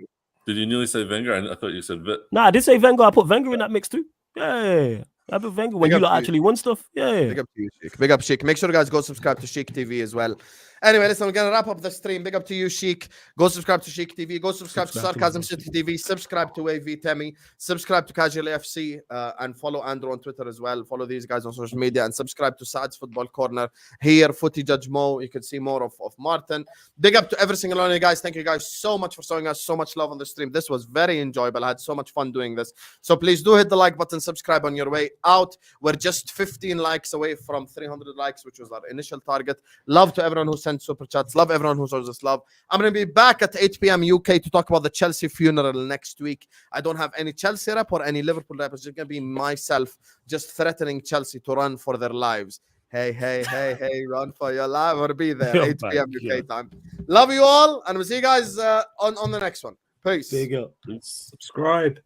Did you nearly say Wenger? I thought you said Vit. No, I did say Wenger. I put Wenger in that mix too. Yeah. I put Wenger when Big you up lot to actually won stuff. Yeah. Big up to you, Sheik. Big up, Sheik. Make sure you guys go subscribe to Sheik TV as well. Anyway, listen, we're going to wrap up the stream. Big up to you, Sheik. Go subscribe to Sheik TV. Go subscribe to Sarcasm City TV. Subscribe to AV Temi. Subscribe to Casual AFC. And follow Andrew on Twitter as well. Follow these guys on social media. And subscribe to Saad's Football Corner. Here, Footy Judge Mo. You can see more of Martin. Big up to every single one of you guys. Thank you guys so much for showing us so much love on the stream. This was very enjoyable. I had so much fun doing this. So please do hit the like button. Subscribe on your way out. We're just 15 likes away from 300 likes, which was our initial target. Love to everyone who sent sent super chats. Love everyone who shows us love. I'm going to be back at 8 p.m. UK to talk about the Chelsea funeral next week. I don't have any Chelsea rep or any Liverpool rep. It's just going to be myself just threatening Chelsea to run for their lives. Hey, run for your life. Or be there, Oh 8 my p.m. UK God. time. Love you all, and we'll see you guys on the next one. Peace. Big up. It's Subscribe.